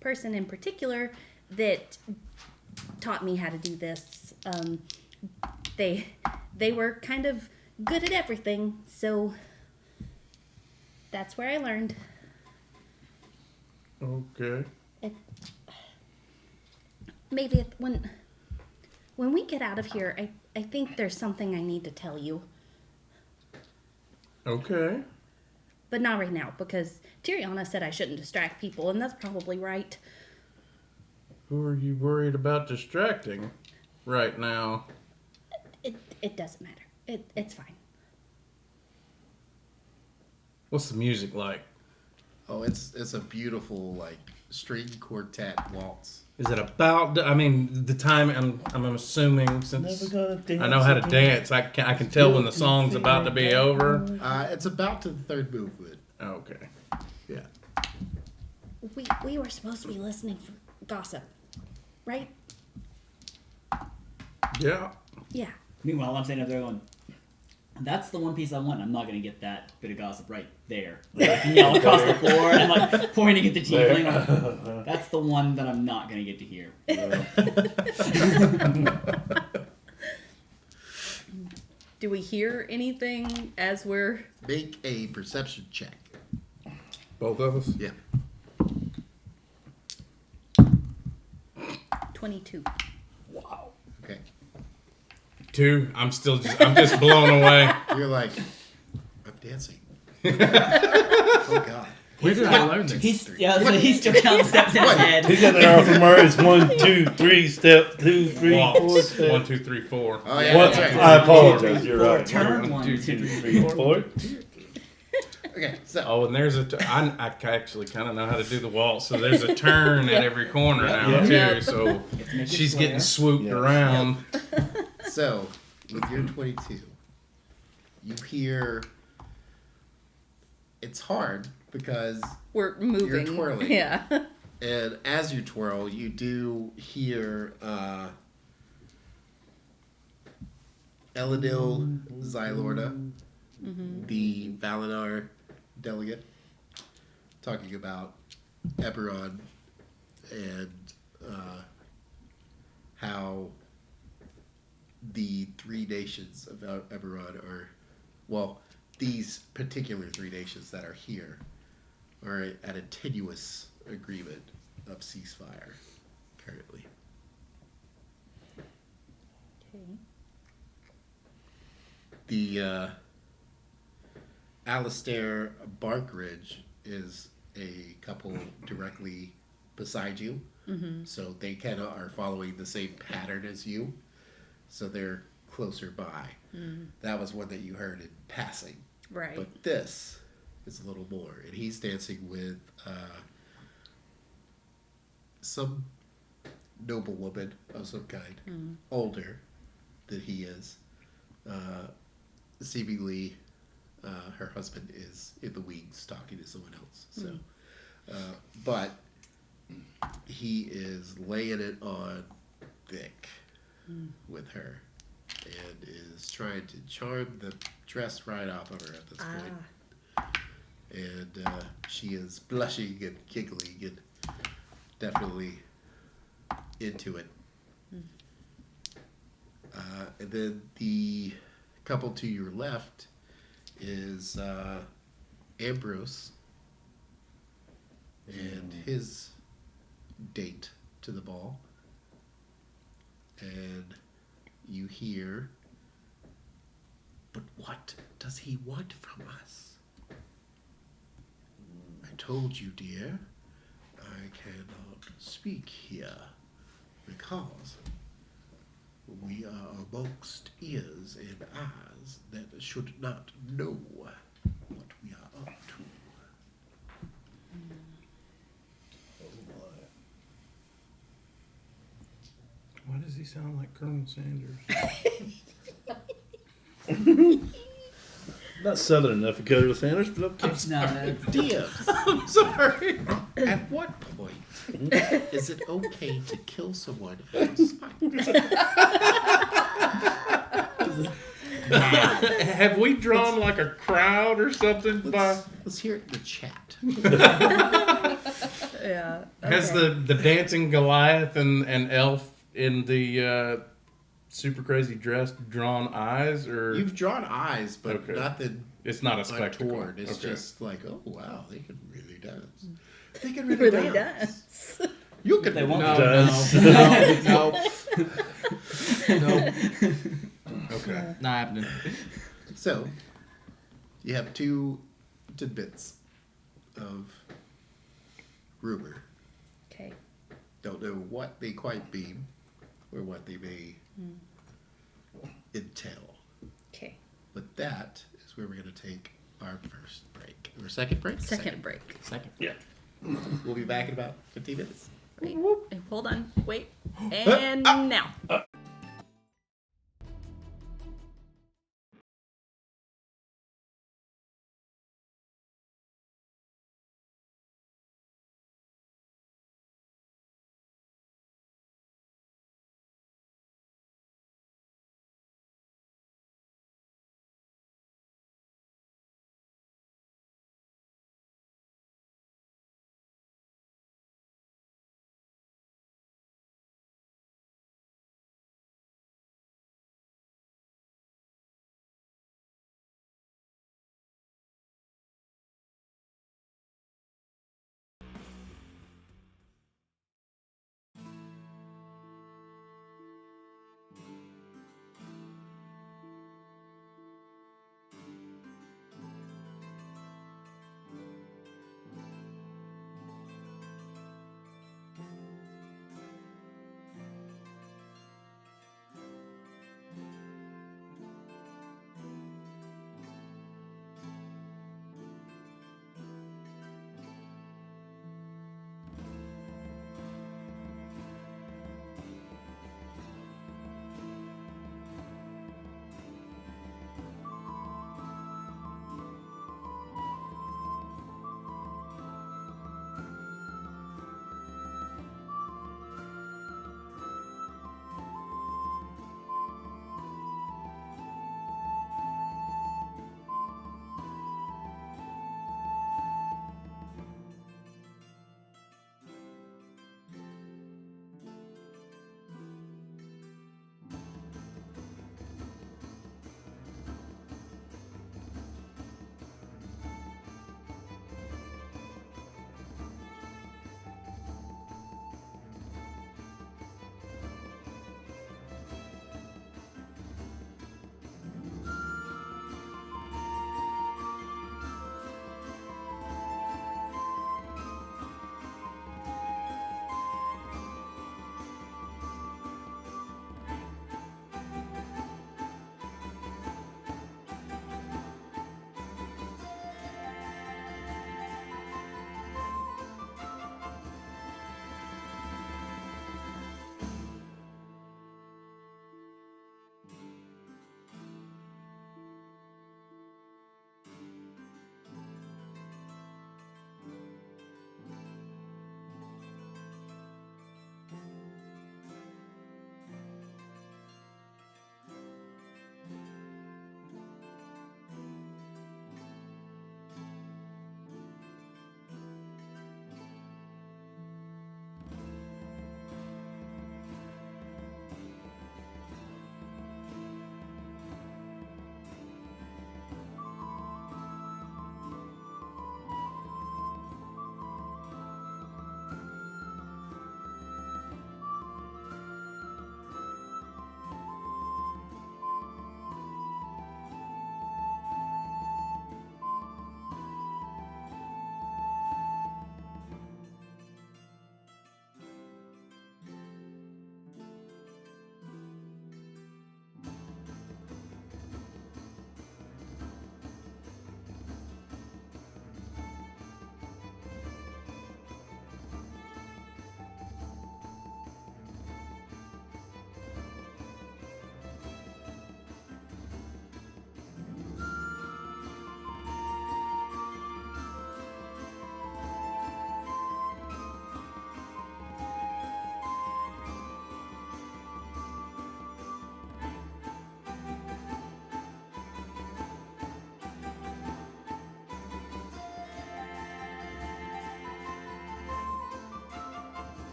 person in particular that taught me how to do this. They were kind of good at everything, so that's where I learned. Okay. Maybe when we get out of here, I think there's something I need to tell you. Okay. But not right now, because Tiriana said I shouldn't distract people, and that's probably right. Who are you worried about distracting right now? It doesn't matter. It's fine. What's the music like? Oh, it's a beautiful like string quartet waltz. Is it about? I mean, the time. I'm assuming since Never gonna dance I know how to again. dance, I can tell when the song's about to be over. It's about to the third movement. Okay. Yeah. We were supposed to be listening for gossip, right? Yeah. Yeah. Meanwhile, I'm saying up there going, that's the one piece I want. I'm not going to get that bit of gossip right there. Like, I can yell across the floor and I'm like pointing at the tiefling. Like, that's the one that I'm not going to get to hear. do we hear anything as we're? Make a perception check. Both of us. Yeah. 22. Okay. 2. I'm just blown away. You're like, I'm dancing. Oh God. Where did I learn this? He's still counting steps in his head. He got the Alpha Murray's 1, 2, 3 step, 2, 3, 4 Waltz. step. 1, 2, 3, 4. Oh yeah. What? That's right. I apologize. You're right. Turn 1, 2, 3, 4. Okay. So. Oh, and there's I actually kind of know how to do the waltz, so there's a turn at every corner now Yeah. too. Yep. So Make it she's square. getting swooped Yeah. around. So, with your 22, you hear. It's hard because, We're moving. You're twirling. Yeah. and as you twirl, you do hear Eladil Xylorda, the Valinor delegate, talking about Eberron and how the 3 nations of Eberron are, well, these particular 3 nations that are here are at a tenuous agreement of ceasefire currently. Okay. The Alistair Barkridge is a couple directly beside you, so they kind of are following the same pattern as you, so they're closer by. That was one that you heard in passing. Right. But this is a little more, and he's dancing with some noble woman of some kind, older than he is. Seemingly, her husband is in the wings talking to someone else. So, but he is laying it on thick with her, and is trying to charm the dress right off of her at this point. And she is blushing and giggling and definitely into it. And then the couple to your left is Ambrose and his date to the ball. And you hear, "But what does he want from us?" "I told you, dear, I cannot speak here because we are amongst ears and eyes that should not know what we are up to." Why does he sound like Colonel Sanders? Not southern enough for Colonel Sanders, but okay. It's not. Dear, I'm sorry. at what point is it okay to kill someone out of spite? Have we drawn like a crowd or something? Let's hear it in the chat. Yeah. Has the dancing Goliath and elf in the super crazy dress drawn eyes, or You've drawn eyes, but Okay. nothing it's not a spectacle? untoward. It's Okay. just like, oh wow, they can really dance. They can really, dance. You can. They won't No, dance. no. Okay. Not happening. So, you have two tidbits of rumor. Okay. Don't know what they quite mean or what they may entail. Okay. But that is where we're going to take our first break. Or second break? Second break. Second. Yeah. We'll be back in about 15 minutes. Wait. Hold on. Wait. And now.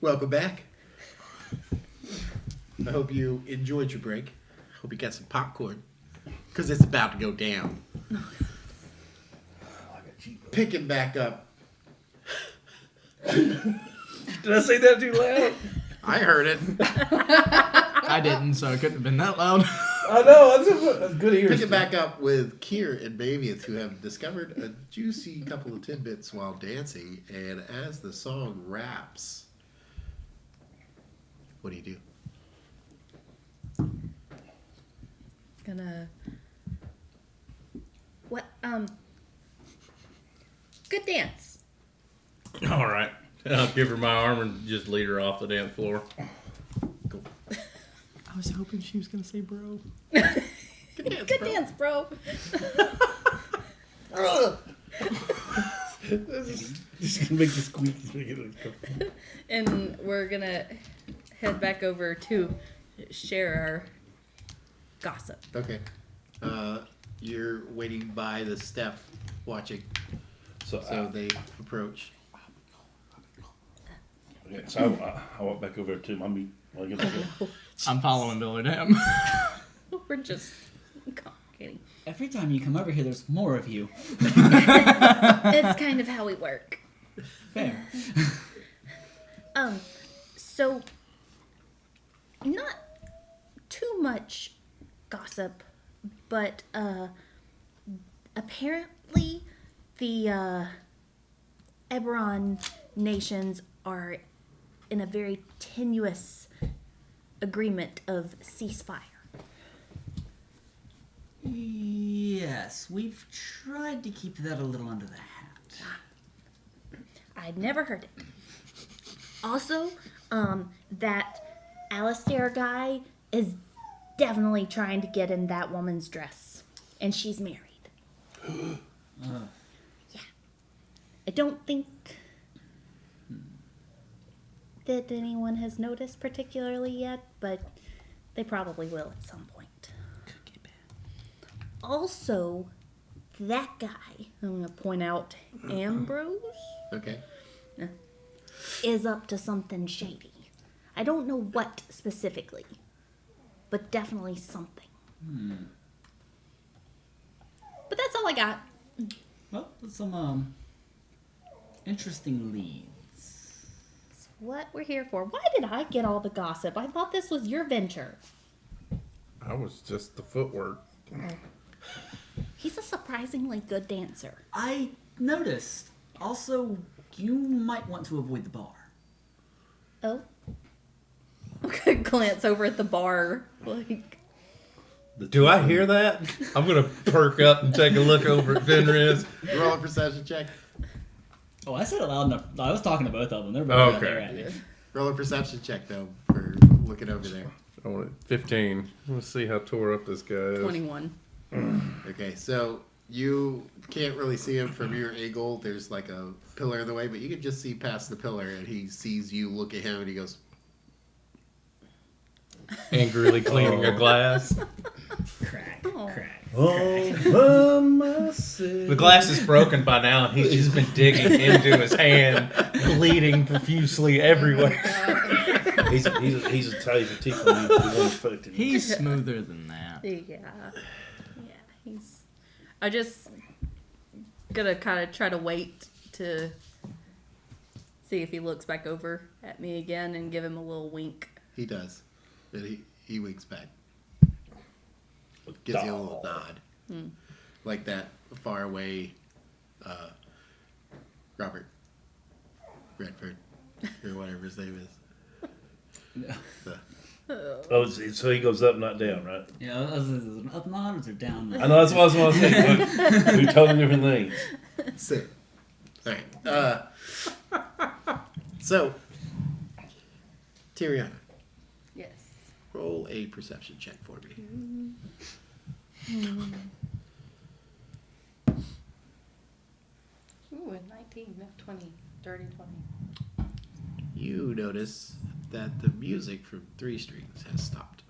Welcome back. I hope you enjoyed your break. Hope you got some popcorn. Because it's about to go down. Picking back up. Did I say that too loud? I heard it. I didn't, so it couldn't have been that loud. I know. That's good ears. Picking back up with Kier and Bavius, who have discovered a juicy couple of tidbits while dancing. And as the song wraps, what do you do? Gonna. What? Good dance. All right. I'll give her my arm and just lead her off the dance floor. Cool. I was hoping she was gonna say bro. Good dance, bro. Just gonna make the squeak. And we're gonna head back over to share our gossip. Okay. You're waiting by the step, watching. So they approach. Okay, so I walk back over to Mommy. I'm following Billy Dam. We're just complicating. Every time you come over here, there's more of you. It's kind of how we work. Fair. So not too much gossip, but apparently the Eberron nations are in a very tenuous agreement of ceasefire. Yes, we've tried to keep that a little under the hat. I'd never heard it. Also, that Alistair guy is definitely trying to get in that woman's dress. And she's married. Yeah. I don't think that anyone has noticed particularly yet, but they probably will at some point. Also, that guy, I'm going to point out Ambrose, Okay. is up to something shady. I don't know what specifically, but definitely something. But that's all I got. Well, some interesting leads. It's what we're here for. Why did I get all the gossip? I thought this was your venture. I was just the footwork. He's a surprisingly good dancer. I noticed. Also, you might want to avoid the bar. Oh? Glance over at the bar, like. Do I hear that? I'm going to perk up and take a look over at Fenris. Roll a perception check. Oh, I said it loud enough. I was talking to both of them. They're both out there at me. Roll a perception check, though, for looking over there. I want it 15. Let's see how tore up this guy is. 21. Okay, so you can't really see him from your angle. There's like a pillar in the way, but you can just see past the pillar, and he sees you look at him, and he goes, Angrily cleaning a glass. Crack, crack. The glass is broken by now, and he's just been digging into his hand, bleeding profusely everywhere. He's a type of tickle. He's smoother than that. Yeah, he's. I just gonna kind of try to wait to see if he looks back over at me again and give him a little wink. he does. And he winks back. Gives you a little nod. Like that far away Robert Redford, or whatever his name is. Oh, so he goes up, not down, right? Yeah, is it an up nod or is it down nod? I know that's what I was going to say. Two totally different things. Sick. All right. So, Tyriana, Yes. roll a perception check for me. Ooh, a 19, no, 20, dirty 20. You notice that the music from Three Strings has stopped.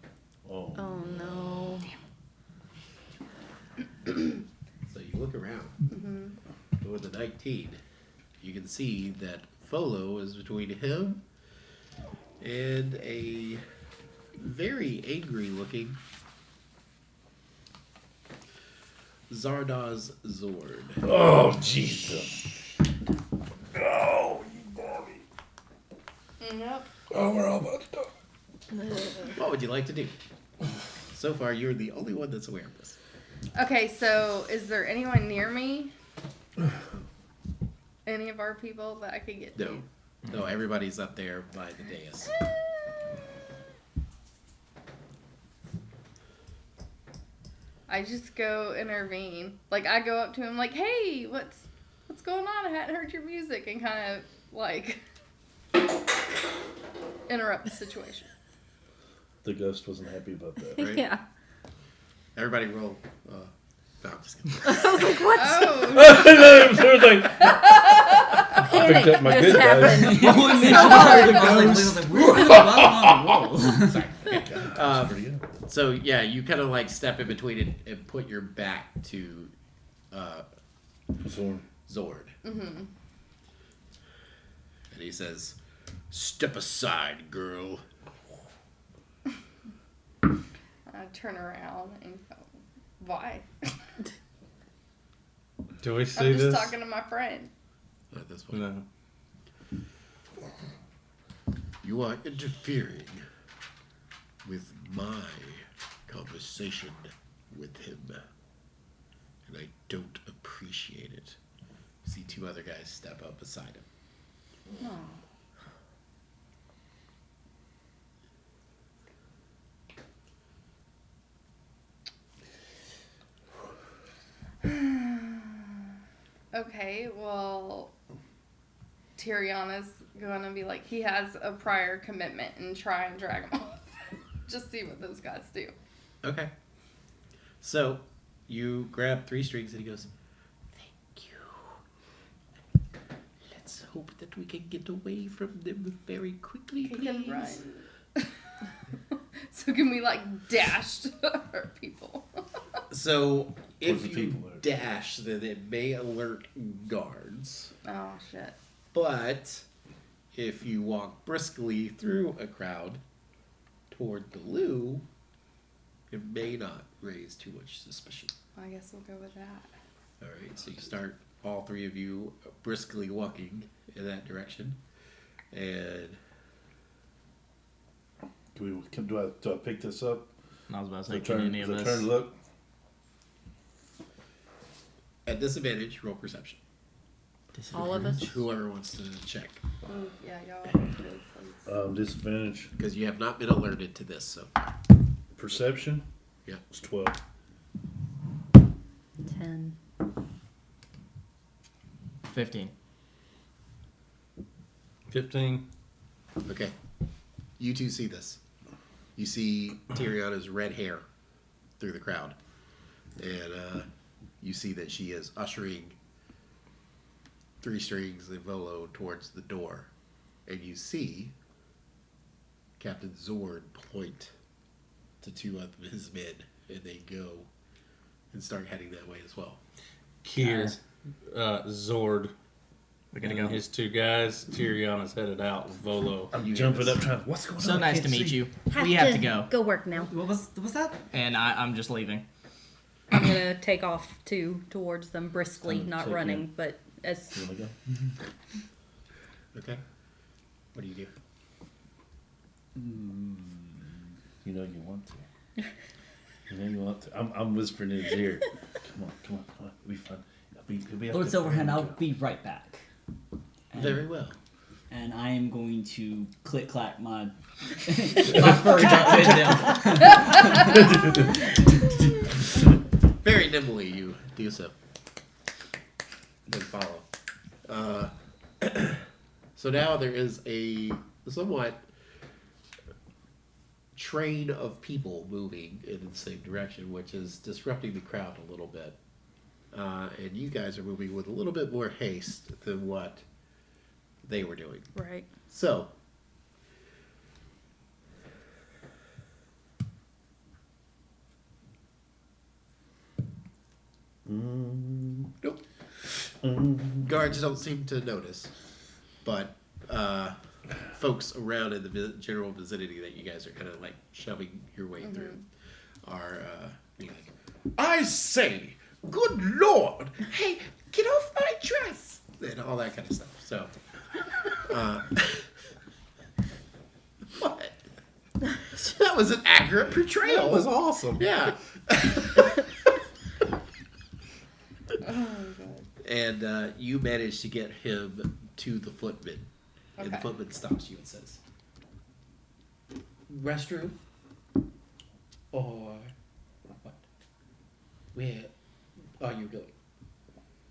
Oh. Oh no. So you look around. With the 19, you can see that Volo is between him and a very angry looking Zardoz Zord. Oh, Jesus. Oh, you Bobby. Nope. Oh, we're all about to die. What would you like to do? So far, you're the only one that's aware of this. Okay, so is there anyone near me? Any of our people that I could get No. to? No, everybody's up there by the dais. I just go intervene. Like I go up to him like, "Hey, what's going on? I hadn't heard your music," and kind of like interrupt the situation. The ghost wasn't happy about that. Right? Yeah. Everybody roll. No, I'm just kidding. Oh, Sort of like, I picked up my good happened. dice. Well, we mentioned I was like, we're really well on the roll. Sorry. That's pretty good. So yeah, you kind of like step in between and put your back to Zorn. Zord. Mm-hmm. And he says, "Step aside, girl." I turn around and go, "Why?" Do we see I'm just this? talking to my friend. Not this one. No. You are interfering with my conversation with him, and I don't appreciate it. You see two other guys step up beside him. Okay, well, Tiriana's gonna be like, he has a prior commitment and try and drag him off. Just see what those guys do. Okay. So you grab Threestrings and he goes, "Thank you. Let's hope that we can get away from them very quickly, He can please." run. So can we like dash to our people? So if the you people are- dash, then it may alert guards. Oh shit. But if you walk briskly through a crowd toward the loo, it may not raise too much suspicion. I guess we'll go with that. All right, so you start, all three of you, briskly walking in that direction. And Do I pick this up? I was about to Do I say, can turn, any of do I this? turn and look? at disadvantage, roll perception. All of us. Whoever wants to check. Ooh, yeah, y'all. Disadvantage. Because you have not been alerted to this, so. Perception? Yeah. It's 12. 10. 15. 15. Okay. You two see this. You see Tiriana's red hair through the crowd. And you see that she is ushering Threestrings and Volo towards the door. And you see Captain Zord point to two of his men. And they go and start heading that way as well. Kier, Zord, We gotta and go. his two guys. Tiriana's headed out with Volo. I'm You jumping hear up this. trying, what's going So on? nice Can't to meet see. you. We have to go. Go work now. What's that? And I'm just leaving. I'm gonna take off towards them briskly, I'm not taking running, it. but as You wanna go? Okay. What do you do? You know you want to. You know you want to. I'm whispering in his ear. Come on. It'll be fun. It'll be Lord after- Silverhand, I'll be right back. Very well. And I am going to click clack my my furry butt with them. Very nimbly you do so. And follow. So now there is a somewhat train of people moving in the same direction, which is disrupting the crowd a little bit. And you guys are moving with a little bit more haste than what they were doing. right. So, nope. Guards don't seem to notice, but folks around in the general vicinity that you guys are kind of like shoving your way through are being like, I say, good Lord, hey, get off my dress, and all that kind of stuff. So, what? That was an accurate portrayal. That was awesome. Yeah. Oh my god. And you manage to get him to the footman. And the Okay. footman stops you and says, restroom? Or what? Where are you going?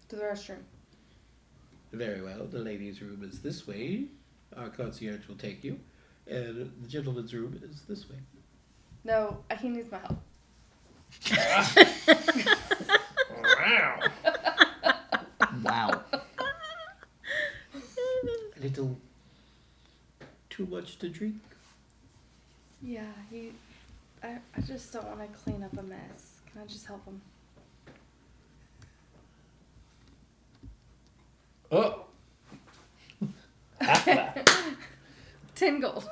To the restroom. Very well, the ladies' room is this way. Our concierge will take you. And the gentleman's room is this way. No, he needs my help. Wow. Wow. A little too much to drink? Yeah, I just don't want to clean up a mess. Can I just help him? Oh. 10 gold.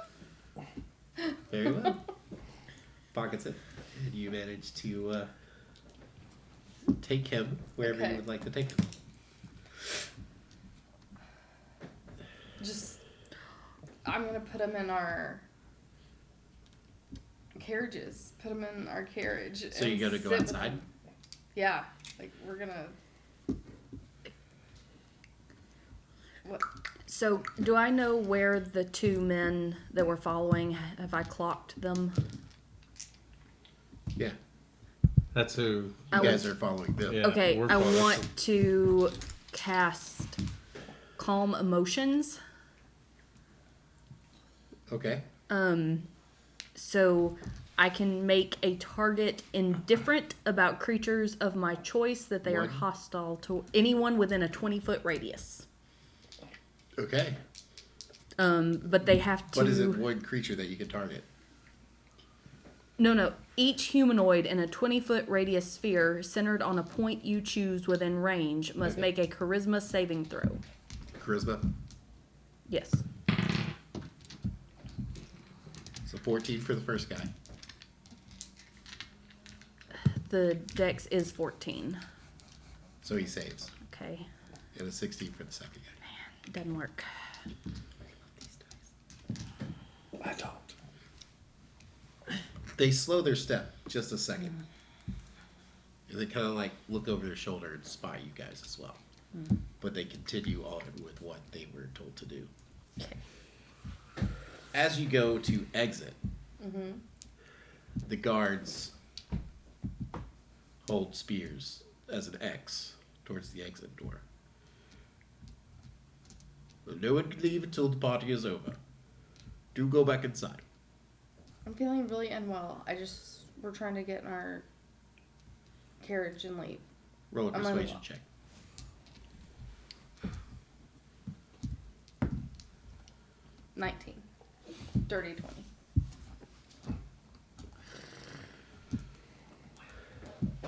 Very well. Pockets it. And you manage to take him wherever Okay. you would like to take him. Just, I'm gonna put him in our carriages. Put him in our carriage. So and you're gonna go sit with outside? him. Yeah, like we're gonna. What? So, do I know where the two men that were following? Have I clocked them? Yeah. That's who. You I guys was- are following them. Yeah, Okay, we're I following want some- to cast Calm Emotions. Okay. So I can make a target indifferent about creatures of my choice that they are One. hostile to anyone within a 20-foot radius. Okay. But they have to. What is it? One creature that you can target. No. Each humanoid in a 20-foot radius sphere centered on a point you choose within range must Okay. make a charisma saving throw. Charisma. Yes. So 14 for the first guy. The dex is 14. So he saves. Okay. And a 16 for the second guy. Doesn't work. I don't. They slow their step just a second. And they kind of like look over their shoulder and spy you guys as well. But they continue on with what they were told to do. Okay. As you go to exit, Mm-hmm. the guards hold spears as an X towards the exit door. No one can leave until the party is over. Do go back inside. I'm feeling really unwell. We're trying to get in our carriage and leave. Roll a I'm persuasion unwell. check. $19. Dirty 20.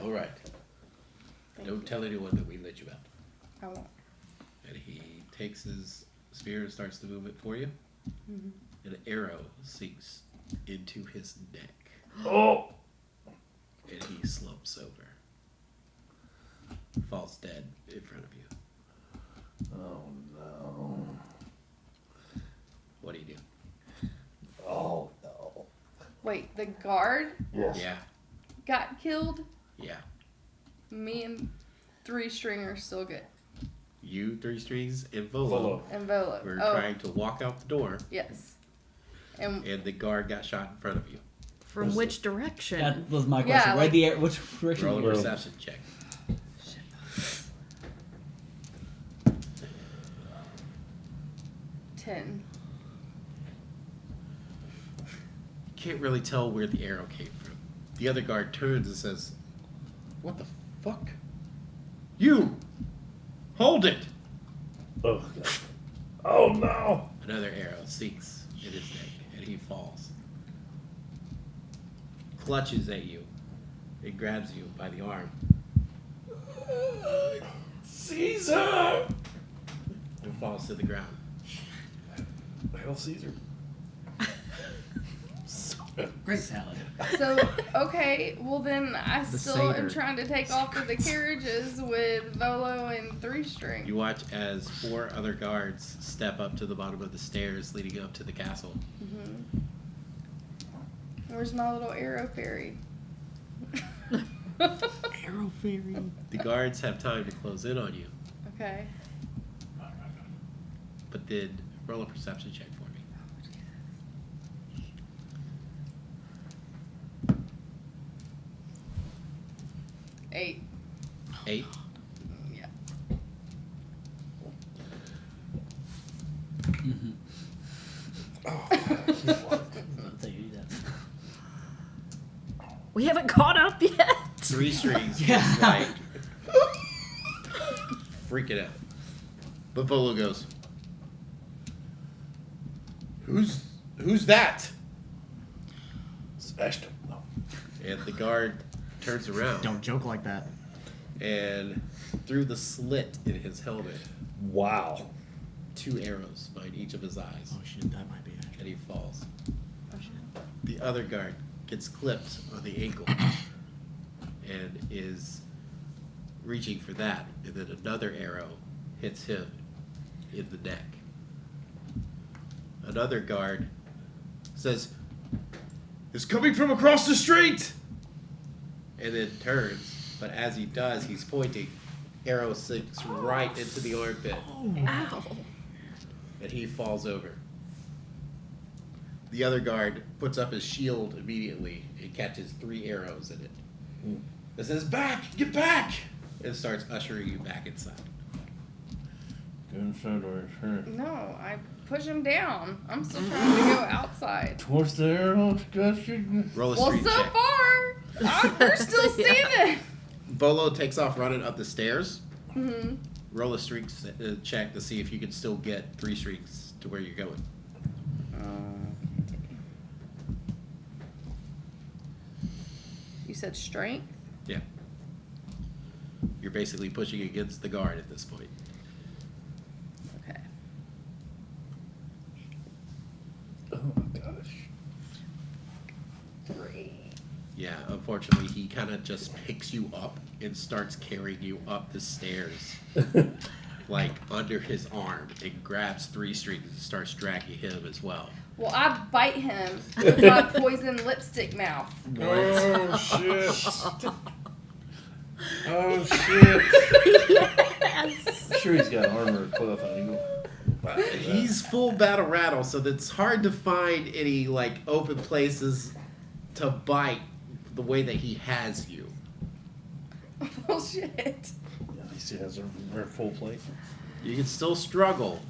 All right. Thank Don't you. tell anyone that we let you out. I won't. And he takes his spear and starts to move it for you. Mhm. An arrow sinks into his neck, Oh. and he slumps over. Falls dead in front of you. Oh no. What do you do? Oh no. Wait, the guard Yes. Yeah, got killed? yeah. Me and Three-String are still good. You, Three Strings, and Volo Volo. And Volo. were Oh, trying to walk out the door, yes. And and the guard got shot in front of you. From which direction? That was my Yeah, question. Where like- the air? Which direction? Roll a Roll. perception check. 10. Can't really tell where the arrow came from. The other guard turns and says, "What the fuck? You! Hold it!" Oh God. Oh no. Another arrow sinks in his neck, and he falls. Clutches at you. It grabs you by the arm Caesar. and falls to the ground. Hail Caesar. Great salad. So, okay, well then I The still am Seder. trying to take off to the carriages with Volo and Threestrings. You watch as 4 other guards step up to the bottom of the stairs leading up to the castle. Mm-hmm. Where's my little arrow fairy? Arrow fairy. The guards have time to close in on you, Okay. but then roll a perception check for me. 8. 8. Yeah. Mm-hmm. I'll tell you that. We haven't caught up yet. Threestrings Yeah. is like freaking out. But Volo goes, Who's that? Smashed him. No. And the guard turns around. Don't joke like that. And through the slit in his helmet, Wow. 2 arrows find each of his eyes, Oh shit, that might be it. and he falls. The other guard gets clipped on the ankle and is reaching for that, and then another arrow hits him in the neck. Another guard says, "It's coming from across the street!" And then turns, but as he does, he's pointing. Arrow sinks right into the armpit, Ow. and he falls over. The other guard puts up his shield immediately and catches 3 arrows in it. It says, "Back! Get back!" and starts ushering you back inside. Go inside or turn. No, I push him down. I'm still trying to go outside. Towards the arrows, gotcha. Roll a Well, street so check. far, we're still standing. Volo takes off running up the stairs. Mm-hmm. Roll a streak check to see if you can still get 3 streaks to where you're going. You said strength? Yeah. You're basically pushing against the guard at this point. Okay. Oh my gosh. 3. Yeah, unfortunately, he kind of just picks you up and starts carrying you up the stairs, like under his arm, and grabs 3 strings and starts dragging him as well. Well, I bite him with my poison lipstick mouth. Oh shit. Oh shit. I'm sure he's got armor or cloth on him. He's full battle rattle, so it's hard to find any like open places to bite the way that he has you. Bullshit. Yeah, he still has her full plate. You can still struggle,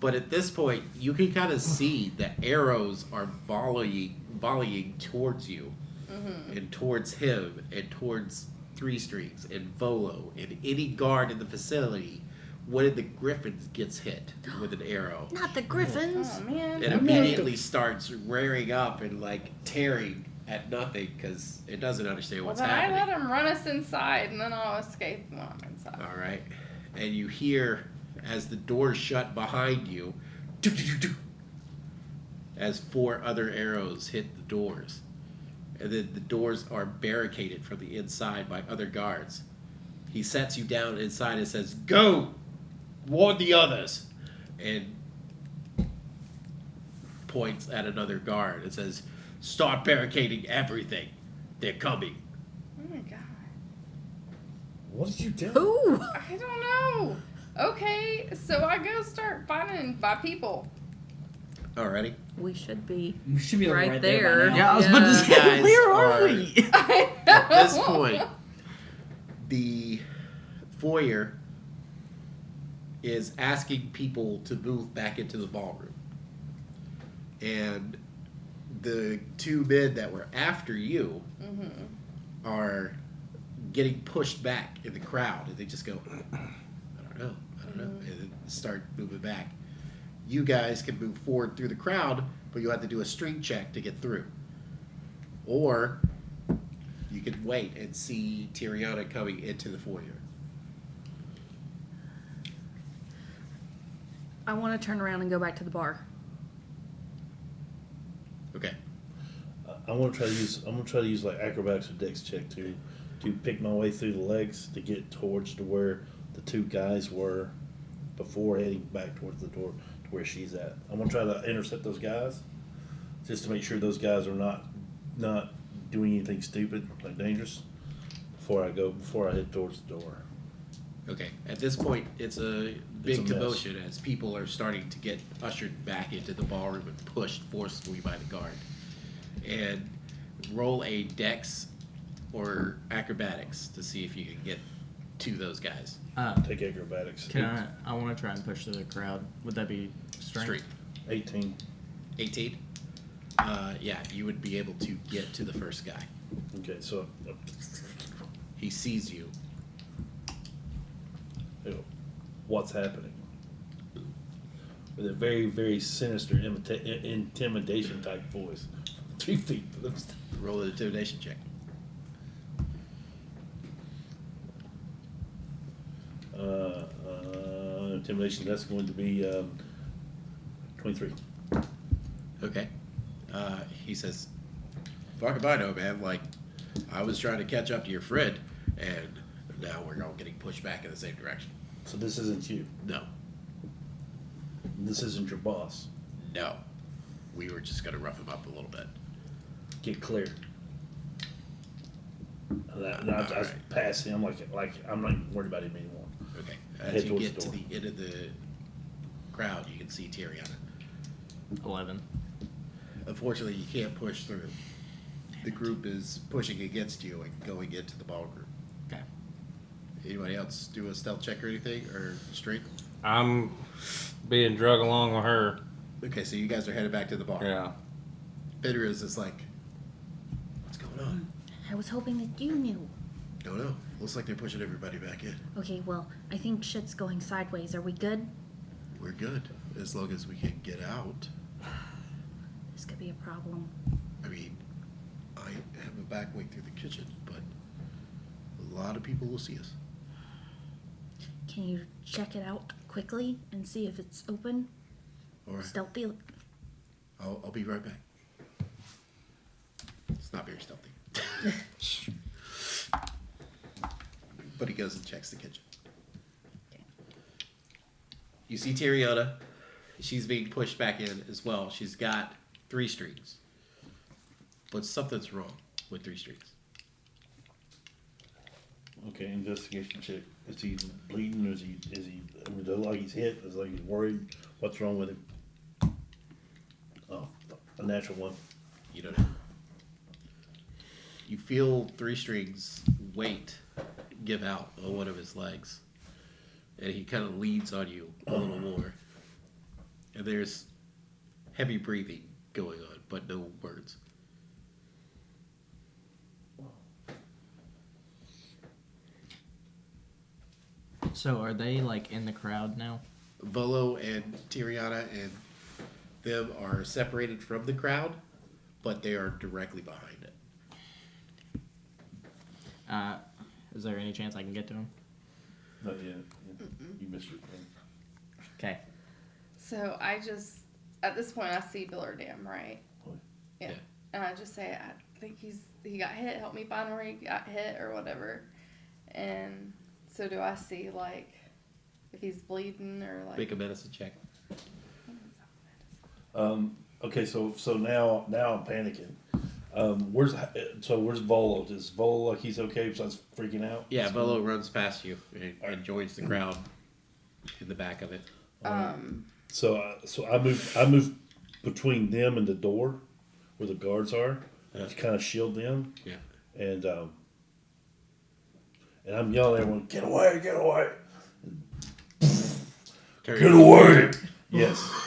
but at this point, you can kind of see the arrows are volleying towards you, and towards him, and towards 3Strings, and Volo, and any guard in the facility. One of the griffins gets hit with an arrow, Not the griffins. Oh, man. and immediately starts rearing up and like tearing at nothing because it doesn't understand Well, what's then I happening. let him run us inside, and then I'll escape when I'm inside. All right, and you hear as the doors shut behind you, as 4 other arrows hit the doors, and then the doors are barricaded from the inside by other guards. He sets you down inside and says, "Go, warn the others," and points at another guard and says, "Start barricading everything. They're coming." Oh my god. What did you do? Ooh. I don't know. Okay, so I go start finding my people. Alrighty. We should be We should be right, right there. by now. Yeah, I was about to You say, guys where are- are we? At this point, the foyer is asking people to move back into the ballroom. And the 2 men that were after you are getting pushed back in the crowd. And they just go, I don't know. And then start moving back. You guys can move forward through the crowd, but you'll have to do a string check to get through. Or you can wait and see Tiriana coming into the foyer. I want to turn around and go back to the bar. Okay. I'm gonna try to use like acrobatics or dex check to pick my way through the legs to get towards to where the two guys were before heading back towards the door to where she's at. I'm gonna try to intercept those guys just to make sure those guys are not doing anything stupid, like dangerous, before I head towards the door. Okay. At this point, it's a big It's a mess. commotion as people are starting to get ushered back into the ballroom and pushed forcefully by the guard. And roll a dex or acrobatics to see if you can get to those guys. Take acrobatics. I want to try and push through the crowd. Would that be strength? 18. 18? Yeah, you would be able to get to the first guy. Okay, so He sees you. what's happening? With a very, very sinister intimidation type voice. 3 feet for them. Roll an intimidation check. Intimidation, that's going to be 23. Okay. He says, fuck if I know, man. Like, I was trying to catch up to your friend, and now we're all getting pushed back in the same direction. So this isn't you. No. This isn't your boss. No. We were just going to rough him up a little bit. Get clear. And I just Alright. pass him like I'm not even worried about him anymore. Okay. Head As you towards get the to door. the end of the crowd, you can see Tyriana. 11. Unfortunately, you can't push through. The group is pushing against you and going into the ballroom. Okay. Anybody else do a stealth check or anything, or strength? I'm being drug along with her. Okay, so you guys are headed back to the bar. Yeah. Pedro's is like, what's going on? I was hoping that you knew. Don't know. Looks like they're pushing everybody back in. Okay, well, I think shit's going sideways. Are we good? We're good, as long as we can get out. This could be a problem. I mean, I have a back way through the kitchen, but a lot of people will see us. Can you check it out quickly and see if it's open? All right, Stealthy. I'll be right back. It's not very stealthy. But he goes and checks the kitchen. You see Tyriana. She's being pushed back in as well. She's got 3 strings. But something's wrong with 3 strings. Okay, investigation check. Is he bleeding? Or is he? I mean, does it look like he's hit? Does it look like he's worried? What's wrong with him? Oh, a natural one. You don't know. You feel 3 strings weight give out on one of his legs. And he kind of leans on you a little more. And there's heavy breathing going on, but no words. So are they like in the crowd now? Volo and Tyriana and them are separated from the crowd, but they are directly behind it. Is there any chance I can get to him? Not yet. You missed your thing. Okay. So I just, at this point, I see Billardam, right? Yeah. Yeah. And I just say, I think he got hit. Help me find where he got hit or whatever. And so do I see, like, if he's bleeding or, like... Make a medicine check. Okay, so now I'm panicking. Where's Volo? Is Volo like he's okay besides freaking out? Yeah, Volo runs past you and joins the crowd in the back of it. So I move between them and the door where the guards are to kind of shield them. Yeah. And I'm yelling at everyone, get away, get away. Get away. Yes.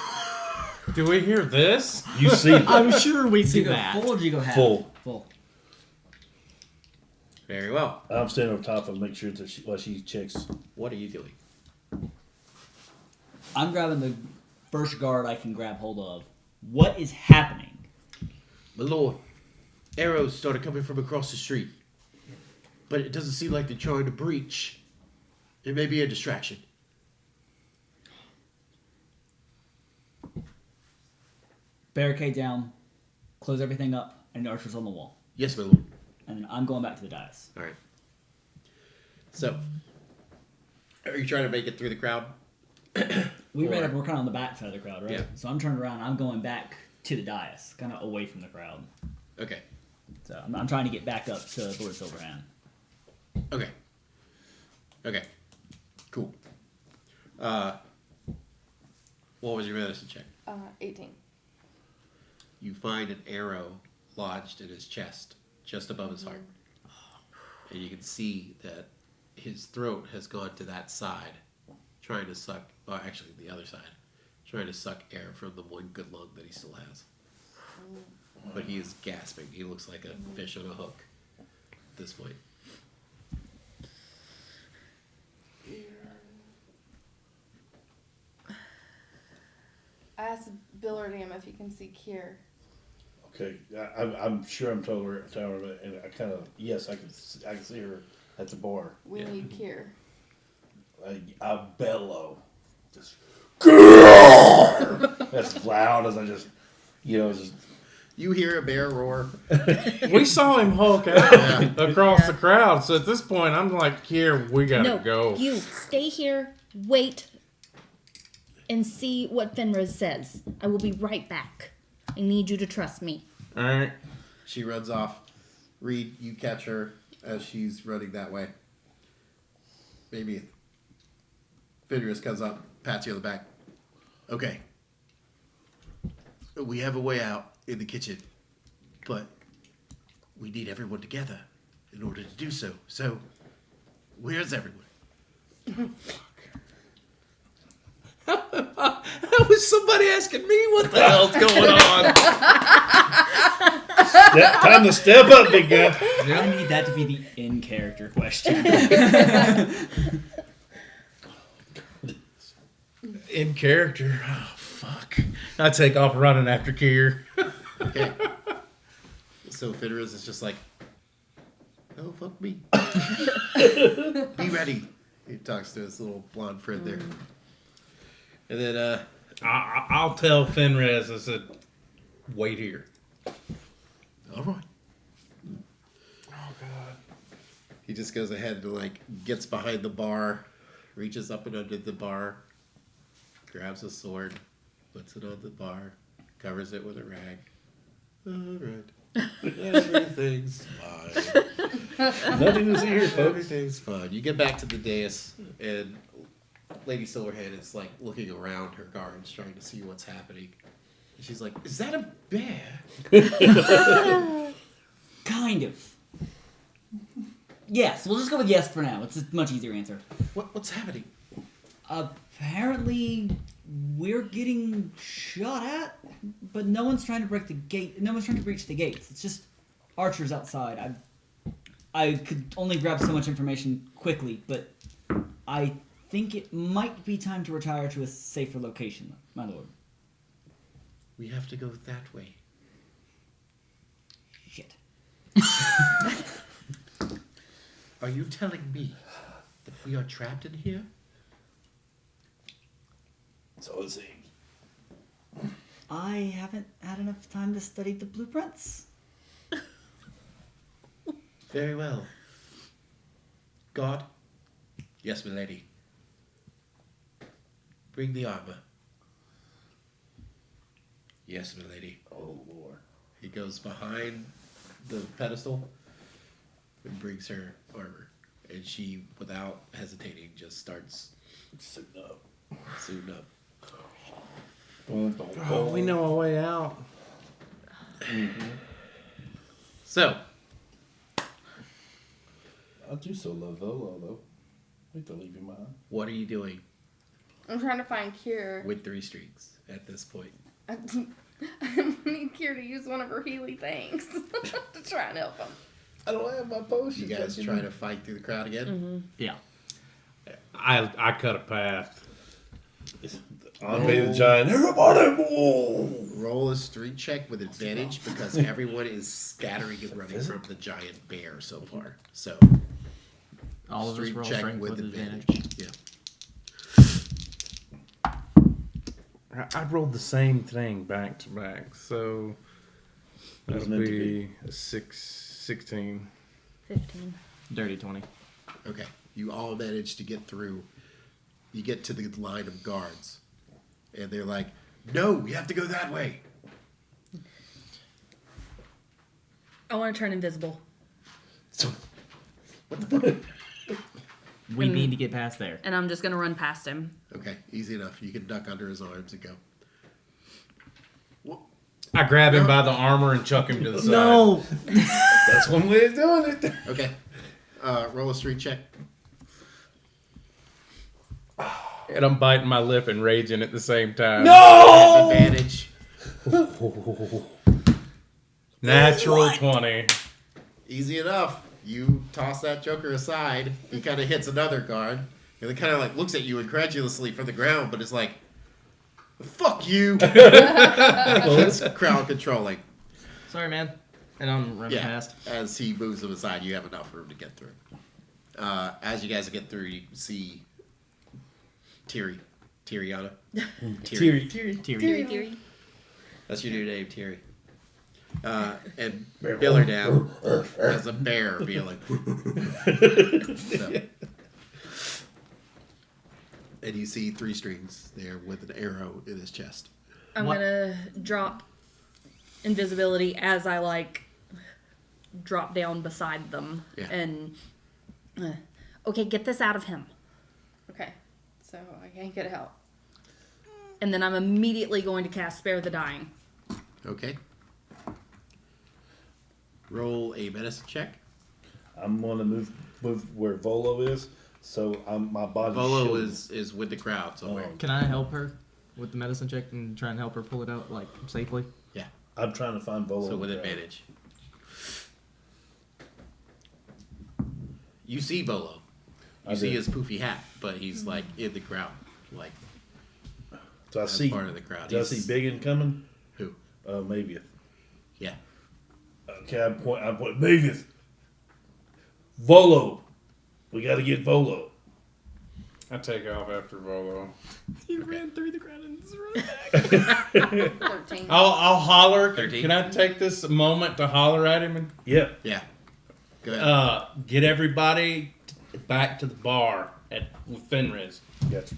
Do we hear this? You see that. I'm sure we Do see you go that. full or do you go half? Full. Full. Very well. I'm standing over top of her, make sure that she checks. What are you doing? I'm grabbing the first guard I can grab hold of. What is happening? My lord, arrows started coming from across the street. But it doesn't seem like they're trying to breach. It may be a distraction. Barricade down. close everything up, and the archers on the wall. Yes, my lord. And then I'm going back to the dais. All right. So, are you trying to make it through the crowd? We're kind of on the back side of the crowd, right? Yeah. So I'm turned around. I'm going back to the dais, kind of away from the crowd. Okay. So I'm trying to get back up to Lord Silverhand. Okay. Okay. Cool. What was your medicine check? 18. You find an arrow lodged in his chest, just above his heart. And you can see that his throat has gone to that side, trying to suck, well, actually the other side, trying to suck air from the one good lung that he still has. But he is gasping. He looks like a fish on a hook at this point. I asked Billardam if he can see Kier. Okay, I'm sure I'm telling her, and I kind of I can see her at the bar. We need Kier. I bellow, just as loud as I just. You hear a bear roar. We saw him hulk out across the crowd. So at this point, I'm like, here, we gotta go. You stay here, wait, and see what Fenris says. I will be right back. I need you to trust me. All right. She runs off. Reed, you catch her as she's running that way. Maybe Fenris comes up, pats you on the back. Okay. We have a way out in the kitchen, but we need everyone together in order to do so. So, where's everyone? That was somebody asking me what the hell's going on. Time to step up, big guy. I need that to be the in-character question. In character. Oh, fuck. I take off running after Kier. Okay. So Fenris is just like, oh, fuck me. Be ready. He talks to his little blonde friend there. And then, I'll tell Fenris, I said, wait here. all right. Oh, God. He just goes ahead and, gets behind the bar, reaches up and under the bar, grabs a sword, puts it on the bar, covers it with a rag. All right. Everything's fine. Nothing to see here, folks. Everything's fine. You get back to the dais, and Lady Silverhand is, looking around her guards, trying to see what's happening. And she's like, is that a bear? Kind of. Yes, we'll just go with yes for now. It's a much easier answer. What's happening? Apparently, we're getting shot at, but no one's trying to break the gate. No one's trying to breach the gates. It's just archers outside. I could only grab so much information quickly, but I think it might be time to retire to a safer location, my lord. We have to go that way. Shit. Are you telling me that we are trapped in here? So is he. I haven't had enough time to study the blueprints. Very well. God? Yes, milady. Bring the armor. Yes, milady. Oh, Lord. He goes behind the pedestal and brings her armor. And she, without hesitating, just starts Suiting up. suiting up. Oh, we know our way out. So, I do so love Volo, though. Wait to leave him behind. what are you doing I'm trying to find Kier. with Threestrings at this point? I need Kier to use one of her Healy things to try and help him. I don't have my potion. You guys try to fight through the crowd again? Yeah. I cut a path. Andre the Giant. Everybody move! Roll a street check with advantage because everyone is scattering and running from the giant bear so far. So, All of us street roll check strength with with advantage. Yeah. I rolled the same thing back to back. So It was That'll meant to be a 16. 15. Dirty 20. Okay. You all manage to get through. You get to the line of guards. And they're like, no, you have to go that way. I want to turn invisible. We need to get past there. And I'm just going to run past him. Okay, easy enough. You can duck under his arms and go. I grab him by the armor and chuck him to the side. No! That's one way of doing it. Okay. Roll a street check. And I'm biting my lip and raging at the same time. Have advantage. Natural 20. Easy enough. You toss that joker aside. He kind of hits another guard. And then kind of like looks at you incredulously from the ground, but is like, fuck you. It's crowd controlling. Sorry, man. And I'm running Yeah. past. As he moves them aside, you have enough room to get through. As you guys get through, you can see Tyriana. Tyrion. That's your new name, Terry. And Biller down as a bear being like. So. And you see Threestrings there with an arrow in his chest. I'm going to drop invisibility as I, like, drop down beside them. Yeah. And, okay, get this out of him. Okay. So I can't get help. And then I'm immediately going to cast Spare the Dying. Okay. Roll a medicine check. I'm gonna move where Volo is, so my body. Volo is with the crowd somewhere. Can I help her with the medicine check and try and help her pull it out, like, safely? Yeah. I'm trying to find Volo. So with advantage. You see Volo. You see his poofy hat, but he's like in the crowd, like So I as see. part of the crowd. Do I see Biggin coming? Who? Maybe. Yeah. Okay, I point. Mavis. Volo. We got to get Volo. I take off after Volo. He ran through the crowd and just ran back. 13. I'll holler. 13. Can I take this moment to holler at him and Yeah. Yeah. Go ahead. get everybody back to the bar with Fenris? Gotcha.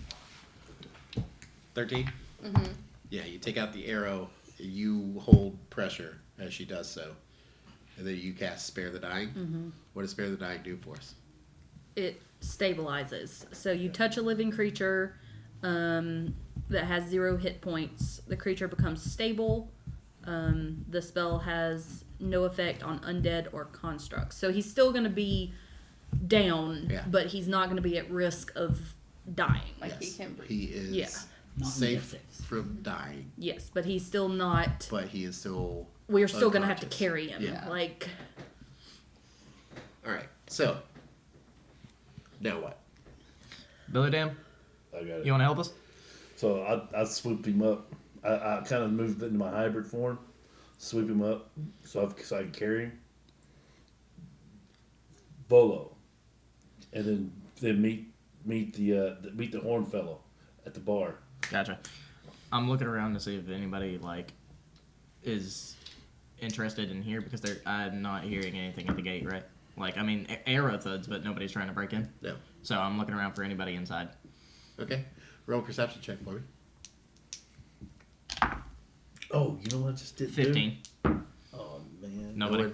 13? Mm-hmm. Yeah, you take out the arrow, you hold pressure as she does so, and then you cast Spare the Dying. Mm-hmm. What does Spare the Dying do for us? It stabilizes. So you touch a living creature that has 0 hit points. The creature becomes stable. The spell has no effect on undead or constructs. So he's still going to be down, Yeah. but he's not going to be at risk of dying. Like he can breathe. He is Yeah. Not safe safe. from dying, Yes, but he's still not. but he is still. We're still going to have to unconscious. carry him. Yeah. Like, All right, so now what? Billy Dam, I got it. you want to help us? So I swooped him up. I kind of moved into my hybrid form, swoop him up, so I can carry him. Volo, and then meet the horn fellow at the bar. Gotcha. I'm looking around to see if anybody, like, is interested in here because I'm not hearing anything at the gate, right? Like, I mean, arrow thuds, but nobody's trying to break in. No. So I'm looking around for anybody inside. Okay, roll a perception check for me. Oh, you know what I just did? 15. Oh man. Nobody.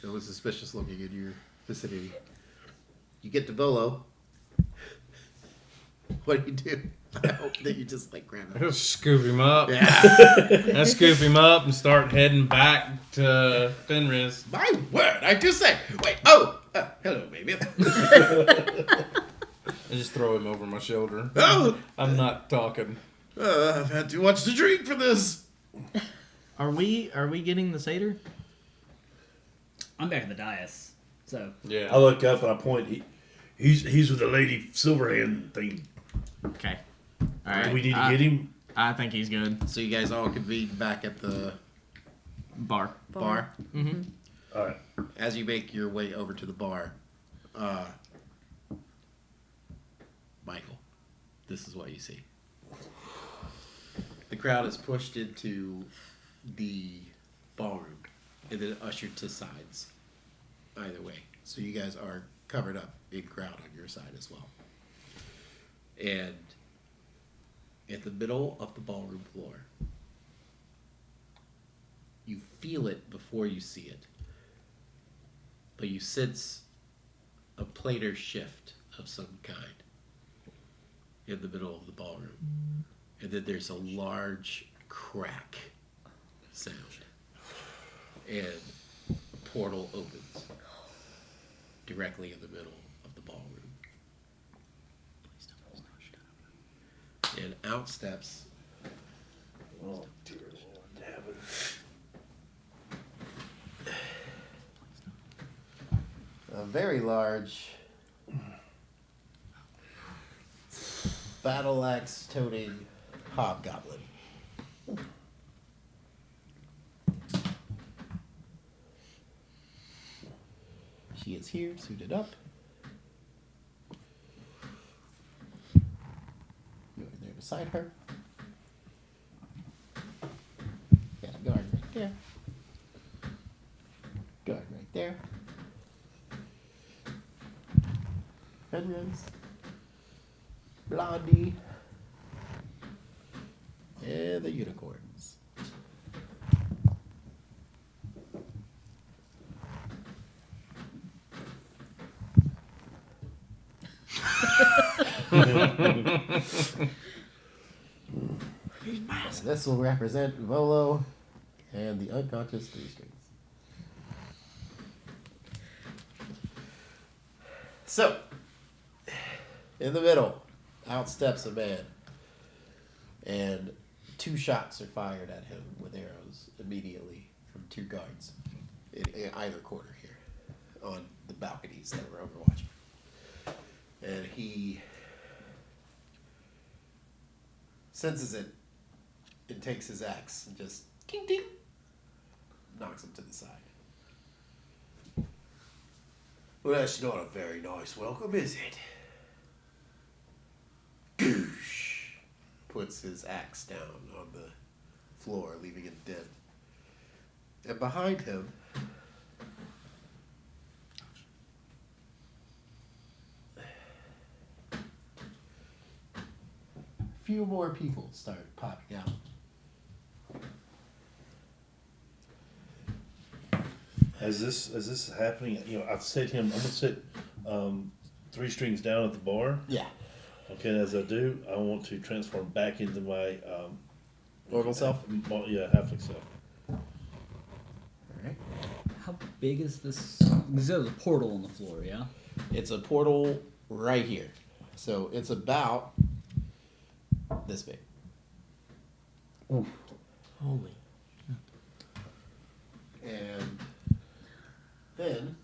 No one suspicious looking in your vicinity. You get to Volo. What do you do? I hope that you just like grab him. Just scoop him up. Yeah. I scoop him up and start heading back to Fenris. My word! I just said. Wait. Oh. Hello, baby. I just throw him over my shoulder. Oh. I'm not talking. I've had too much to drink for this. Are we getting the satyr? I'm back at the dais. So Yeah. I look up and I point. He's with the lady Silverhand thing. Okay. All Alright, right. We need to get him. I think he's good. So you guys all convene back at the Bar. bar. Mm-hmm. All right. As you make your way over to the bar, Michael, this is what you see. The crowd is pushed into the ballroom, and then ushered to sides. Either way, so you guys are covered up in crowd on your side as well. And at the middle of the ballroom floor, you feel it before you see it, but you sense a planar shift of some kind in the middle of the ballroom. And then there's a large crack sound. And a portal opens directly in the middle of the ballroom. And out steps Oh, dear Lord, heaven. a very large battle axe toting hobgoblin. She is here, suited up. You're there beside her. Yeah, guard right there. Guard right there. Penrose. Blondie. And the unicorns. This will represent Volo and the unconscious Threestrings. So, in the middle, out steps a man, and 2 shots are fired at him with arrows immediately from 2 guards in either corner here on the balconies that we're overwatching. And he senses it and takes his axe and just ding ding knocks him to the side. Well, that's not a very nice welcome, is it? Goosh! Puts his axe down on the floor, leaving it dead. And behind him, a few more people start popping out. As this is happening, I've set him. I'm gonna sit 3 strings down at the bar. Yeah. Okay, and as I do, I want to transform back into my Normal self? Yeah, halfling self. Alright. How big is this? There's a portal on the floor, yeah? It's a portal right here. So it's about this big. Oof. Holy. And then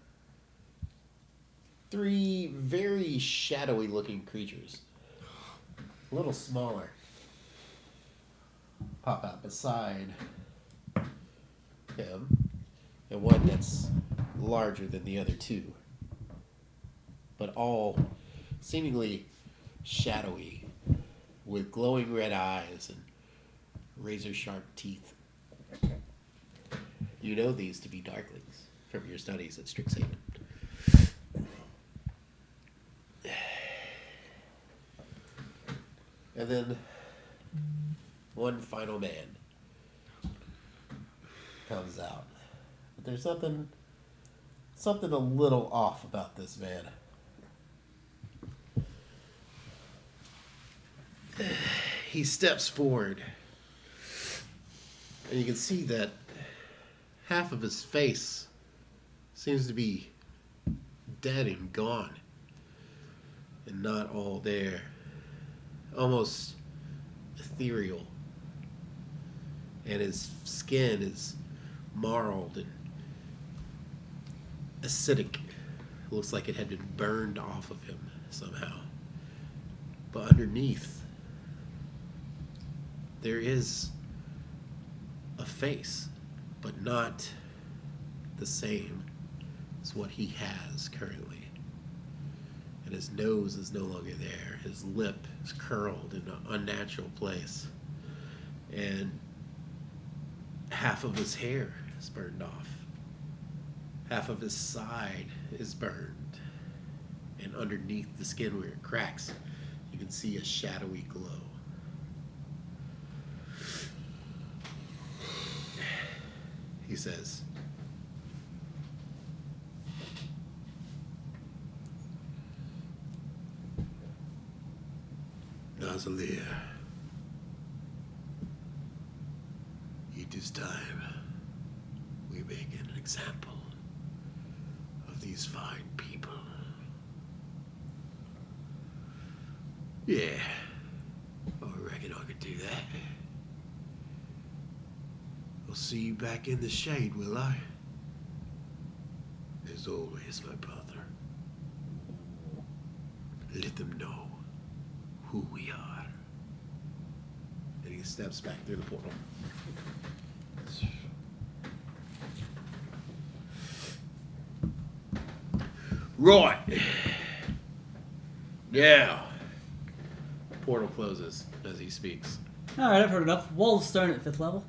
3 very shadowy looking creatures, a little smaller, pop out beside him, and one that's larger than the other 2, but all seemingly shadowy with glowing red eyes and razor sharp teeth. You know these to be darklings from your studies at Strixhaven. And then one final man comes out. But there's something a little off about this man. He steps forward, and you can see that half of his face seems to be dead and gone, and not all there. Almost ethereal. And his skin is marled and acidic. Looks like it had been burned off of him somehow. But underneath, there is a face, but not the same as what he has currently. And his nose is no longer there. His lip is curled in an unnatural place. And half of his hair is burned off. Half of his side is burned. And underneath the skin where it cracks, you can see a shadowy glow. He says, Nazalier, it is time we make an example of these fine people. Yeah, I reckon I could do that. I'll see you back in the shade, will I? As always, my brother. Let them know who we are. And he steps back through the portal. Right. Now. Portal closes as he speaks. Alright, I've heard enough. Wall of stone at 5th level.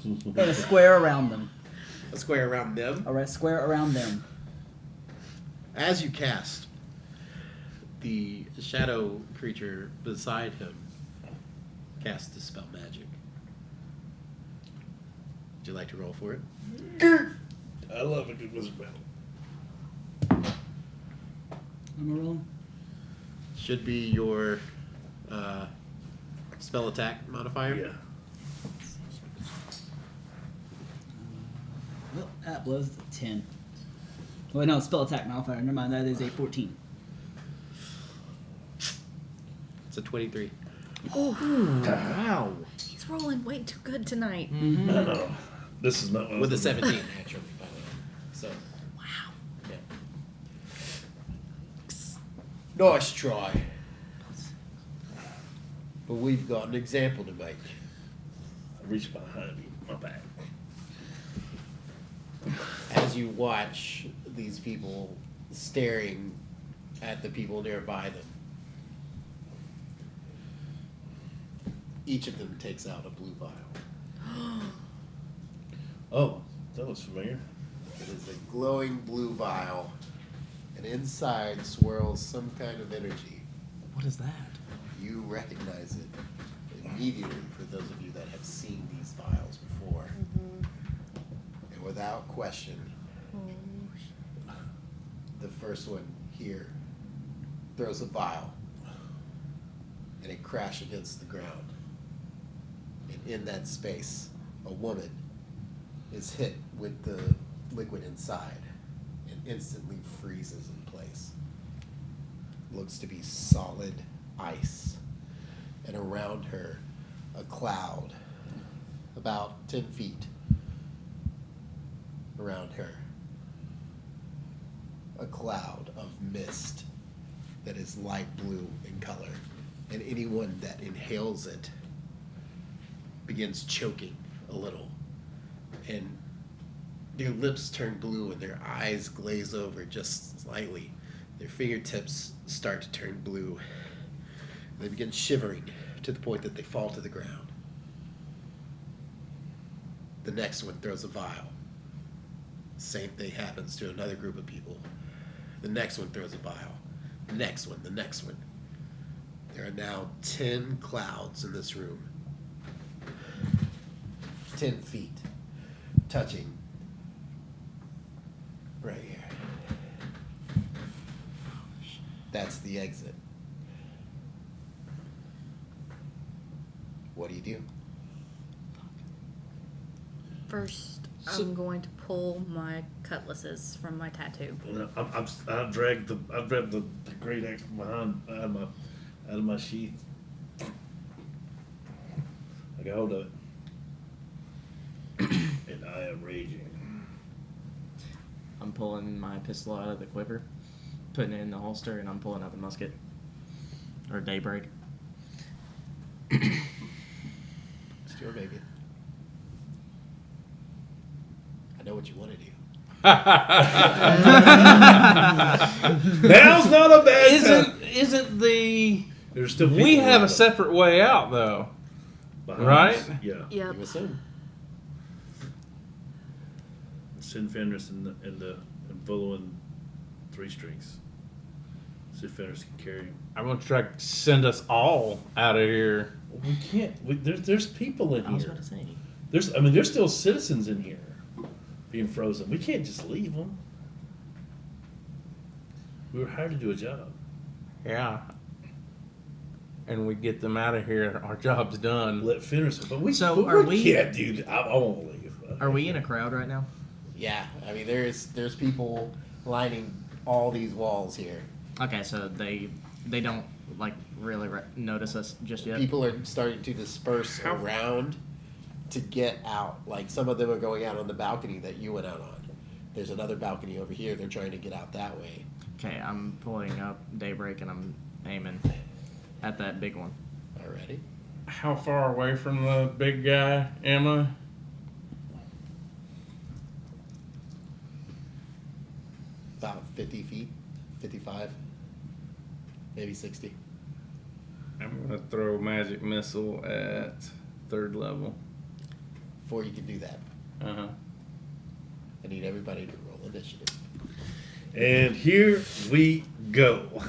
And a square around them. A square around them. Alright, square around them. As you cast, the shadow creature beside him casts Dispel Magic. Would you like to roll for it? I love a good wizard battle. I'm a roll. Should be your spell attack modifier. Yeah. Well, that blows a 10. Wait, no, spell attack modifier. Never mind, that is a 14. It's a 23. Wow. He's rolling way too good tonight. Mm-hmm. No. This is not one With a of them. 17, actually, by the way. So. Wow. Yeah. Nice try. But we've got an example to make. I reach behind you, my back. As you watch these people staring at the people nearby them, each of them takes out a blue vial. Oh, that looks familiar. It is a glowing blue vial, and inside swirls some kind of energy. What is that? You recognize it immediately for those of you that have seen these vials before. And without question, the first one here throws a vial, and it crashes against the ground. And in that space, a woman is hit with the liquid inside and instantly freezes in place. Looks to be solid ice. And around her, a cloud about 10 feet around her. A cloud of mist that is light blue in color. And anyone that inhales it begins choking a little. And their lips turn blue and their eyes glaze over just slightly. Their fingertips start to turn blue. They begin shivering to the point that they fall to the ground. The next one throws a vial. Same thing happens to another group of people. The next one throws a vial. The next one, the next one. There are now 10 clouds in this room. 10 feet. Touching right here. That's the exit. What do you do? First, I'm going to pull my cutlasses from my tattoo. And I dragged the great axe from behind out of my sheath. I got hold of it. And I am raging. I'm pulling my pistol out of the quiver, putting it in the holster, and I'm pulling out the musket. Or daybreak. It's your baby. I know what you want to do. Now's not a bad time. Isn't the There's still we people have a around separate way out though, behind right? us. Yeah. Yep. You assume. send Fenris and Volo and Threestrings. See if Fenris can carry him. I'm gonna try to send us all out of here. We can't. There's people in I was here. about to say. There's still citizens in here being frozen. We can't just leave them. We were hired to do a job. Yeah. And we get them out of here. Our job's done. Let Fenris. But we. So but are we're- we- Yeah, dude. I won't leave. Are we in a crowd right now? Yeah, I mean there's people lining all these walls here. Okay, so they don't like really notice us just yet. People are starting to disperse around to get out. Like some of them are going out on the balcony that you went out on. There's another balcony over here. They're trying to get out that way. Okay, I'm pulling up Daybreak and I'm aiming at that big one. Already. How far away from the big guy, Emma? About 50 feet, 55, maybe 60. I'm gonna throw magic missile at 3rd level. Before you can do that, Uh-huh. I need everybody to roll initiative. And here we go.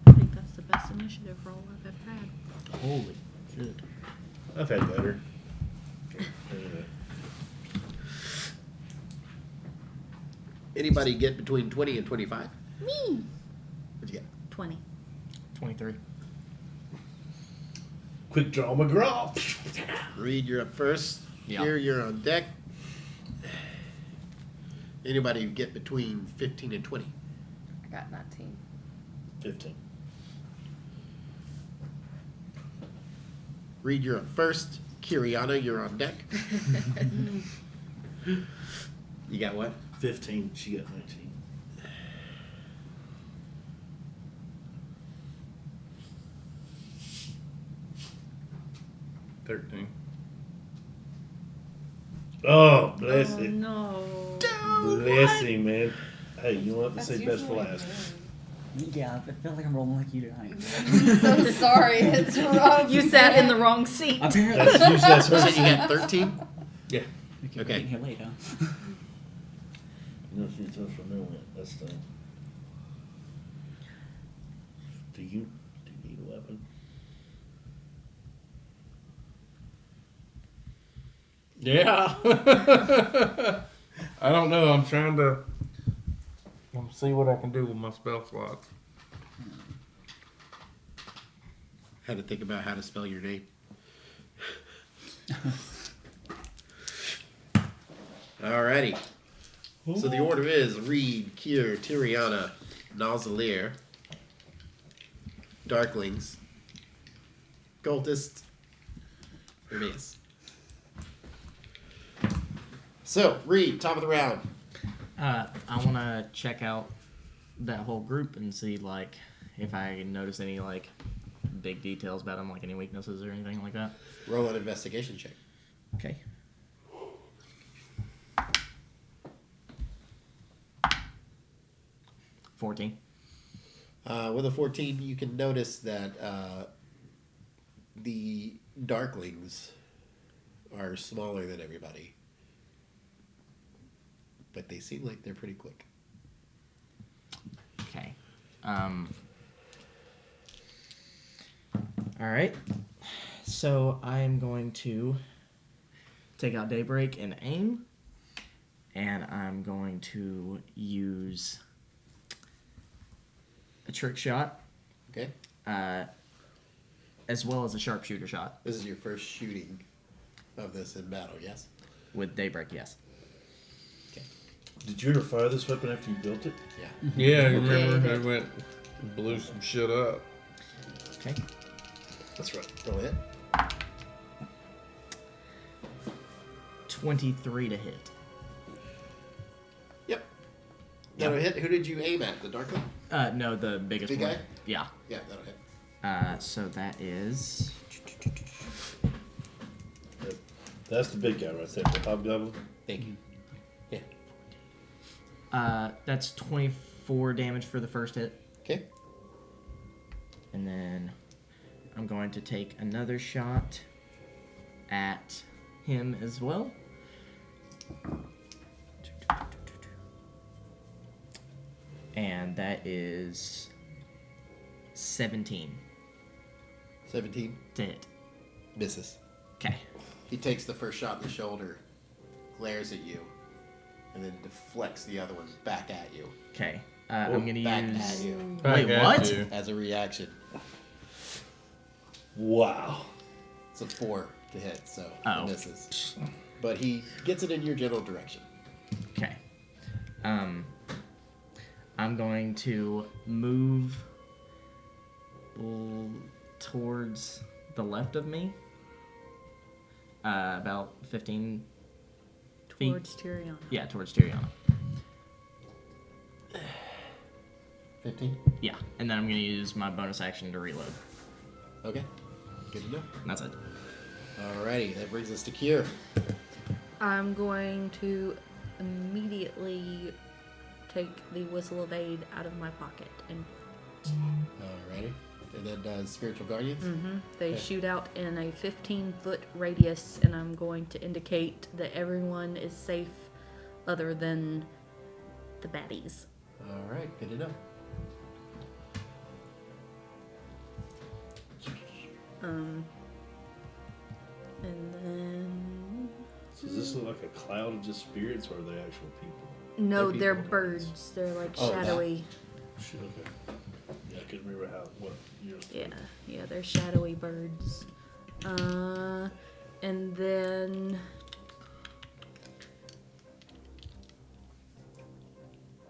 I think that's the best initiative roll I've ever had. Holy shit. I've had better. Anybody get between 20 and 25? Me. What'd you get? 20. 23. Quick draw McGraw. Reed, you're up first. Yeah. Here, you're on deck. Anybody get between 15 and 20? I got 19. 15. Reed, you're up first. Kiriana, you're on deck. You got what? 15. She got 19. $13. Oh, bless Oh, it. no. Bless him, man. Hey, you want to That's say best for usually last? Yeah, I feel like I'm rolling like you do, honey. I'm so sorry. It's rough. You sat in the wrong seat. Apparently. That's usually that's So her. you got 13? Yeah. We keep Okay. getting here late, huh? No, she's tough for no one. That's the. Do you need a weapon? Yeah. I don't know. I'm trying to see what I can do with my spell slots. Had to think about how to spell your name. Alrighty. So the order is Reed, Kier, Tiriana, Nozzelier, Darklings, Cultist, Hermes. So, Reed, top of the round. I want to check out that whole group and see, like, if I notice any, like, big details about them, like any weaknesses or anything like that. Roll an investigation check. Okay. $14. With a 14, you can notice that the Darklings are smaller than everybody. But they seem like they're pretty quick. Okay. All right. So I am going to take out Daybreak and aim, and I'm going to use a trick shot, Okay? as well as a sharpshooter shot This is your first shooting of this in battle, yes? with Daybreak. Yes. Did you ever fire this weapon after you built it? Yeah. Yeah, you Okay. remember I went blew some shit up. Okay. That's right. Roll it. 23 to hit. Yep. That'll hit. Who did you aim at? The Darkling? No, the biggest Big one. guy? Yeah. Yeah, that'll hit. So that is That's the big guy right there, the hobgoblin. Thank you. Yeah. that's 24 damage for the first hit, Okay. and then I'm going to take another shot at him as well. And that is 17 17 to hit. misses. Okay. He takes the first shot in the shoulder, glares at you, and then deflects the other one back at you. Okay. I'm going to Back use... at you Back Wait, at what? you. as a reaction. Wow. It's a 4 to hit, so Oh. it misses. But he gets it in your general direction. Okay. I'm going to move towards the left of me. About 15 feet. Towards Tyrion. Yeah, towards Tyrion. 15? Yeah, and then I'm going to use my bonus action to reload. Okay. Good to know. And that's it. Alrighty, that brings us to Kier. I'm going to immediately take the Whistle of Aid out of my pocket. And Alrighty. And then Spiritual Guardians? they Okay. shoot out in a 15-foot radius, and I'm going to indicate that everyone is safe other than the baddies. Alright, good to know. And then... So does this look like a cloud of just spirits, or are they actual people? No, They're they're people. birds. They're like Oh, that. shadowy. Shit, okay. Yeah, I couldn't remember what yours. Yeah, they're shadowy birds. And then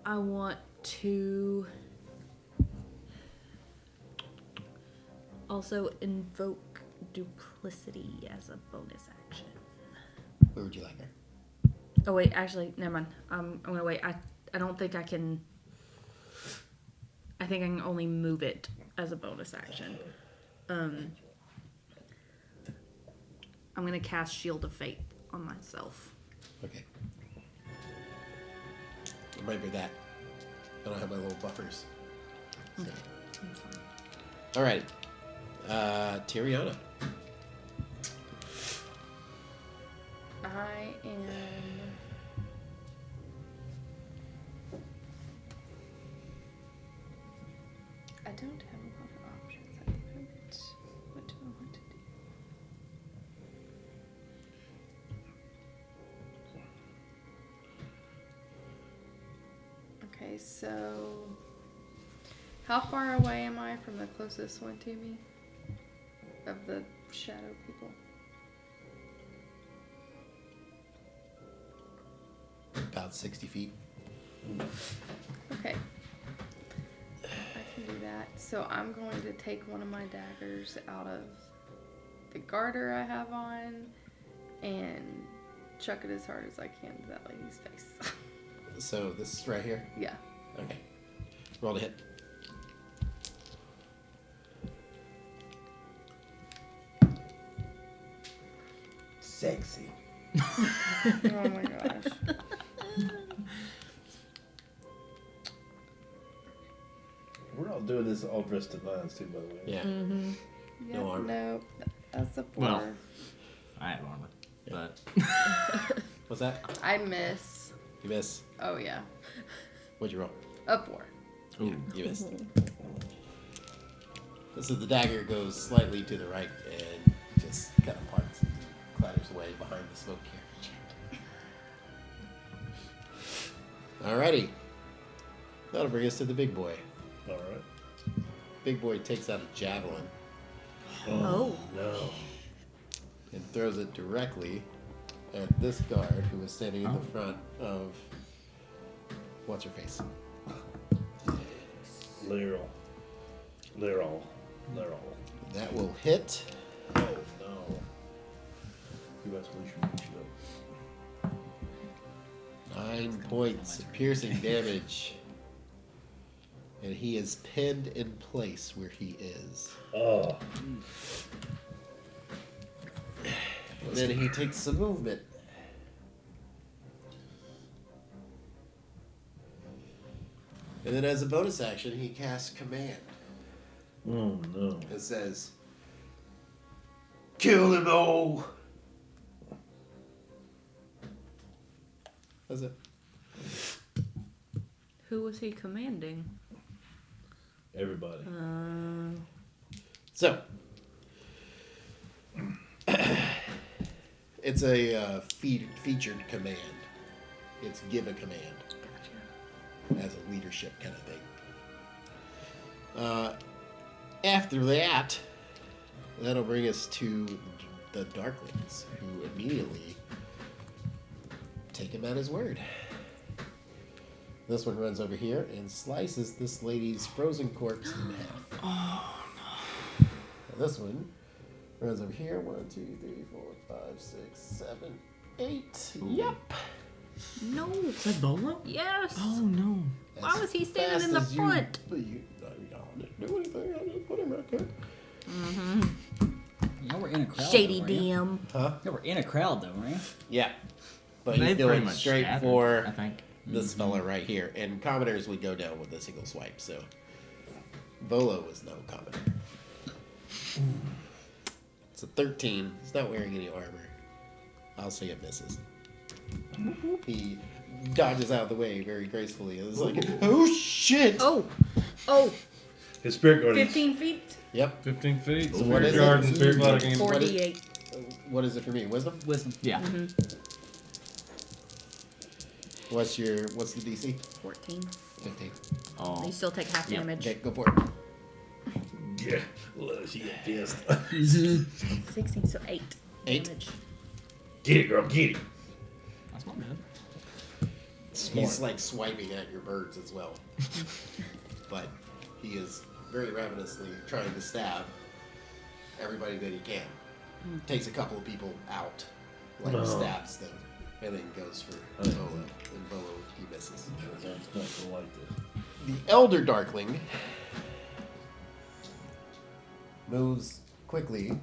I want to also invoke duplicity as a bonus action. Where would you like her? Oh wait, actually, never mind. I'm gonna wait. I don't think I can. I think I can only move it as a bonus action. I'm gonna cast Shield of Fate on myself. Okay. Remember that. I don't have my little buffers. So. Alright. Tyriana. I am. I don't have a lot of options at the moment. What do I want to do? Okay, so how far away am I from the closest one to me? Of the shadow people? About 60 feet. Okay. I can do that. So I'm going to take one of my daggers out of the garter I have on and chuck it as hard as I can to that lady's face. So this is right here? Yeah. Okay. Roll to hit. Sexy. Oh my gosh. We're all doing this all dressed in lines too, by the way. Yeah. Yep, No armor. Nope. That's a 4. Well. I have armor, but What's that? I miss. You miss. Oh yeah. What'd you roll? A 4. ooh, You missed. So the dagger goes slightly to the right and just kind of parts and clatters away behind the smoke carriage. Alrighty. That'll bring us to the big boy. All right. Big boy takes out a javelin Oh. No. and throws it directly at this guard who is standing in the front of what's her face. Laryl. That will hit. Oh no. You guys lose your reach up. 9 points of piercing damage. And he is pinned in place where he is. Oh. And then he takes some movement. And then as a bonus action, he casts command. Oh no. It says, Kill them all. That's it. Who was he commanding? Everybody. So, it's a featured command. It's give a command as a leadership kind of thing. After that, that'll bring us to the Darklings, who immediately take him at his word. This one runs over here and slices this lady's frozen corpse in half. Oh no! And this one runs over here. 1, 2, 3, 4, 5, 6, 7, 8. Yep. No. Is that Volo? Yes. Oh no. Why was he standing in the front? I didn't do anything. I just put him right there. Y'all were in a crowd. Shady though, weren't you? DM. Huh? Y'all were in a crowd though, right? Yeah. But They he's pretty going much straight scattered, for I think. this fella right here. And commoners would go down with a single swipe, so Volo is no commoner. It's a 13. He's not wearing any armor. I'll say it misses. He dodges out of the way very gracefully. It's like, oh shit! Oh. His spirit guardian. 15 feet. Yep. 15 feet. So what is Guard it? and Spirit Guardian. 48. What is it for me? Wisdom? Wisdom. Yeah. What's the DC? 14. 15. Oh. You still take half Yep. damage. Okay, go for it. Yeah. Look, she got pissed. 16, so 8. 8. Damage. Get it, girl. Get it. That's not bad. He's like swiping at your birds as well. But he is very ravenously trying to stab everybody that he can. Takes a couple of people out, like stabs them, and then goes for Volo. And Volo, he misses. I'm not gonna like this. The Elder Darkling moves quickly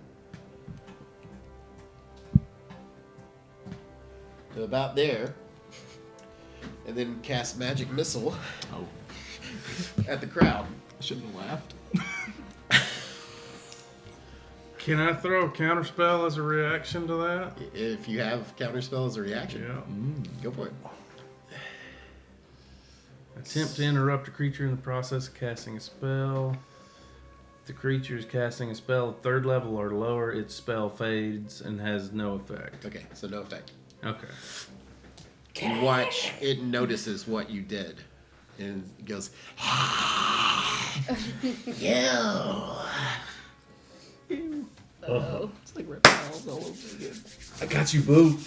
to about there, and then casts Magic Missile Oh. at the crowd. I shouldn't have laughed. Can I throw a counterspell as a reaction to that? If you have counterspell as a reaction, Yeah. go for it. Attempt to interrupt a creature in the process of casting a spell. If the creature is casting a spell at 3rd level or lower, its spell fades and has no effect. Okay, so no effect. Okay. You watch, it notices what you did, and it goes, It's like reptiles all over again. I got you, boo.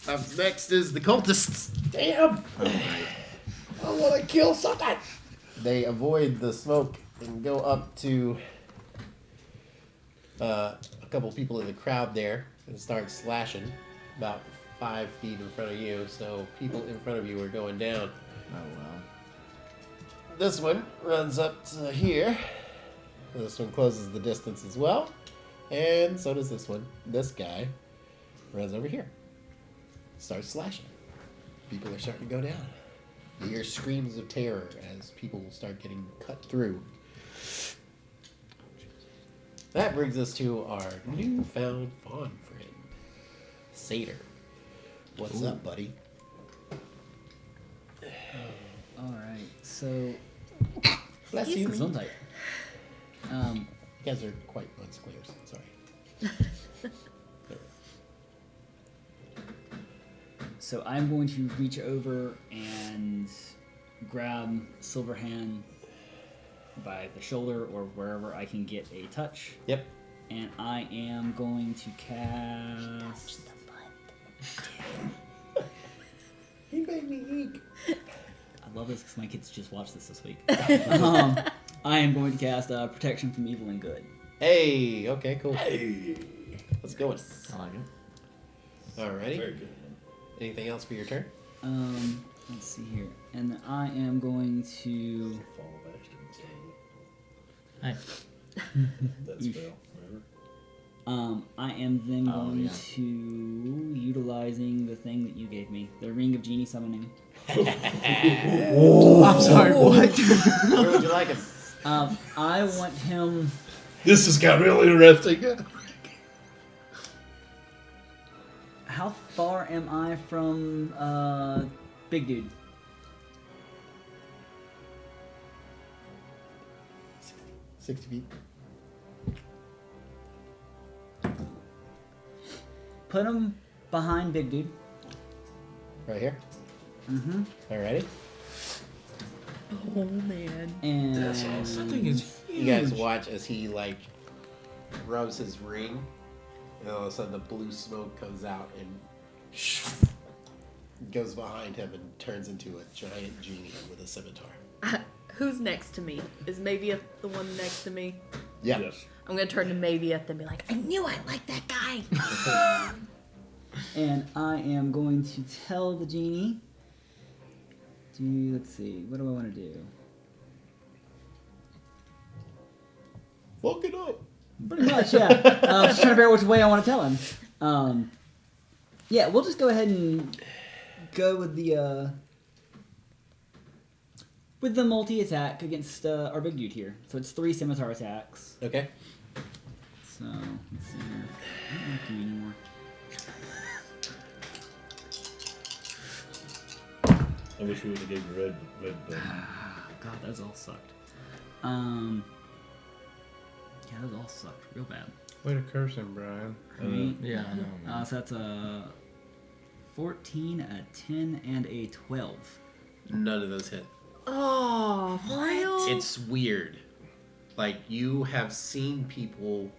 Up next is the cultists. Damn. I want to kill something. They avoid the smoke and go up to a couple people in the crowd there and start slashing about 5 feet in front of you. So people in front of you are going down. Oh well. This one runs up to here. This one closes the distance as well. And so does this one. This guy runs over here. Starts slashing. People are starting to go down. You hear screams of terror as people start getting cut through. That brings us to our newfound fawn friend, Satyr. What's up, buddy? Alright, so. Bless you. Gesundheit. You guys are quite blood squares. Sorry. So I'm going to reach over and grab Silverhand by the shoulder or wherever I can get a touch. Yep. And I am going to cast. He made me eek. I love this because my kids just watched this week. I am going to cast Protection from Evil and Good. Hey, okay, cool. Hey. Let's go. I like it. Alrighty. Very good. Anything else for your turn? Let's see here. And I am going to. Fall of Hey. that spell. Remember? I am then Oh, going yeah. to utilizing the thing that you gave me, the Ring of Genie Summoning. I'm sorry, what? Where would you like him? I want him. This has got real interesting. how far am I from Big Dude? 60 feet. Put him behind Big Dude. Right here. Mm-hmm. Alrighty. Oh man. And That thing is huge. You guys watch as he like rubs his ring, and all of a sudden the blue smoke comes out and goes behind him and turns into a giant genie with a scimitar. Who's next to me? Is Mavia the one next to me? Yeah. Yes. I'm gonna turn to Mavia and be like, I knew I liked that guy. And I am going to tell the genie. Let's see. What do I want to do? Fuck it up. Pretty much, yeah. I'm just trying to figure out which way I want to tell him. Yeah, we'll just go ahead and go with the multi-attack against our big dude here. So it's 3 scimitar attacks. Okay. So let's see here. I don't like you anymore. I wish we would have gave you red button. God, those all sucked. Yeah, those all sucked real bad. Way to curse him, Brian. Right? Yeah, I know. Man. So that's a 14, a 10, and a 12. None of those hit. Oh, what? It's weird. Like, you have seen people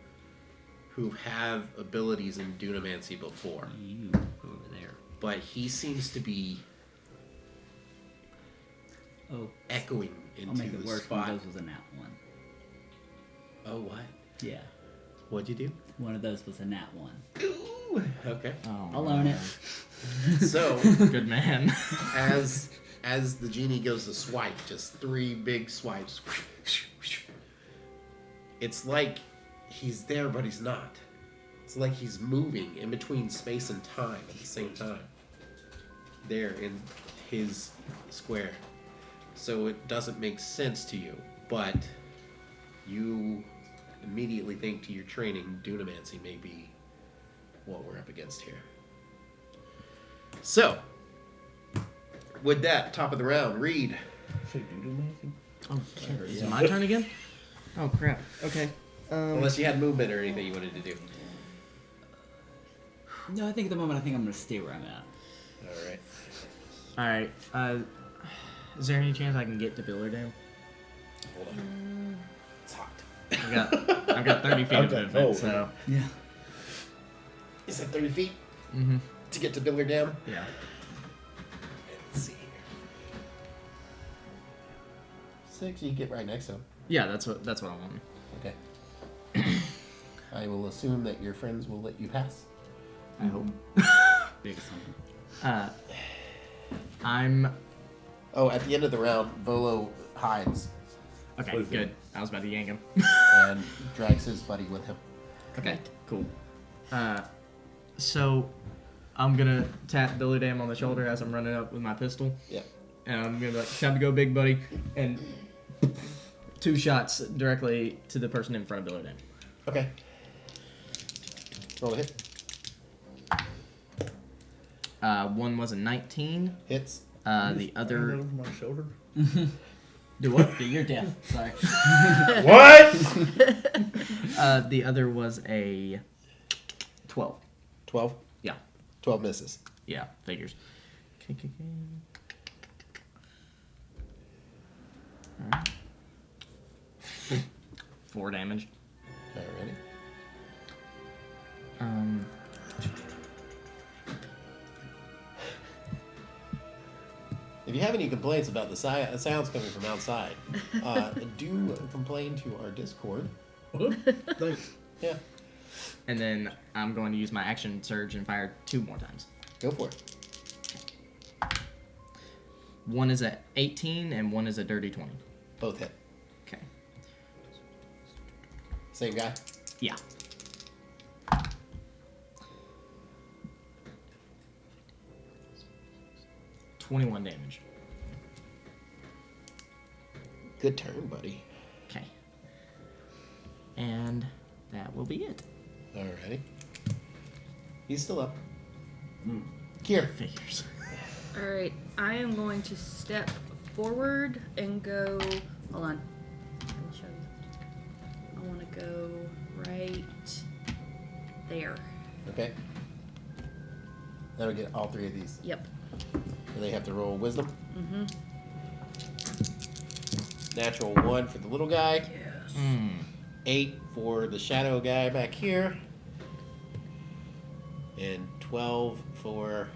who have abilities in Dunamancy before, You over there. but he seems to be Oh, echoing I'll into make it the worse. One spot. of those was a nat 1. Oh, what? Yeah, What'd you do? one of those was a nat 1. Ooh. Okay. Oh, I'll own it. So, Good man. as the genie goes to swipe, just 3 big swipes. It's like he's there, but he's not. It's like he's moving in between space and time at the same time. There in his square. So it doesn't make sense to you, but you immediately think to your training, Dunamancy may be what we're up against here. So, with that, top of the round, Reed. Say, do anything? Oh, is it my turn again? Oh crap. Okay. Unless you had movement or anything you wanted to do. No, I think at the moment I'm going to stay where I'm at. Alright. All right. Is there any chance I can get to Billerdale? Hold on. It's hot. I've got 30 feet of Okay. movement, Oh, so Yeah. Is that 30 feet mm-hmm. to get to Biller Dam? Yeah. Let's see here. 6, you get right next to him. Yeah, that's what I want. Okay. I will assume that your friends will let you pass. I hope. Big something. I'm Oh, at the end of the round, Volo hides okay. Please Good. I was about to yank him. and drags his buddy with him. Okay. Cool. So I'm gonna tap Billy Dam on the shoulder as I'm running up with my pistol. Yep. And I'm gonna be like, "Time to go, big buddy!" And 2 shots directly to the person in front of Billy Dam. Okay. Roll a hit. One was a 19. Hits. The other. Over my shoulder. Do what? Dude, you're deaf. Sorry. What? The other was a 12. 12. Yeah. 12 misses. Yeah. Figures. Okay. Alright. 4 damage. Alrighty. If you have any complaints about the sounds coming from outside, do complain to our Discord. Thanks. Yeah, And then I'm going to use my action surge and fire 2 more times. go for it. One is a 18 and one is a dirty 20. Both hit. Okay. Same guy. Yeah. $21 damage. Good turn, buddy. Okay. And that will be it. Alrighty. He's still up. Here. Figures. All right, I am going to step forward and go. Hold on. Let me show you. I want to go right there. Okay. That'll get all 3 of these. Yep. And they have to roll wisdom. Mm-hmm. Natural 1 for the little guy. Yes. 8 for the shadow guy back here. And 12 for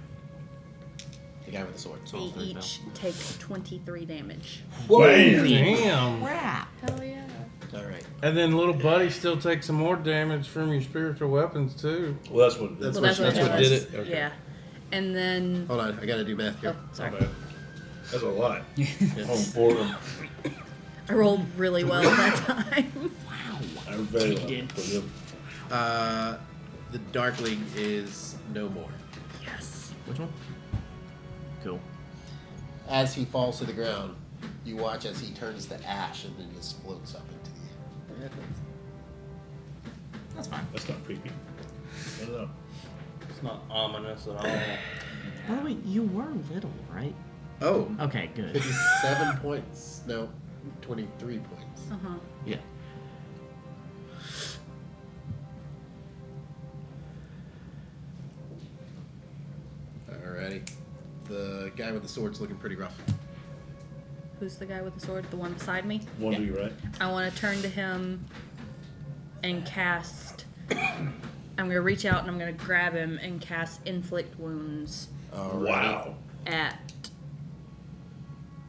the guy with the sword. They each take 23 damage. Damn. Crap. Hell yeah. Alright. And then little buddy still takes some more damage from your spiritual weapons too. Well, that's what. That's Well, what that's what did does. it? Okay. Yeah. And then. Hold on, I gotta do math here. Oh, sorry. Okay. That's a lot. It's- On 4 of them. I rolled really well that time. I'm very Take it in. for them. The Darkling is no more. Yes. Which one? Cool. As he falls to the ground, you watch as he turns to ash and then just floats up into the air. That's fine. That's not creepy. I don't know. It's not ominous at all. By the way, you were little, right? Oh, Okay, good. 57 points. No, 23 points. Uh huh. Yeah. Alrighty. The guy with the sword's looking pretty rough. Who's the guy with the sword? The one beside me? One Yeah. to you, right? I want to turn to him and cast. I'm going to reach out and I'm going to grab him and cast Inflict Wounds Alrighty. Wow. at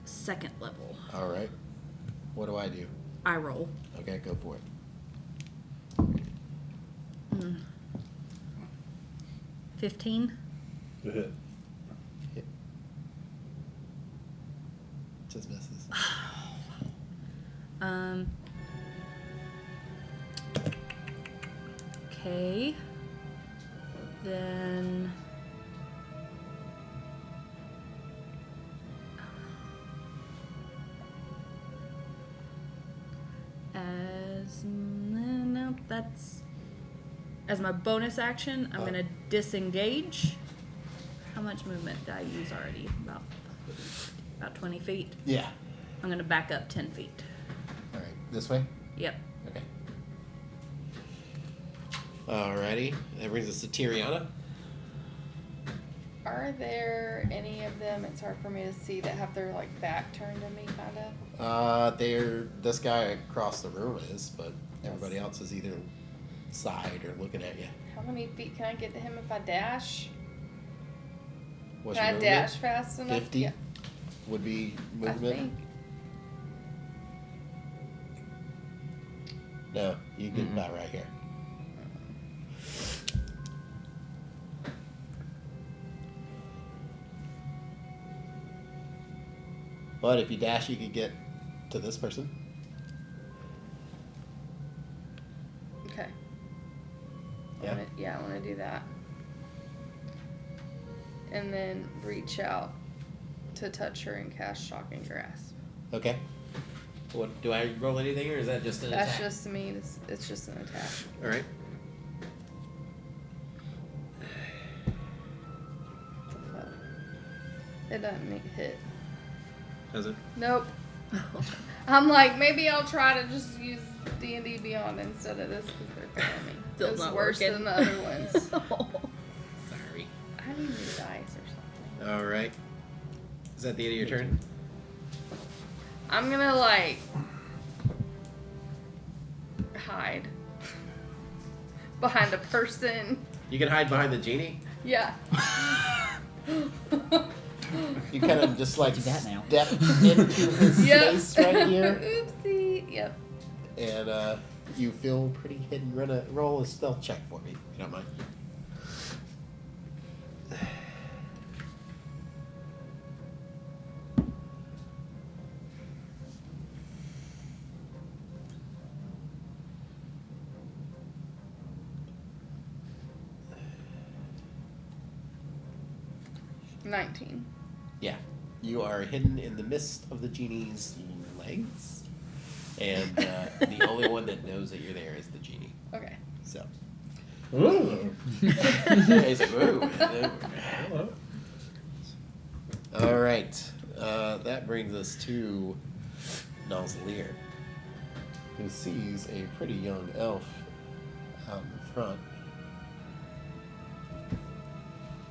2nd level. Alright. What do I do? I roll. Okay, go for it. 15. Go ahead. Just misses. Okay. Then. No, that's. As my bonus action, I'm gonna disengage. How much movement did I use already? About 20 feet. Yeah. I'm gonna back up 10 feet. Alright, this way? Yep. Okay. Alrighty. That brings us to Tiriana. Are there any of them, it's hard for me to see, that have their like back turned to me kind of? This guy across the room is, but everybody else is either side or looking at you. How many feet can I get to him if I dash? What's Can I your dash movement? fast enough? 50 Yeah, would be I movement. think. No, you get about right here. But if you dash, you could get to this person. Okay. Yeah. I want to do that. And then reach out to touch her and cast Shocking Grasp. Okay. What do I roll anything, or is that just an That's attack? just me. It's just an attack. All right. It doesn't hit. Does it? Nope. I'm like, maybe I'll try to just use D&D Beyond instead of this because they're killing me. Still It's not worse working. than the other ones. Sorry. I need new dice or something. All right. Is that the end of your turn? I'm gonna like hide behind a person. You can hide behind the genie. Yeah. You kind of just like Do that now. step into his Yep. space right here, Oopsie. Yep. and you feel pretty hidden. Roll a stealth check for me, if you don't mind. $19. Yeah, you are hidden in the midst of the genie's legs, and the only one that knows that you're there is the genie. Okay. So, Ooh. He's like, ooh. All right. That brings us to Nozzlear, who sees a pretty young elf out in front.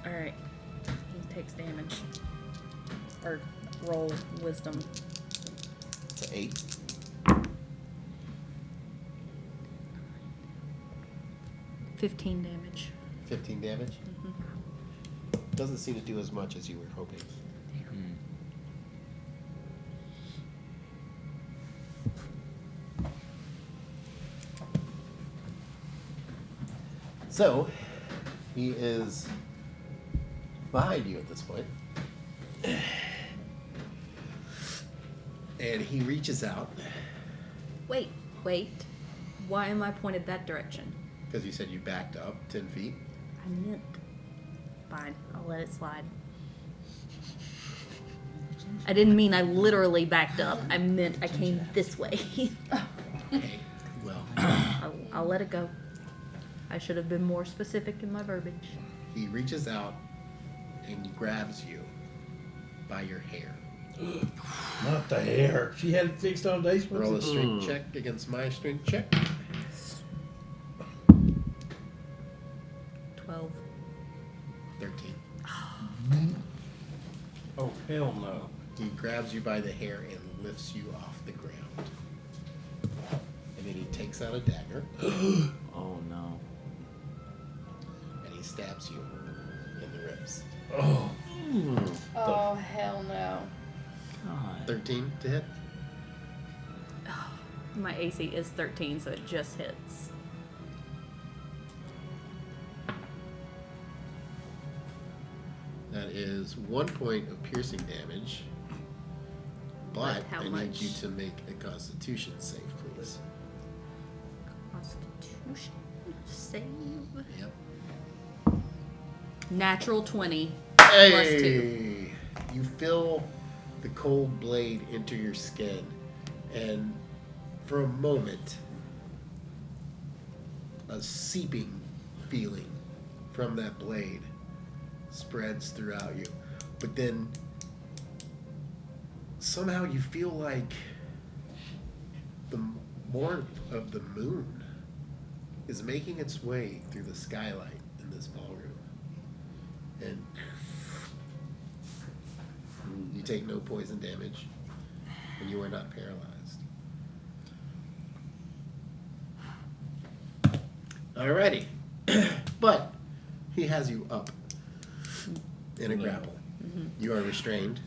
Alright. He takes damage. Or roll wisdom. It's an 8. 15 damage. 15 damage. Doesn't seem to do as much as you were hoping. So, he is behind you at this point. And he reaches out, Wait. Why am I pointed that direction? because you said you backed up 10 feet. I meant. Fine, I'll let it slide. I didn't mean I literally backed up. I meant I came this way. Okay, well, I'll let it go. I should have been more specific in my verbiage. he reaches out and grabs you by your hair. Not the hair. She had it fixed on days. Roll a strength check against my strength check. 12. 13. Oh, hell no. He grabs you by the hair and lifts you off the ground. And then he takes out a dagger Oh no. and he stabs you in the ribs. Oh. Oh, hell no. God. 13 to hit. My AC is 13, so it just hits. That is 1 point of piercing damage. But How I much? need you to make a constitution save, please. Constitution save. Yep. Natural 20. Plus 2. Hey! You feel the cold blade enter your skin, and for a moment, a seeping feeling from that blade spreads throughout you. But then somehow you feel like the warmth of the moon is making its way through the skylight in this ballroom. And you take no poison damage, and you are not paralyzed. Alrighty. But he has you up in a grapple. You are restrained,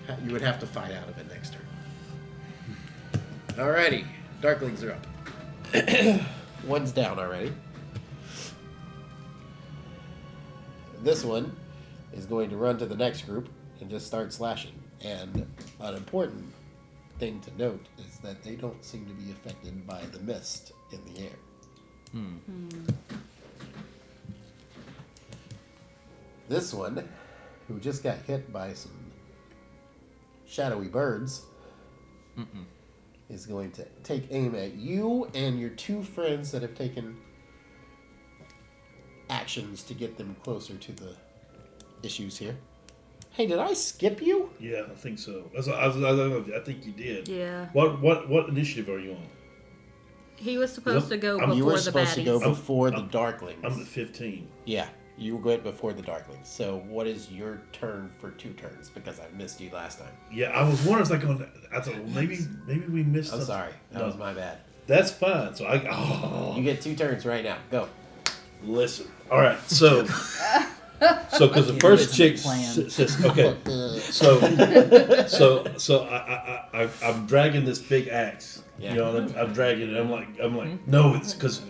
and you would have to fight out of it next turn. Alrighty, Darklings are up. One's down already. This one is going to run to the next group and just start slashing. And an important thing to note is that they don't seem to be affected by the mist in the air. This one, who just got hit by some shadowy birds, is going to take aim at you and your two friends that have taken actions to get them closer to the issues here. Hey, did I skip you? Yeah, I think so. I think you did. Yeah. What initiative are you on? He was supposed to go I'm- You were before the supposed to go baddies. before the I'm Darklings. the 15. Yeah, you went before the Darklings. So what is your turn for 2 turns? Because I missed you last time. Yeah, I was wondering. I thought well, maybe we missed. I'm something. sorry. That No, was my bad. That's fine. So You get 2 turns right now. Go. listen. All right, so because the first chick says okay, so I'm dragging this big axe. Yeah. You know, and I'm dragging it. I'm like no, it's because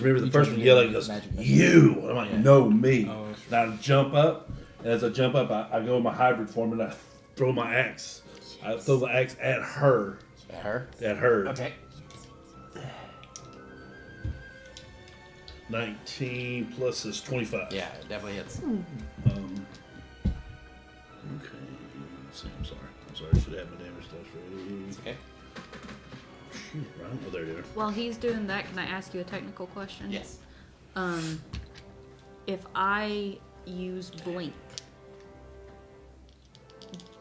remember the first one yelling he goes you. I'm like no me. Now I jump up, and as I jump up, I go in my hybrid form and I throw my axe. I throw the axe at her. At her? At her. Okay. 19 plus is 25. Yeah, it definitely hits. Okay. I'm sorry. I should have my damage dice ready. Okay. Right? Oh, there you are. While he's doing that, can I ask you a technical question? Yes. If I use blink,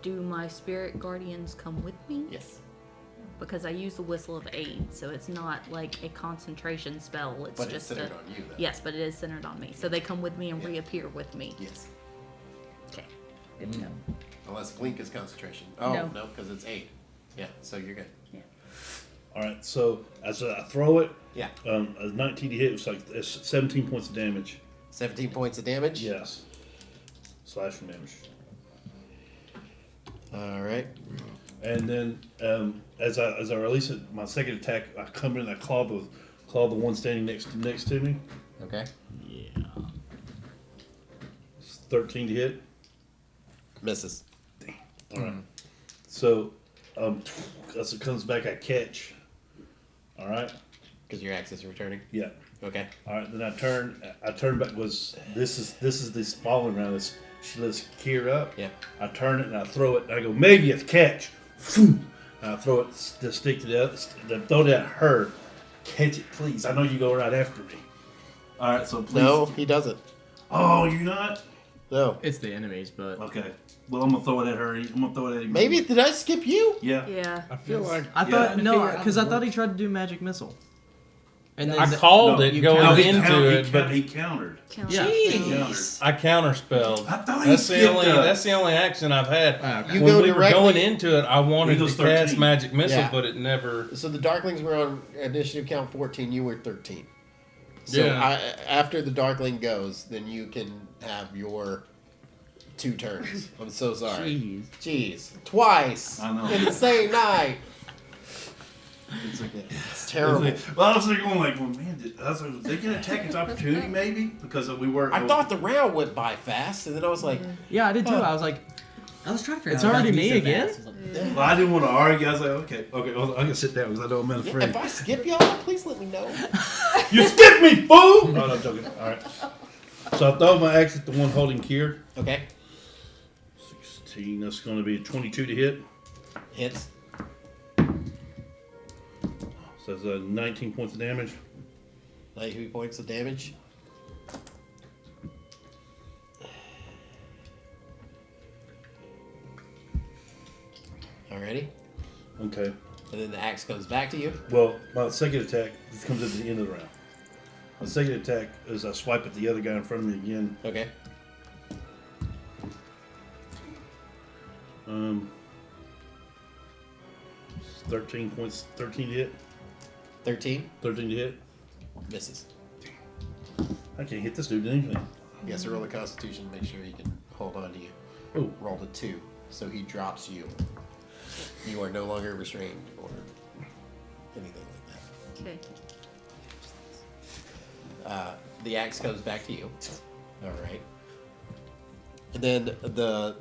do my spirit guardians come with me? Yes. Because I use the whistle of aid, so it's not like a concentration spell. It's But it's just centered on you, though. Yes, but it is centered on me, so they come with me and reappear with me. Yes. Okay, good to know. Unless blink is concentration. Oh No. no, because it's 8. Yeah. So you're good. Yeah. All right, so as I throw it, Yeah. a 19 to hit, it's 17 points of damage. 17 points of damage. Yes. Slashing damage. All right. And then as I release it, my second attack, I come in and I claw the one standing next to me. Okay. Yeah. It's 13 to hit. Misses. All right. So as it comes back, I catch. All right. Because your axe is returning. Yeah. Okay. All right. Then I turn back. This is this falling round. She lets Kier up. Yeah. I turn it and I throw it. And I go, maybe it's catch. And I throw it to stick to the other. Then throw it at her. Catch it, please. I know you go right after me. All right. So please. No, he doesn't. Oh, you're not. No. It's the enemies, but Okay. Well, I'm gonna throw it at her. I'm gonna throw it at him. Maybe did I skip you? Yeah. Yeah. I feel like I Yeah. thought no, Figure out because how I it thought he works. tried to do magic missile. And then I called No, it you going countered. into it, but he countered. Yeah. I counterspelled. I thought he That's the skipped only us. that's the only action I've had. Okay. You when go we were directly- going into it, I wanted to Windows cast 13. magic missile, Yeah. but it never. So the Darklings were on initiative count 14. You were 13. So Yeah. after the Darkling goes, then you can have your 2 turns. I'm so sorry. Jeez. Twice. I know. In the same night. It's okay. It's terrible. Well, I was like, going like, well, man, was they gonna attack its opportunity maybe because we were. I thought the round went by fast, and then I was like, Yeah, I did too. I was like, I was trying to figure It's out. how already to be me so again? fast. I was like, Well, I didn't want to argue. I was like, okay, well, I'm gonna sit down because I know I'm not afraid. if I skip y'all, please let me know. You skipped me, fool! No, I'm joking. All right. So I throw my axe at the one holding Kier. Okay. 16. That's going to be 22 to hit. Hits. So that's 19 points of damage. 93 points of damage. Alrighty. Okay. And then the axe comes back to you. Well, my second attack comes at the end of the round. My second attack is I swipe at the other guy in front of me again. Okay. 13 points. 13 to hit. 13. 13 to hit. Misses. I can't hit this dude with anything. He has to roll a constitution to make sure he can hold on to you. Oh. Rolled a 2. So he drops you. You are no longer restrained or anything like Okay. that. The axe comes back to you. Alright. And then the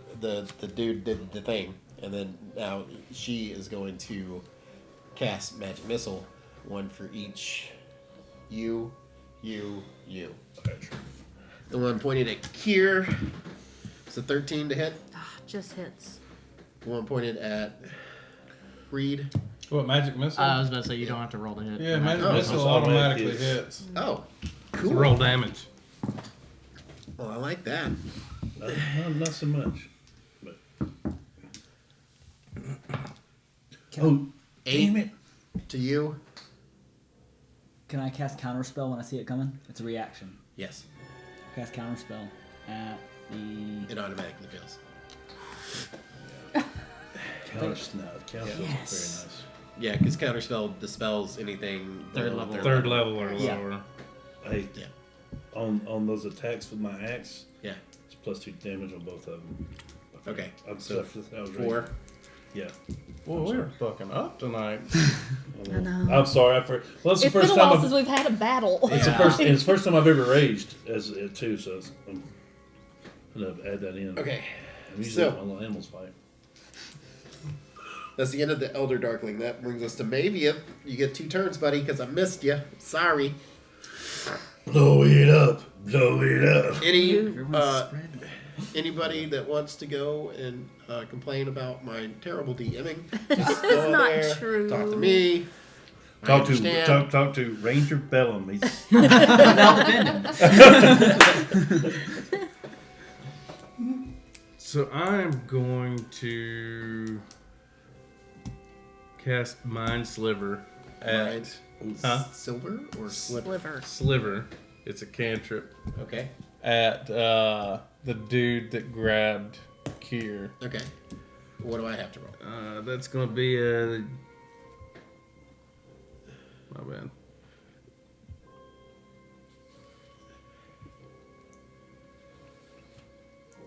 dude did the thing. And then now she is going to cast Magic Missile. One for each. You. Okay, sure. The one pointed at Kier. It's a 13 to hit. Just hits. The one pointed at Reed. What, magic missile? I was about to say you don't have to roll to hit. yeah, magic Oh, missile it's automatically automatic hits. Oh, It's cool. roll damage. Well, I like that. Not so much. But. Oh, damn it. To you. Can I cast counterspell when I see it coming? It's a reaction. Yes. Cast counterspell at the. It automatically fails. Counterspell is very Yes. nice. Yeah, because Counterspell dispels anything Third below level. Third level or Yeah. lower. Hey, Yeah. on those attacks with my axe, Yeah. it's +2 damage on both of them. Okay. I'm So that was 4. Right. Yeah. Well, we're fucking up tonight. I know. I'm sorry. Well, it's the It's first been a time while I've, since we've had a battle. it's the first. It's the first time I've ever raged as it too. So I'm gonna add that in. Okay. I'm usually So- my little animals fight. That's the end of the Elder Darkling. That brings us to Mavia. You get 2 turns, buddy, because I missed you. Sorry. Blow it up. Blow it up. Any Everyone's spread. anybody that wants to go and complain about my terrible DMing, just go That's not there, true. talk to me. Talk understand. to Ranger Bellum. He's Without defending. So I'm going to cast Mind Sliver at Silver or sliver? Sliver. It's a cantrip Okay. at the dude that grabbed Kier. Okay. What do I have to roll? That's gonna be a. My bad.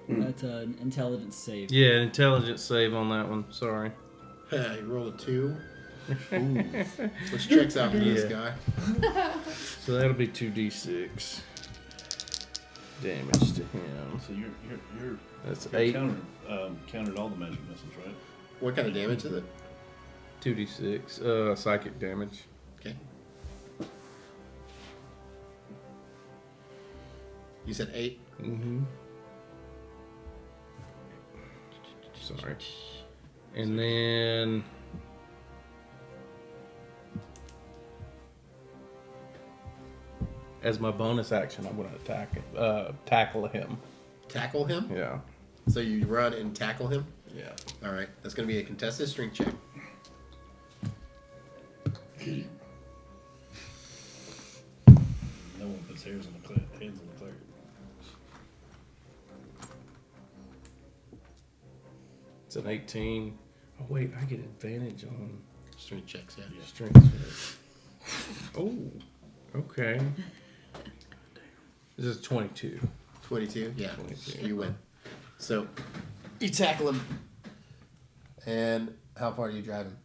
That's an intelligence save. Yeah, intelligence save on that one. Sorry. You roll a 2. Ooh. Which checks out for this guy. So that'll be 2d6 damage to him. so you're That's you're 8. countered all the magic missiles, right? What kind of damage is it? 2d6 psychic damage. Okay. You said 8? Mm-hmm. Sorry. And then as my bonus action, I'm going to tackle him. Tackle him? Yeah. So you run and tackle him? Yeah. All right. That's going to be a contested strength check. No one puts hands on the cleric. It's an 18. Oh, wait, I get advantage on Strength checks, yeah. strength check. Oh, okay. This is 22. 22? Yeah. 22. You win. So you tackle him. And how far do you drive him?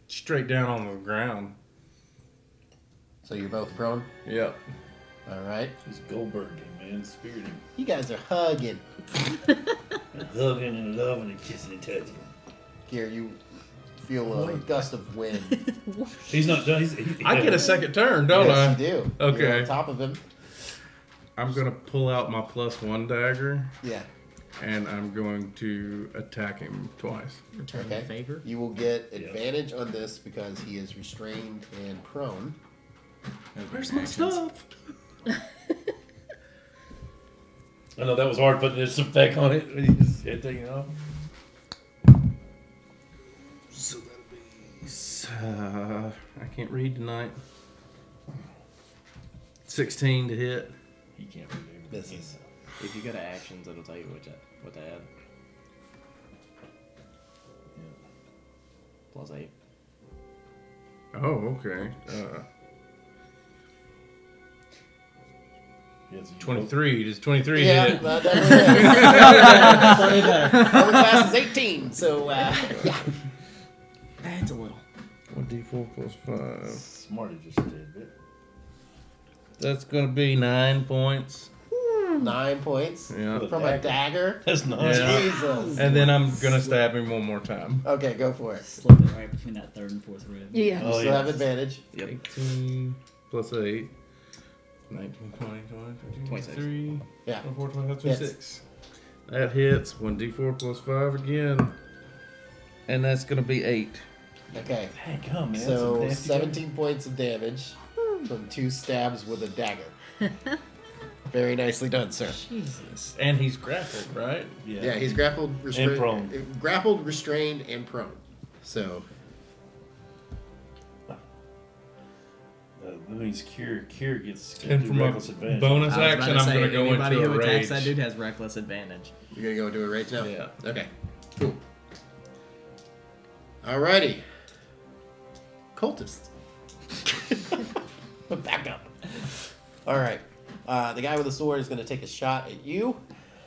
Straight down on the ground. So you're both prone? Yep. All right. He's Goldberg, man. Spirit him. You guys are hugging. Hugging and loving and kissing and touching. Here, you feel a gust of wind. He's not done. I get a second turn, don't I? Yes, you do. Okay. You're on top of him. I'm going to pull out my +1 dagger, Yeah. and I'm going to attack him twice. Return Okay. the favor. You will get advantage on this because he is restrained and prone. Where's my stuff? I know that was hard putting this effect on it when you just hit taking off. So that'll be... I can't read tonight. 16 to hit. He can't read everything. Misses. If you go to actions, it'll tell you what to add. +8. Oh, okay. Yes, 23. Does 23 Yeah, hit? that definitely is. Way better. Other class is 18, so yeah. Adds a little. 1d4 plus 5. Smarty just did it. That's going to be 9 points. 9 points Yeah. from a dagger. That's nice. Yeah. Jesus. And then I'm going to stab him one more time. Okay, go for it. Slip it right between that third and fourth rib. Yeah. You still have advantage. 18 plus 8. 19, 20, 26. 23, Yeah. 24, 25, Hits. 26. That hits. 1d4 plus 5 again. And that's going to be 8. Okay. Hey, come man. So That's some nasty 17 points of damage from 2 stabs with a dagger. Very nicely done, sir. Jesus. And he's grappled, right? Yeah, he's grappled, restrained, prone. grappled, restrained, and prone. So That means Kier gets And from a reckless advantage. bonus I was about action, to I'm say, going to go anybody into a who attacks rage. that dude has reckless advantage. you're gonna go into a rage now. Yeah. Okay. Cool. Alrighty. Cultists. Back up. All right. The guy with the sword is gonna take a shot at you.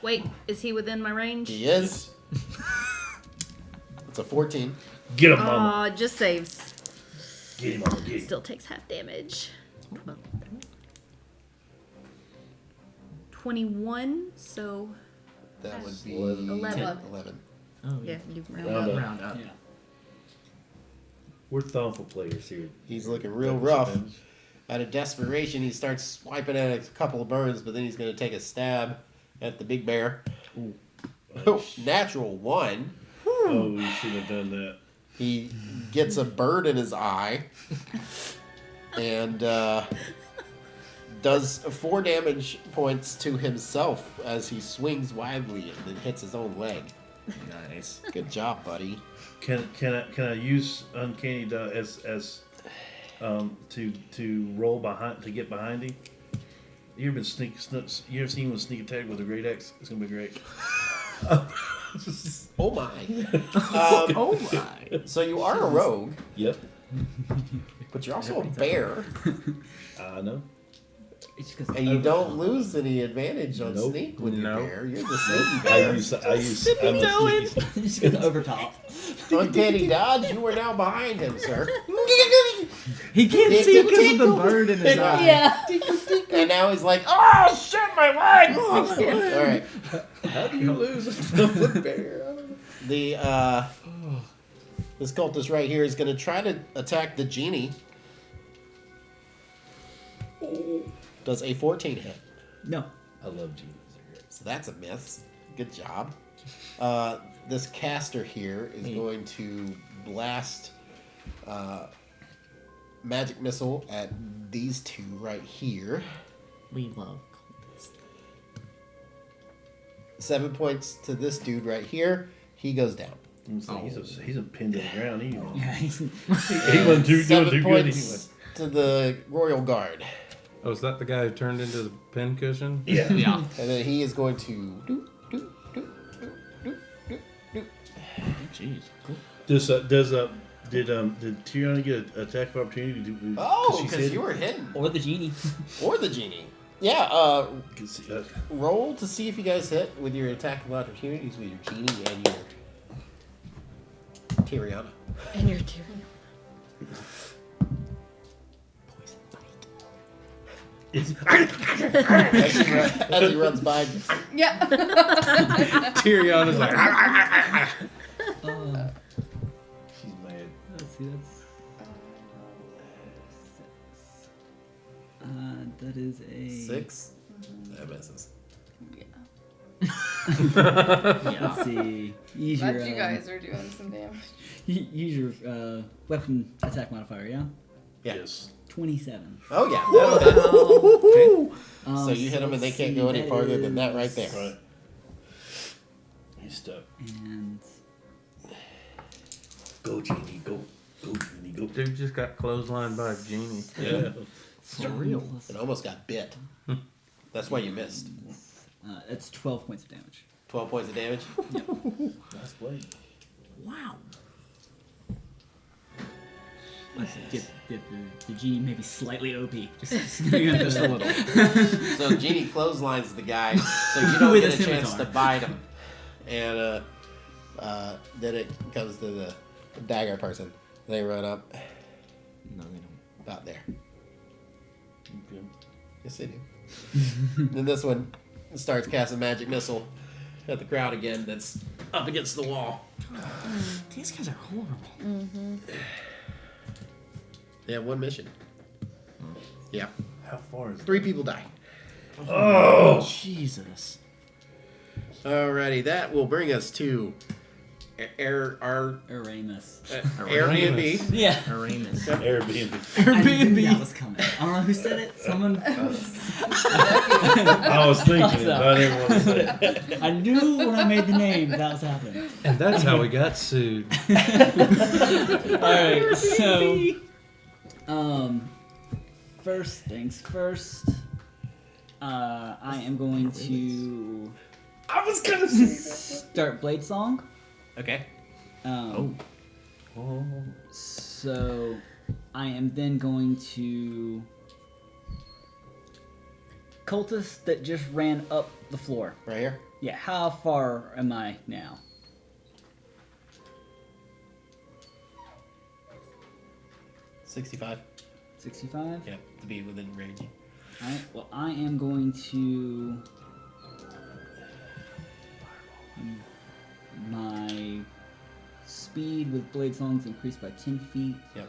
Wait, is he within my range? He is. It's a 14. Get him, mama. Just saves. Get him, mama. Get him. Still takes half damage. 21, so That would be 11. 11. Oh yeah, you round Round up. up. Round up. Yeah. We're thoughtful players here. He's looking real rough. Out of desperation, he starts swiping at a couple of birds, but then he's going to take a stab at the big bear. Oh, natural 1. Oh, we should have done that. He gets a bird in his eye and does 4 damage points to himself as he swings wildly and then hits his own leg. Nice. Good job, buddy. Can I use uncanny as to roll behind to get behind him? You ever been seen with sneak attack with a great axe? It's gonna be great. Oh my. Oh my. So you are a rogue, Yep. but you're also a bear, I know. It's just and you don't lose any advantage on Nope. sneak with your No. bear. You're the sneaky I bear. use I'm a sneaky. just gonna overtop. Uncanny dodge, you are now behind him, sir. He can't see because of the bird in his eye. Yeah. And now he's like, oh shit, my leg! All right. How do you lose a foot bear? I don't know. The this cultist right here is going to try to attack the genie. Does a 14 hit? No. I love genies. So that's a miss. Good job. This caster here is going to blast magic missile at these two right here. We love cultists. 7 points to this dude right here. He goes down. He's a pinned to the ground anyway. Yeah. He wasn't doing 7 too good points anyway. to the royal guard. Oh, is that the guy who turned into the pincushion? Yeah. Yeah. And then he is going to Jeez. Cool. Did Tiana get an attack of opportunity? Oh, she because said- you were hidden. Or the genie. Or the genie. Yeah, Cause, roll to see if you guys hit with your attack of opportunities with your genie and your Tyriana. And you're tearing. As he runs by. Yeah. Tyrion is like, she's mad. Let's see, that's. That is a 6. That misses. Let's see. Use But your, you guys are doing some damage. use your weapon attack modifier, yeah? Yeah. Yes. 27. Oh, yeah. That'll hit. So you hit them and they let's can't see, go any farther than that right there. Right. He's stuck. And Go genie, go genie, go. dude just got clotheslined by a genie. Yeah. For real. And almost got bit. That's why you missed. it's 12 points of damage. 12 points of damage. Nice blade. Wow. Let's get the genie maybe slightly OP. Just Just a little. So Genie clotheslines the guy, so you don't With get a a chance to scimitar. bite him. And then it comes to the dagger person. They run up No, they don't. about there. Okay. Yes, they do. Then this one starts casting magic missile at the crowd again. That's up against the wall. These guys are horrible. They have one mission. Yeah, How far is it? 3 people die. Oh! Jesus. Alrighty, that will bring us to our Aramus. Airbnb. Yeah. Aramis. Airbnb. I knew that was coming. I don't know who said it. Someone. I was thinking it, but I didn't want to say it. I knew when I made the name that was happening. And that's how we got sued. Alright, so. First things first. I am going to I was gonna say start Blade Song. Okay. Oh. So I am then going to cultist that just ran up the floor. Right here. Yeah, how far am I now? $65. 65? Yeah, to be within range. Alright, well I am going to my speed with Blade Songs increased by 10 feet. Yep.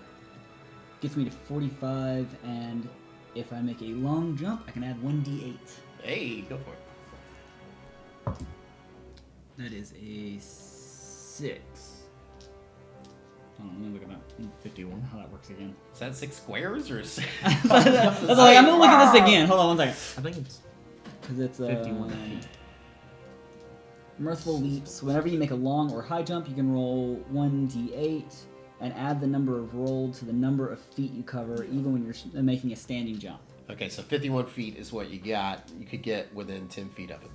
Gets me to 45, and if I make a long jump, I can add 1d8. Hey, go for it. That is a 6. Hold on, let me look at that. 51. How that works again. Is that 6 squares or? That's like, I'm gonna look at this again. Hold on 1 second. I think it's Because it's 51 feet. Mirthful leaps. Whenever you make a long or high jump, you can roll 1d8 and add the number of rolled to the number of feet you cover, even when you're making a standing jump. Okay, so 51 feet is what you got. You could get within 10 feet of it.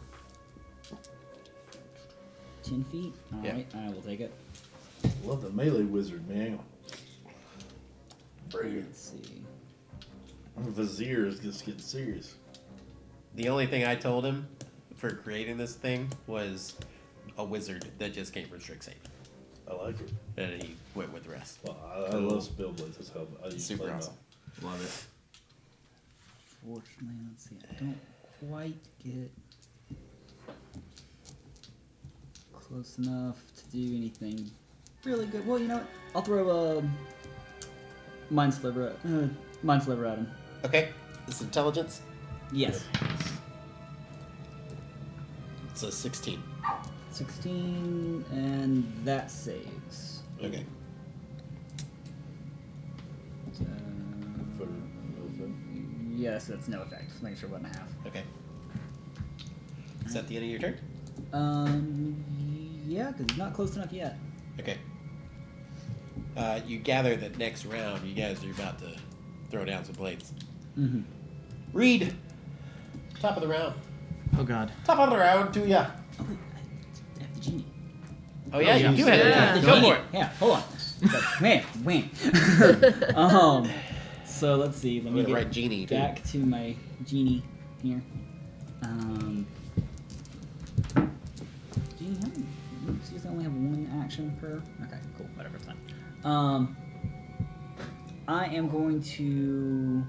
10 feet? Yeah. Alright, I will take it. Love the melee wizard, man. Let's see. Vizier is just getting serious. The only thing I told him for creating this thing was a wizard that just can't restrict save. I like it. And he went with the rest. Well, I love spell blades. That's how I use Super play awesome. Love it. Fortunately, let's see. I don't quite get close enough to do anything really good. Well, you know what? I'll throw a mind sliver at him. Okay, it's intelligence. Yes. It's a 16. 16, and that saves. Okay. Yes, that's no effect. Just making sure it wasn't a half. Okay. Is that the end of your turn? Yeah, because he's not close enough yet. Okay. You gather that next round, you guys are about to throw down some blades. Mm-hmm. Reed! Top of the round. Oh god. Top of the round to ya. Oh, wait, I have the genie. Oh yeah, yeah. you do have Yeah. it. The Go genie. for it. Yeah, hold on. Wham. So let's see. Let I'm me gonna get write genie, too. back to my genie here. Genie, how many? Oops, you only have one action per. Okay, cool. Whatever, it's fine. I am going to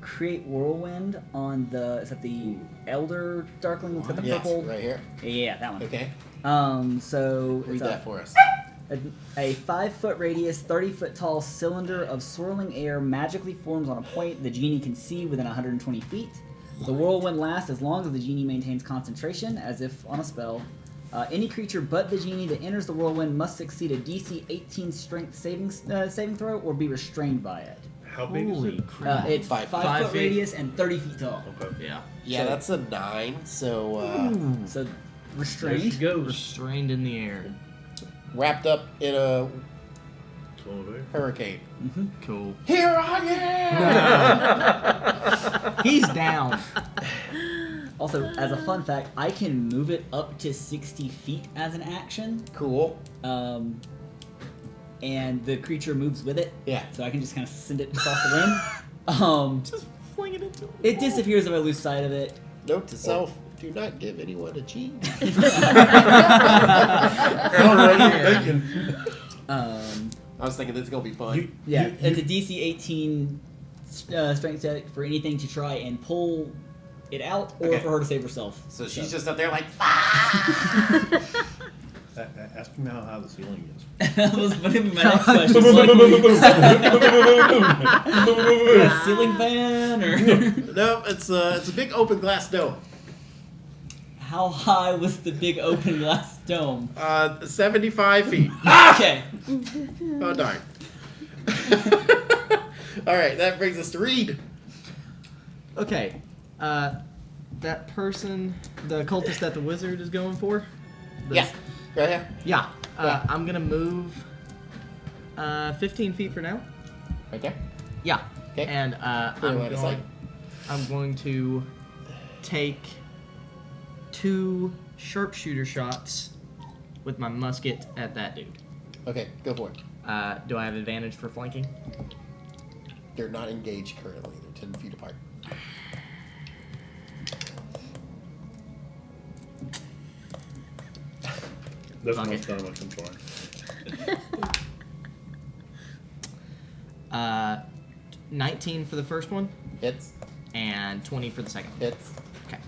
create whirlwind on the. Is that the Elder Darkling? That's got the Yes, purple. right here. Yeah, that one. Okay. So Read it's that for us. a 5-foot radius, 30-foot tall cylinder of swirling air magically forms on a point the genie can see within 120 feet. The whirlwind lasts as long as the genie maintains concentration, as if on a spell. Any creature but the genie that enters the whirlwind must succeed a DC 18 strength saving throw or be restrained by it. How big is Holy it? crap. It's 5 5-foot feet. radius and 30 feet tall. Okay. Yeah. Yeah, So- that's a 9. So So There restrained. she goes. Restrained in the air. wrapped up in a Swallow there. hurricane. Cool. Here I am. He's down. Also, as a fun fact, I can move it up to 60 feet as an action. Cool. And the creature moves with it. Yeah. So I can just kind of send it across the room. Just fling it into him. It disappears if I lose sight of it. Note to self: do not give anyone a cheat. Already thinking. I was thinking this is gonna be fun. Yeah, it's a DC 18 strength check for anything to try and pull it out, or Okay. for her to save herself. So she's just up there like, Ask him how high the ceiling is. That was gonna be my next question. A ceiling fan, or no, it's a big open glass dome. how high was the big open glass dome? 75 feet. Okay. Oh darn. All right, that brings us to Reed. Okay. That person, the cultist that the wizard is going for? Yeah, right here. Yeah. Yeah. I'm going to move 15 feet for now. Right there. Yeah. Okay. And Clear line of sight. I'm going to take 2 sharpshooter shots with my musket at that dude. Okay, go for it. Do I have advantage for flanking? They're not engaged currently. They're 10 feet apart. That's Okay. much kind of I'm trying. 19 for the first one Hits. and 20 for the second. Hits. Okay.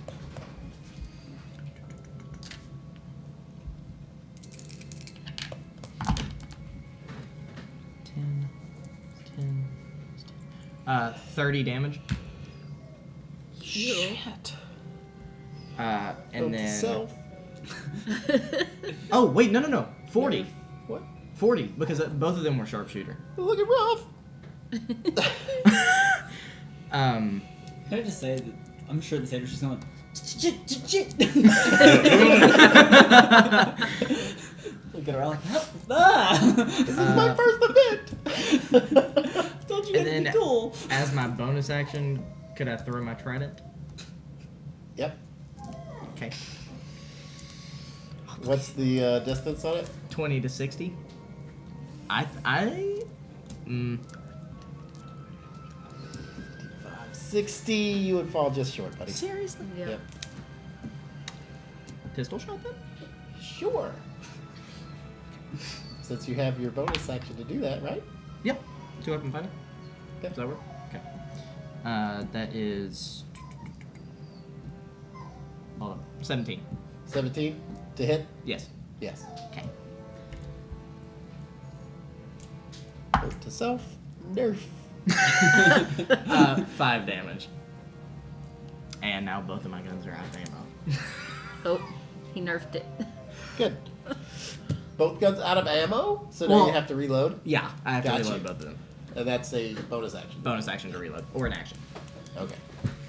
Ten. 30 damage. Shit. And Note to then. self. Oh wait, no. 40. What? 40, because both of them were sharpshooter. Looking rough. Can I just say that I'm sure the satyrs just going. Look at her like, This is my first event. told you And to be then- cool. As my bonus action, could I throw my trident? Yep. Okay. What's the distance on it? 20 to 60. 60. You would fall just short, buddy. Seriously? Yeah. Yep. Pistol shot then? Sure. Since you have your bonus action to do that, right? Yep. 2 weapon fighting. Okay. Does that work? Okay. That is. Hold on. 17. 17 to hit? Yes. Yes. Okay. Note to self, nerf. 5 damage. And now both of my guns are out of ammo. Oh, he nerfed it. Good. Both guns out of ammo, so now Well- you have to reload, Yeah, I have Gotcha. to reload both of them. and that's a bonus action. Bonus action to reload. Or an action. Okay.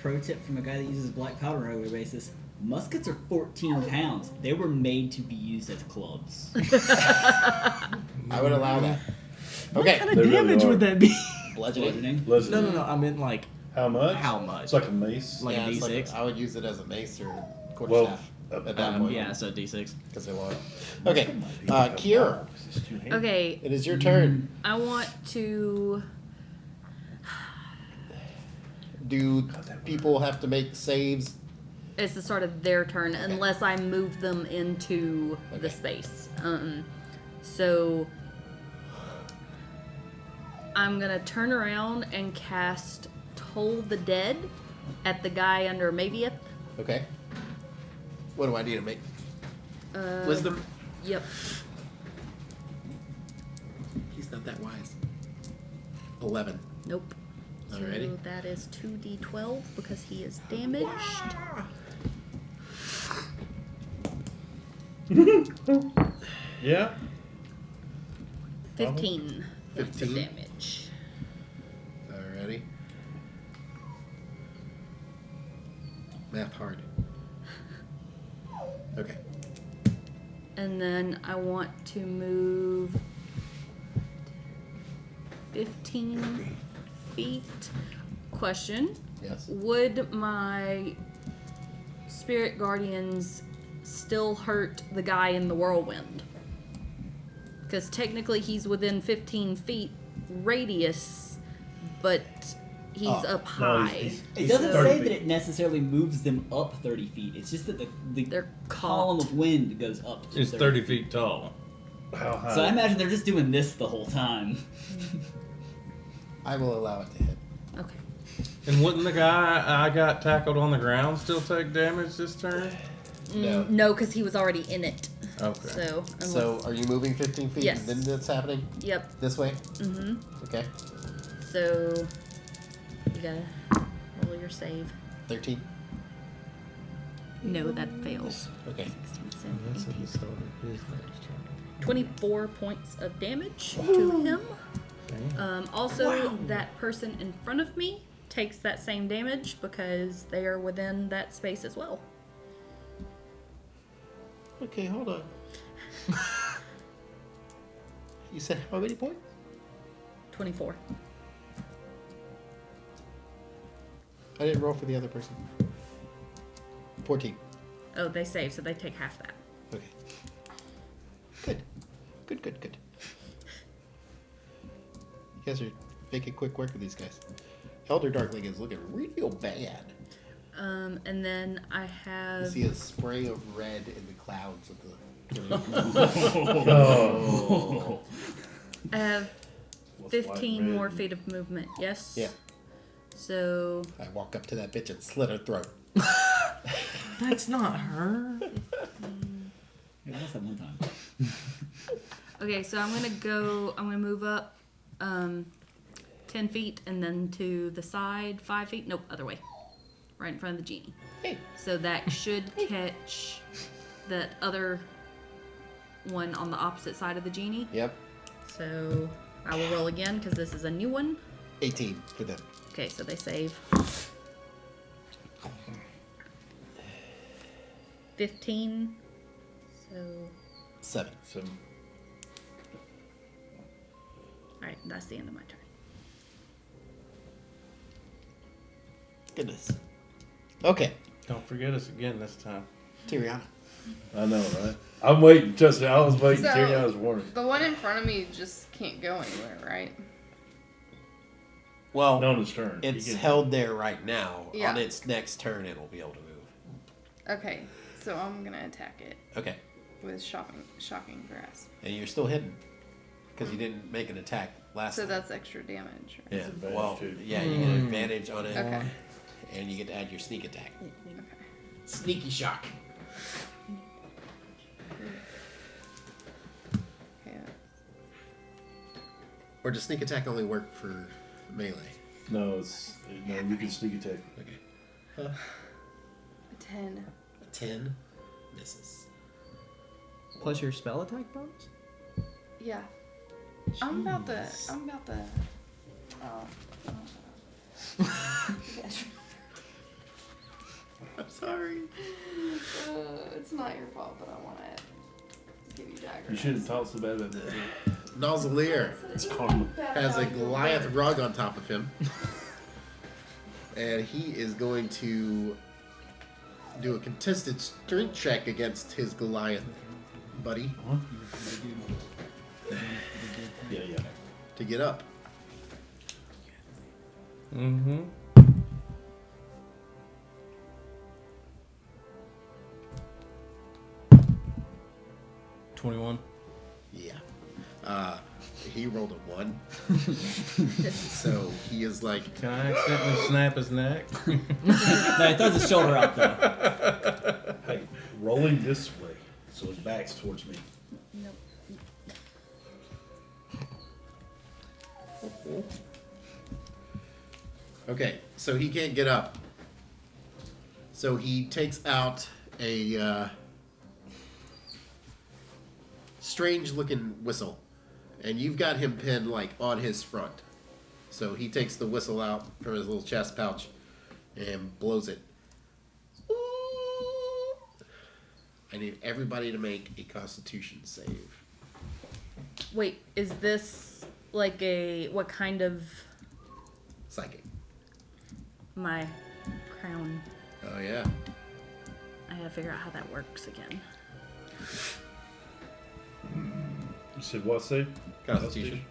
Pro tip from a guy that uses black powder on a regular basis. Muskets are 14 pounds. They were made to be used as clubs. I would allow that. What Okay. kind of They really damage are. would that be? Bludgeoning. Bludgeoning. No. I meant like How much? how much? It's like a mace. Like a it's D6? I would use it as a mace or Well, quarterstaff at that point. yeah, so D6. Because they loyal. Okay. Kier, Okay, it is your turn. I want to. Do people have to make saves? It's the start of their turn unless I move them into Okay. the space. So I'm gonna turn around and cast Toll the Dead at the guy under Mavieth. Okay. What do I need to make? Wisdom? Yep. He's not that wise. 11. Nope. Alrighty. So that is 2d12 because he is damaged. Yeah. 15 points of 15? damage. Alrighty. Math hard. Okay. And then I want to move 15 feet. Question. Yes. Would my spirit guardians still hurt the guy in the whirlwind? Because technically he's within 15 feet radius, but he's up No, high. It doesn't 30 say feet. that it necessarily moves them up 30 feet. It's just that the They're column caught. of wind goes up to It's 30 feet tall. How high? So I imagine they're just doing this the whole time. I will allow it to hit. Okay. And wouldn't the guy I got tackled on the ground still take damage this turn? No. No, because he was already in it. Okay. So, unless, So, are you moving 15 feet Yes. and then that's happening? yep. This way? Mm-hmm. Okay. So, you gotta roll your save. 13? No, that fails. Okay. 16, That's 17, what he started his next turn. 24 points of damage to him. Damn. Also, that person in front of me takes that same damage because they are within that space as well. Okay, hold on. You said how many points? 24. I didn't roll for the other person. 14. Oh, they save, so they take half that. Okay. Good. Good. You guys are making quick work of these guys. Elder Darkling is looking real bad. And then I You have see a spray of red in the clouds of the. Oh. I have What's 15 white, more red? feet of movement. Yes. Yeah. So I walk up to that bitch and slit her throat. That's not her. Yeah, that's that one time. okay, so I'm gonna move up 10 feet and then to the side 5 feet. Nope, other way. Right in front of the genie. Hey. So that should catch that other one on the opposite side of the genie. Yep. So I will roll again because this is a new one. 18 for them. Okay, so they save. 15. So, 7. So alright, that's the end of my turn. Goodness. Okay, Don't forget us again this time. Tyriana. I know, right? I'm waiting. Trust me, I was waiting. So- Tyriana's warning. The one in front of me just can't go anywhere, right? Well, On his turn. it's He can- held there right now. Yeah. On its next turn, it'll be able to move. Okay, so I'm gonna attack it Okay, with shocking grasp. and you're still hidden because you didn't make an attack last So time. that's extra damage. Right? Yeah. advantage, Well, too. yeah, you get advantage on it, Okay. and you get to add your sneak attack. Okay. Sneaky shock. Okay. Or does sneak attack only work for melee? No, you can sneak attack. Okay. 10. 10 misses. Plus your spell attack bonus? Yeah. I'm about to. I'm sorry. It's not your fault, but I want to give you dagger. You shouldn't talk so bad about that. Nozzleer It's karma. has a Goliath rug on top of him. And he is going to do a contested strength check against his Goliath buddy Yeah. to get up. Mm-hmm. $21. Yeah. He rolled a 1. So he is like, Can I accidentally snap his neck? No, he throws his shoulder out though. Hey, rolling this way, so his back's towards me. okay, so he can't get up. So he takes out a strange looking whistle. And you've got him pinned like on his front. So he takes the whistle out from his little chest pouch and blows it. I need everybody to make a constitution save. Wait, is this like what kind of Psychic. my crown? Oh yeah. I gotta figure out how that works again. You said what save? Constitution.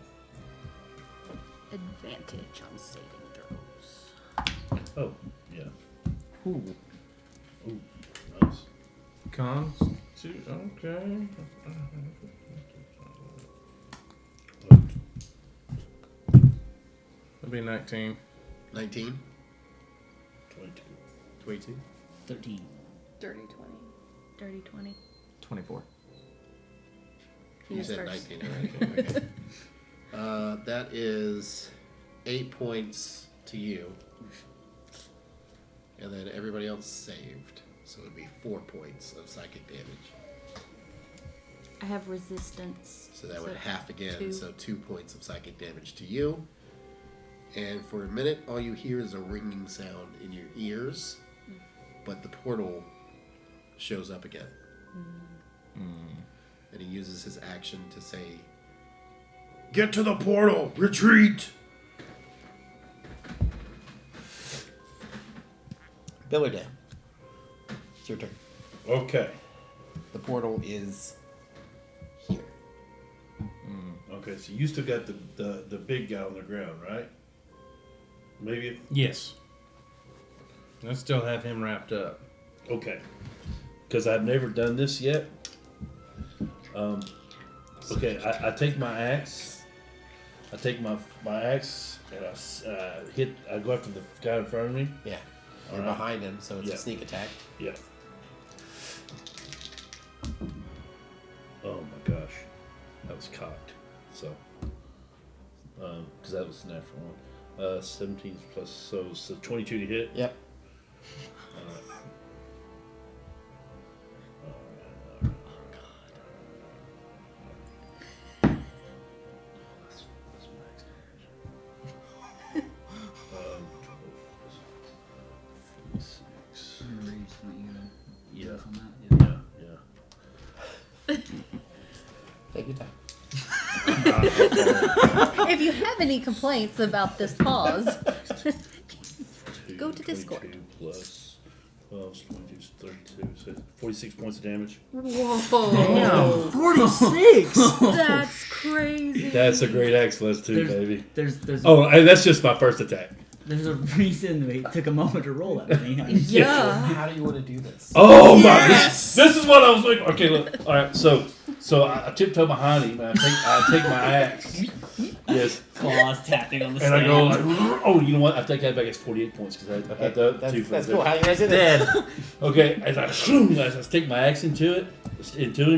Advantage on saving throws. Oh, yeah. Ooh. Ooh, nice. Constitution. Okay. That'd be 19. 19. 22. 22. 13. Dirty 20. Dirty 20. 24. You Who's said first? 19 already. Okay. That is 8 points to you. And then everybody else saved. So it would be 4 points of psychic damage. I have resistance. So that would half again. 2. So 2 points of psychic damage to you. And for a minute, all you hear is a ringing sound in your ears. But the portal shows up again. And he uses his action to say, "Get to the portal! Retreat!" Bill or Dan? It's your turn. Okay. The portal is here. Okay, so you still got the big guy on the ground, right? Maybe. Yes. I still have him wrapped up. Okay. Because I've never done this yet. Okay, I take my axe. I take my axe and I go after the guy in front of me. Yeah. You're Alright. behind him, so it's Yeah. a sneak attack. Yeah. Oh my gosh, that was cocked. So, because that was the natural one. 17 plus, so 22 to hit. Yep. If you have any complaints about this pause, go to Discord. 22 plus 12, 22, 32, so 46 points of damage. Whoa. 46! That's crazy. That's a great axe list too, baby. There's Oh, and that's just my first attack. there's a reason we took a moment to roll that many. Yeah. How do you want to do this? Oh my! This is what I was thinking. Okay, look. All right, so I tiptoe behind him. And I take my axe. Yes. Claws tapping on the And I stand. go like, oh, you know what? I take that back. It's 48 points because I got the two. That's cool. How do you guys do this? Okay, as I stick my axe into him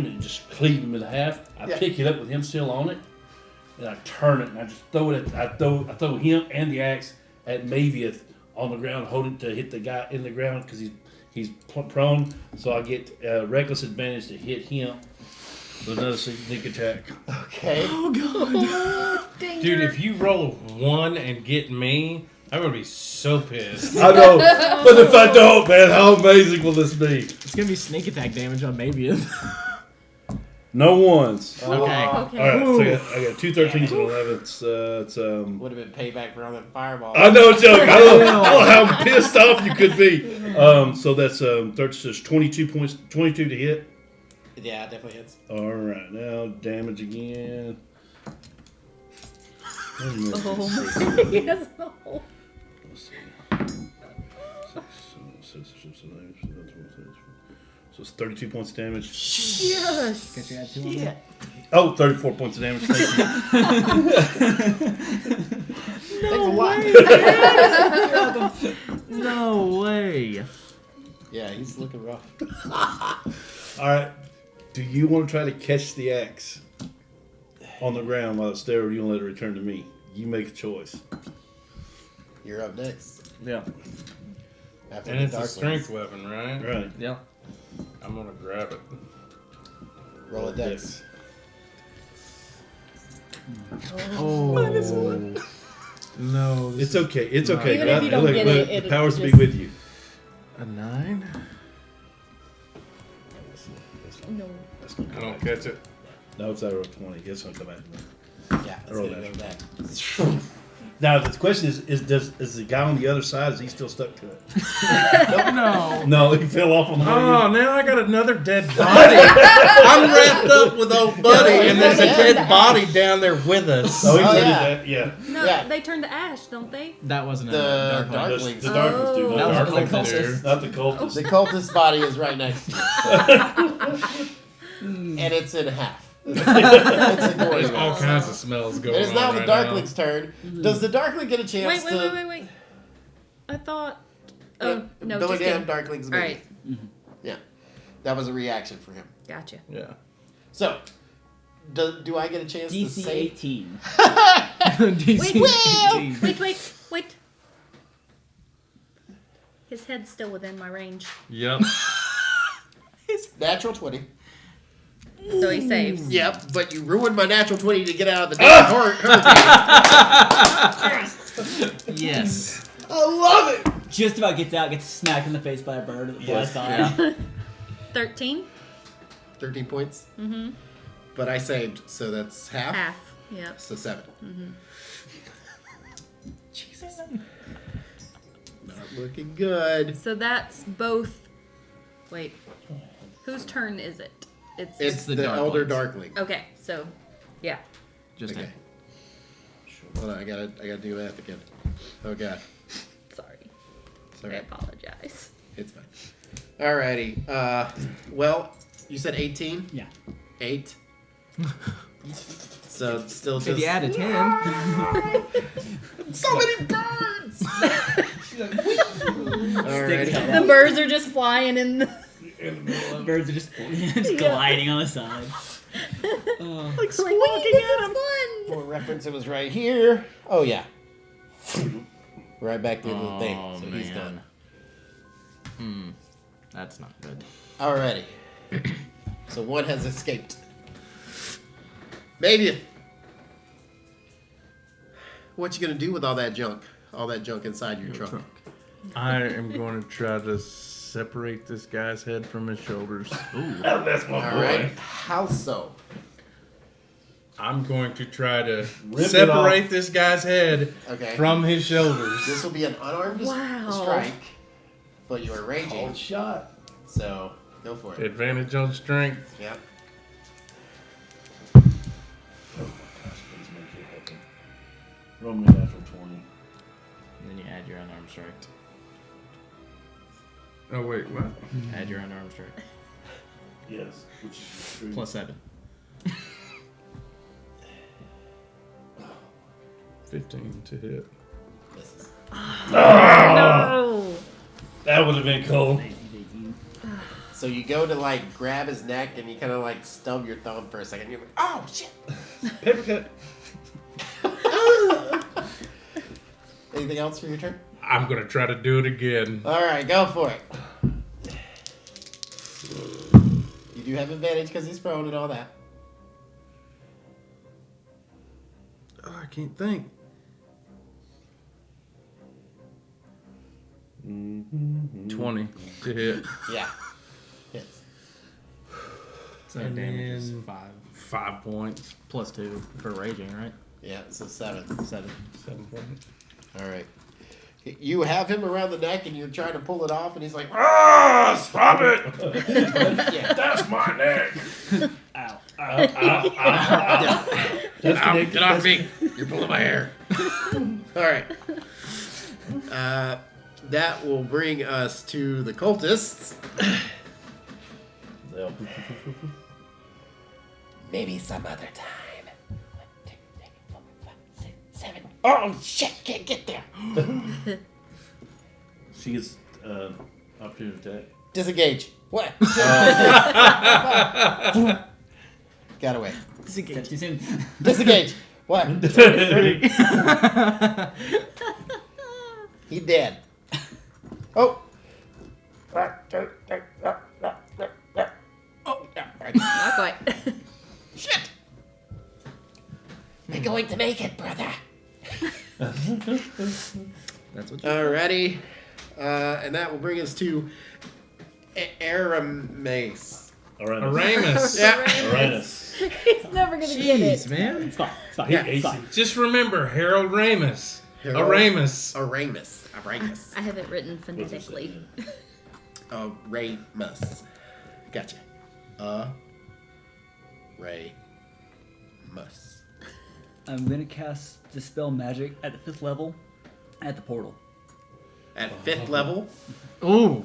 and just cleave him in half. I pick it up with him still on it, and I turn it and I just throw it. I throw him and the axe at Maviath on the ground, holding to hit the guy in the ground because he's prone. So I get reckless advantage to hit him with another sneak attack. Okay. Oh, God. Dude, if you roll a 1 and get me, I'm gonna be so pissed. I know, but if I don't, man, how amazing will this be? It's going to be sneak attack damage on Mavian. No ones. Okay. Okay. All right, so I got 2 13s and 11s. It's Would have been payback for all that fireball. I know, joke. I don't know how pissed off you could be. So that's 22 points, 22 to hit. Yeah, it definitely hits. All right, now damage again. Oh Yes, no. Let's see. So it's 32 points of damage. Yes. Got your add 2 on that? Oh, 34 points of damage. Thank you. Thanks a lot. No way. Yeah, he's looking rough. All right. Do you want to try to catch the axe on the ground while it's there, or do you want to let it return to me? You make a choice. You're up next. Yeah. After And the it's a Dark strength Ones. weapon, right? Right. Yeah. I'm gonna grab it. Roll a dex. Oh. No. It's okay. It's okay. Even if you don't Look, get look, it, the it'll powers to be just- with you. A 9? No. That's gonna I come don't back. catch it. No, it's I rolled 20. It's gonna come back. Yeah, that's Roll gonna that. go back. Now the question is the guy on the other side, is he still stuck to it? No. No, he fell off on the way. Oh, now I got another dead body. I'm wrapped up with old buddy, and there's a dead body down there with us. Oh, he Oh, turned yeah. it that, yeah. No, Yeah. they turn to ash, don't they? That wasn't The a dark one. Darklings. The darkness do. Oh. That was Not a the cultist. cultist. Not the cultist. The cultist body is right next to you. And it's in half. It's There's ignoring all us. kinds of smells going It is on now the right Darkling's turn. Does the Darkling get a chance Wait. I thought. Oh, no, Billy just Damn him. Darkling's All movie. right. Yeah. That was a reaction for him. Gotcha. now. Yeah. So, do I get a chance to DC save? 18. DC. Wait. His head's still within my range, Yep. Natural 20. so he saves. Yep, but you ruined my natural 20 to get out of the damn hurricane. Yes. I love it! Just about gets out, gets smacked in the face by a bird that flies Yes. by. 13. 13 points. Mm-hmm. But I saved, so that's half. Half. Yep. So 7. Mm-hmm. Jesus. Not looking good. So that's both. Wait. Whose turn is it? It's the the Dark Elder Ones. Darkling. Okay, so yeah. Just Okay. Hold on, I gotta do math again. Oh god. Sorry. It's I alright. apologize. It's fine. Alrighty. Well, you said 18? Yeah. 8. So still If just you add a 10. so many birds. Alrighty. The birds are just flying in the. Birds are just gliding on the side. Like squawking at them. For reference, it was right here. Oh yeah. Right back to the end of the thing. Oh, So he's man. done. That's not good. Alrighty. So one has escaped. Maybe. What you gonna do with all that junk? All that junk inside your trunk? I am going to try to separate this guy's head from his shoulders. That's my All right. How so? I'm going to try to Rip it separate off. this guy's head Okay. from his shoulders. This will be an unarmed Wow. strike, but you are raging, Cold shot. so go for it. Advantage on strength. Yep. Oh my gosh, please make it happen. Roll me a natural 20. And then you add your unarmed strike. Oh wait, what? Add your unarmed strike. Yes, which is true. Plus 7. 15 to hit. Misses. No. That would have been cool. So you go to like grab his neck and you kind of like stub your thumb for a second. You're like, oh shit! Paper cut. Anything else for your turn? I'm gonna try to do it again. All right, go for it. You do have advantage because he's prone and all that. Oh, I can't think. 20 to hit. Yeah. Hits. So And damage is then- 5. 5 points. Plus 2 for raging, right? Yeah, so 7. 7. 7 points. All right. You have him around the neck and you're trying to pull it off, and he's like, Ah, stop it! yeah. That's my neck. Ow. Get off me! You're pulling my hair. All right. That will bring us to the cultists. Maybe some other time. 1, 2, 3, 4, 5, 6, 7. Oh shit! Can't get there. She gets opportunity attack. Disengage. What? Got away. Is that too soon? Disengage. What? He dead. Oh. Not quite. Shit. We're going to make it, brother. That's what you Alrighty. And that will bring us to Aramis. Aramis. Yeah. Uranus. He's never gonna get it. Jeez, man. It's fine. It's fine. Yeah. It's fine. Just remember, Harold Ramis. Harold- Aramis. Aramis. Aramis. I have it written phonetically. Aramis. Gotcha. Aramis. I'm gonna cast Dispel Magic at the 5th level at the portal. At 5th level. Ooh.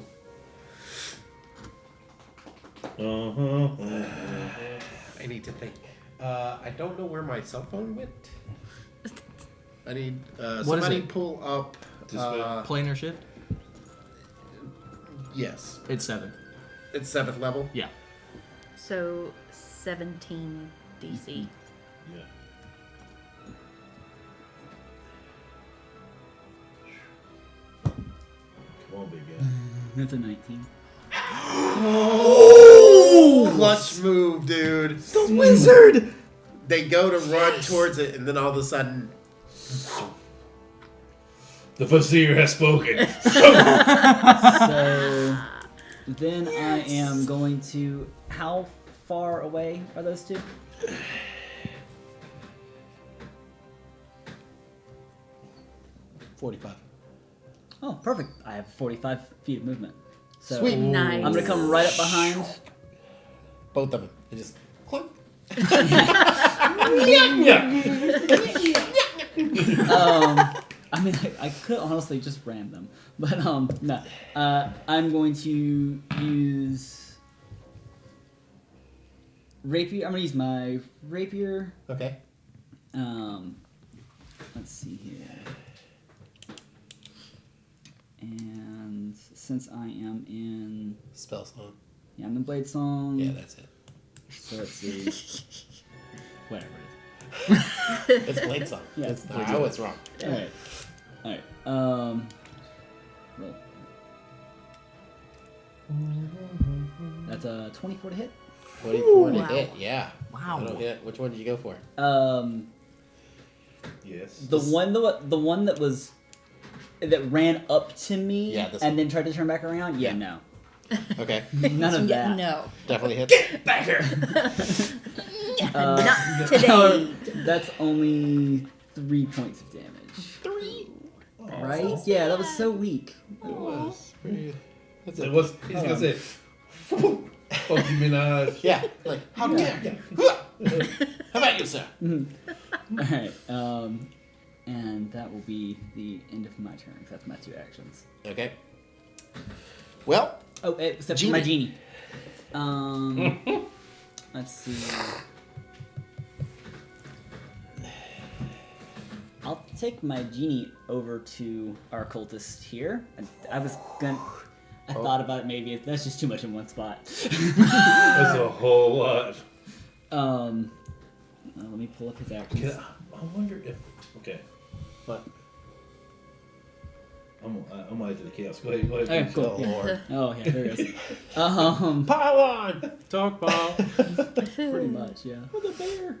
I need to think. I don't know where my cell phone went. I need is somebody it? pull up. Planar shift? Yes, It's 7. it's 7th level. Yeah. So 17 DC. Yeah. Come on, big guy. That's a 19. Oh, clutch move, dude. The wizard! They go to run towards it, and then all of a sudden, The Vizier has spoken. So then I am going to. How far away are those two? $45. Oh, perfect. I have 45 feet of movement. So Sweet. Nice. I'm gonna come right up behind. Both of them. They just clunk. I mean, I could honestly just ram them, but no. I'm going to use rapier. I'm gonna use my rapier. Okay. Let's see here. And since I am in, Spell song. yeah, I'm in Blade Song. Yeah, that's it. So let's see. Whatever it It's Blade song. Yeah, it's Blade I Song. was wrong. is. All right. Well, that's a 24 to hit. 24 to Wow. hit. Yeah. Wow. That'll hit. Which one did you go for? Yes. The one that was that ran up to me Yeah, this and one. then tried to turn back around. Yeah, Yeah. no, Okay. none of that. No. Definitely hits. Back here. Not today. That's only 3 points of damage. 3. Right? Yeah, that was so weak. It was. That's So what's he's gonna say? Fuck you in the eyes. Yeah. Like, how dare you? How about you, sir? Alright, and that will be the end of my turn, because that's my 2 actions. Okay. Well, Oh, except for my genie. Let's see. I'll take my genie over to our cultist here. I thought about it, maybe that's just too much in one spot. That's a whole lot. Let me pull up his actions. I wonder if. Okay. what? I'm gonna add to the chaos. Go ahead. Okay, cool. Oh, Lord. Oh yeah, there it is. Pile on! Talk about. Pretty much, yeah. With a bear.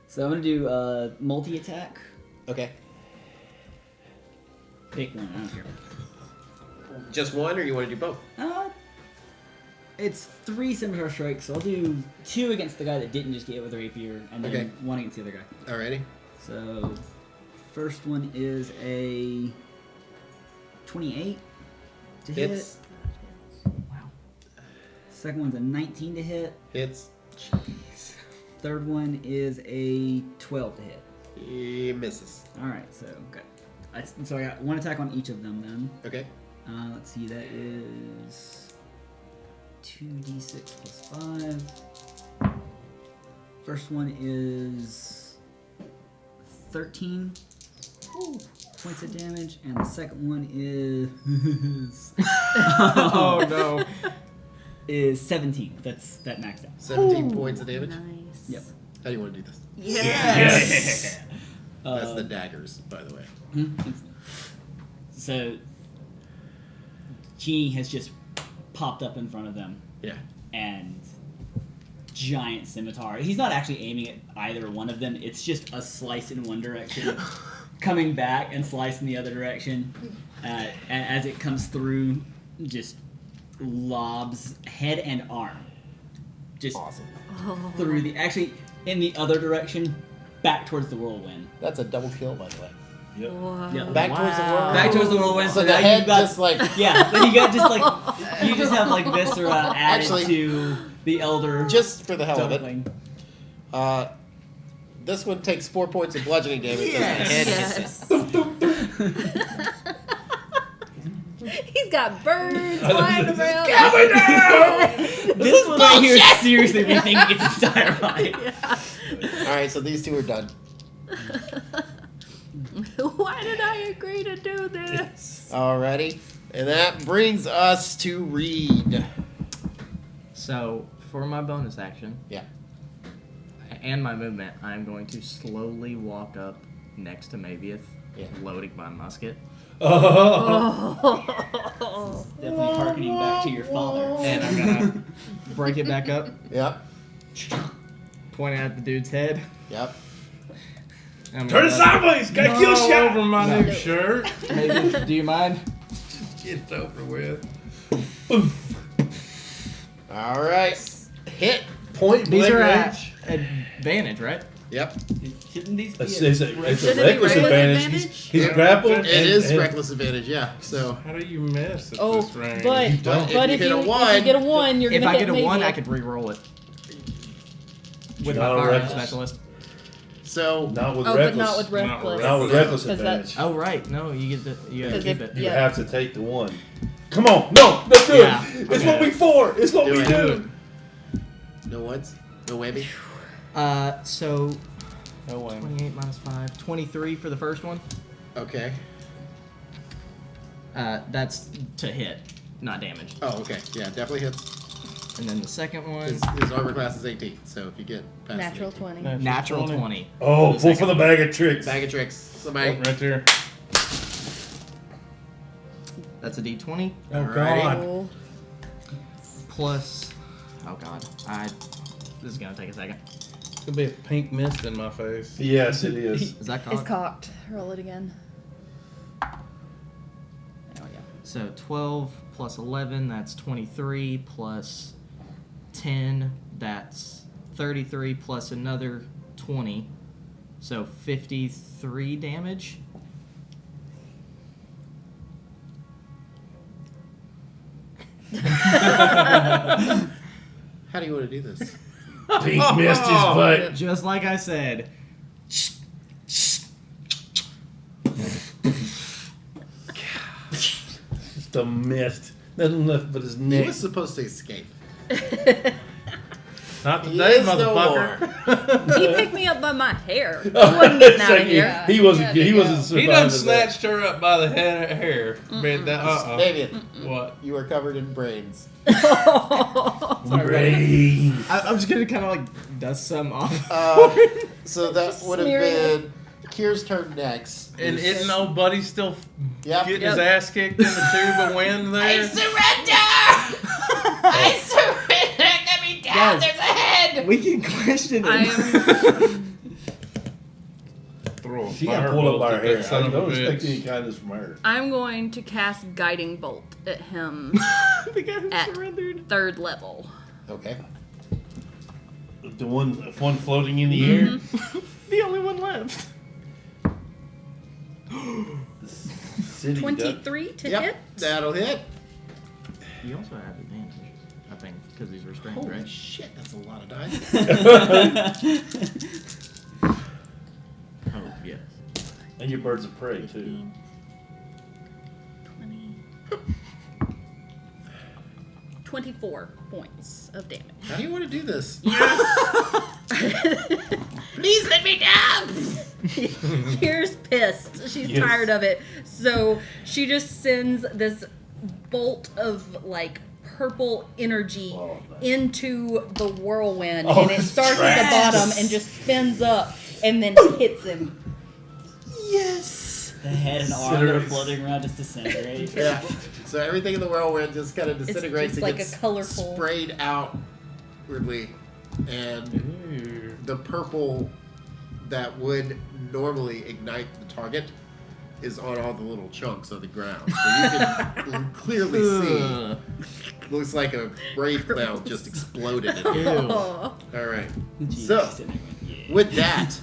So I'm gonna do multi-attack. Okay. Pick one. I don't care. Just one, or you want to do both? It's 3 scimitar strikes, so I'll do 2 against the guy that didn't just get hit with a rapier, and then Okay. 1 against the other guy. Alrighty. So, first one is a 28 to Hits. hit. Wow. Second one's a 19 to hit. Hits. Third one is a 12 to hit. He misses. Alright, so, okay. So I got 1 attack on each of them then. Okay. Let's see, that is 2d6 plus 5. First one is 13 points of damage, and the second one is Oh no. is 17. That maxed out. 17 points of damage. Nice. Yep. How do you want to do this? Yes. That's the daggers, by the way. So Genie has just popped up in front of them, Yeah. and giant scimitar. He's not actually aiming at either one of them. It's just a slice in one direction, coming back and slice in the other direction. And as it comes through, just lobs head and arm. Just Awesome. through the actually in the other direction, back towards the whirlwind. That's a double kill, by the way. Yep. Yeah. Back towards the world. Back towards the whirlwind. So the now head you've got, just like yeah. Then you got just like you just have like viscera added Actually, to the elder. just for the hell of it. dumpling. This one takes 4 points of bludgeoning damage. Yes. And hits it. He's got birds flying around. This one right here is seriously rethinking its entire life. All right, so these two are done. Why did I agree to do this? Alrighty, and that brings us to Reed. So, for my bonus action Yeah. and my movement, I'm going to slowly walk up next to Mavieth, Yeah. loading my musket. Definitely harkening back to your father. And I'm gonna break it back up, Yep. point at the dude's head. Yep. I'm Turn it gonna- sideways. Got a kill All shot. over my new shirt. Maybe, do you mind? Get it over with. All right. Hit. Point These blank are range. at advantage, right? Yep. Shouldn't these be It's a- a Should it reckless be reckless advantage. advantage? He's grappled. It is reckless advantage. Yeah. So How do you miss at Oh, this range? but don't. but If if you you, hit a one- if you get a 1, you're If gonna I hit get a 1, maybe. I could re-roll it. With my Not fire reckless. specialist. so Not with Oh, reckless. but not with Not reckless. with Not with reckless 'Cause that- advantage. Oh, right. No, you get to, you gotta 'Cause keep if- it. You yeah. have to take the 1. Come on. No, let's do Yeah. it. It's what we for. It's what Do we it. do. no ones. No whammy. So No way. 28 minus 5, 23 for the first one. Okay. That's to hit, not damage. Oh, okay. Yeah, definitely hits. And then the second one, His armor class is 18. So if you get past Natural 18. 20. natural 20. Oh, pull for the bag of tricks. Bag of tricks. Somebody. Right there. That's a D20 Oh Alrighty. God. Oh, plus. Oh god, this is gonna take a second. It's gonna be a pink mist in my face. Yes, it is. Is that it's cocked? cocked. Roll it again. Oh yeah. So 12 plus 11, that's 23, plus 10, that's 33 plus another 20. So 53 damage. How do you want to do this? Pink missed his butt. Just like I said. Just a mist. Nothing left but his He neck. was supposed to escape. Not He today, is no motherfucker. He picked me up by my hair. He wasn't getting out of here. He wasn't. He wasn't He surviving. done that. snatched her up by the hair. Man, that, David, What? you are covered in brains. Brain. I'm just gonna kind of like dust some off. So that would have smearing been Kier's turn next. And isn't old buddy still Yep. getting his ass kicked in the tube of wind there? I surrender! Get me down! There's a head! We can question I it. am. Throw a She got pulled up by her firebolt at hair. that son I of a don't expect bitch. any kindness from her. I'm going to cast Guiding Bolt at him The guy who at surrendered. 3rd level. Okay. The one floating in the air. The only one left. City duck. 23 to Yep. hit. That'll hit. You also have advantage, I think, because he's restrained, Holy right? shit, that's a lot of dice. Oh, yes. And your birds of prey too. 20. 24 points of damage. How do you want to do this? Please let me down! Kira's pissed. She's Yes. tired of it. So she just sends this bolt of like purple energy Oh, nice. into the whirlwind, Oh, and it starts at the trash. bottom and just spins up and then hits him. Yes! The head and arm that are floating around just disintegrate. Yeah. So everything in the whirlwind just kind of It's disintegrates just and like gets a colorful. sprayed outwardly. And the purple that would normally ignite the target is on all the little chunks of the ground. So you can clearly see. Looks like a brave cloud just exploded in here. Oh. All right. Jesus, So, disintegrate. Yeah. with that,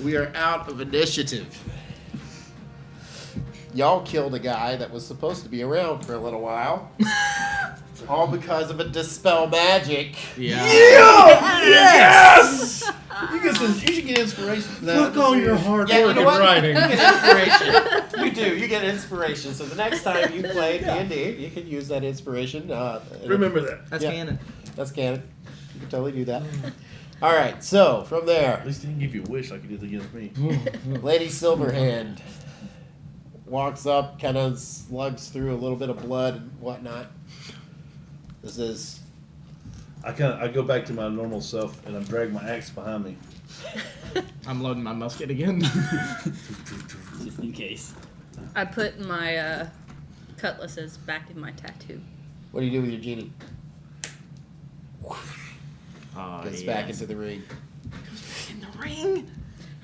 we are out of initiative. Y'all killed a guy that was supposed to be around for a little while. All because of a dispel magic. Yeah. Yes! You should get inspiration from that. Fuck all your hard Yeah, you work know and what? writing. You get inspiration. You do. You get inspiration. So the next time you play D&D, you can use that inspiration. Remember that. That's Yeah. canon. That's canon. You can totally do that. All right. So from there, At least he didn't give you a wish like he did against me. Lady Silverhand walks up, kind of slugs through a little bit of blood and whatnot. This is I go back to my normal self and I drag my axe behind me. I'm loading my musket again. Just in case. I put my cutlasses back in my tattoo. what do you do with your genie? Oh, Gets back into the ring. in the ring.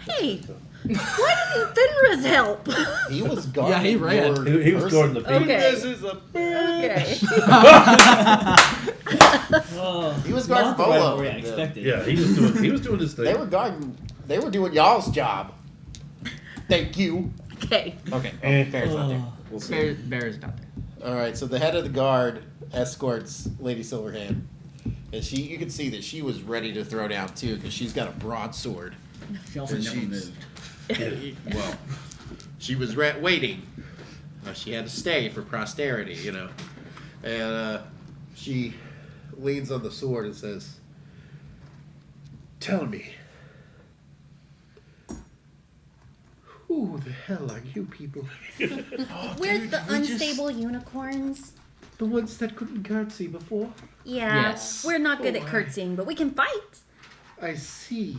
Hey, why didn't Fenris help? He was guarding. Yeah, he ran. your He was person. guarding the beat. Okay. This is a Okay. Oh, He was not guarding the Volo. rivalry I expected. Yeah, he was doing his thing. They were guarding. They were doing y'all's job. Thank you. Okay. Okay. Eh. Fair's not there. We'll see. Bear's not there. All right. So the head of the guard escorts Lady Silverhand, and you can see that she was ready to throw down too, because she's got a broadsword. She also And never she's- moved. Well, she was waiting. She had to stay for posterity, you know. And she leans on the sword and says, "Tell me, who the hell are you people? We're the unstable unicorns. The ones that couldn't curtsy before? Yeah, Yes. we're not good at Oh, curtsying, but we can fight. I see.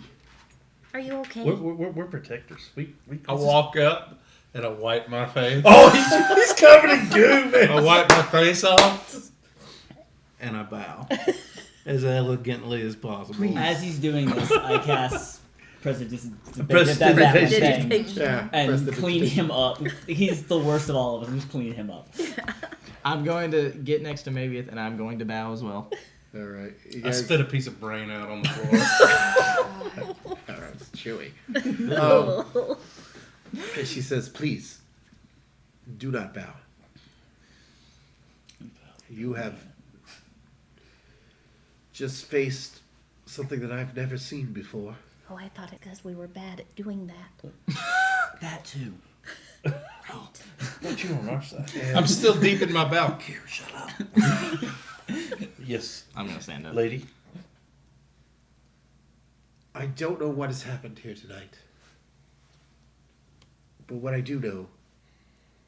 Are you okay? We're protectors. We I walk up and I wipe my face. Oh, he's covered in goo, man. I wipe my face off and I bow as elegantly as possible. As he's doing this, I cast Prestidigitation Prestidigitation. Yeah. and clean him up. He's the worst of all of us. Just clean him up. I'm going to get next to Mavieth, and I'm going to bow as well. All right. You I guys, spit a piece of brain out on the floor. all right, it's chewy. And she says, please, do not bow. You have just faced something that I've never seen before. Oh, I thought it because we were bad at doing that. That too. But you on our side. And I'm still deep in my bow. Shut up. Yes, I'm gonna stand up. lady. I don't know what has happened here tonight. But what I do know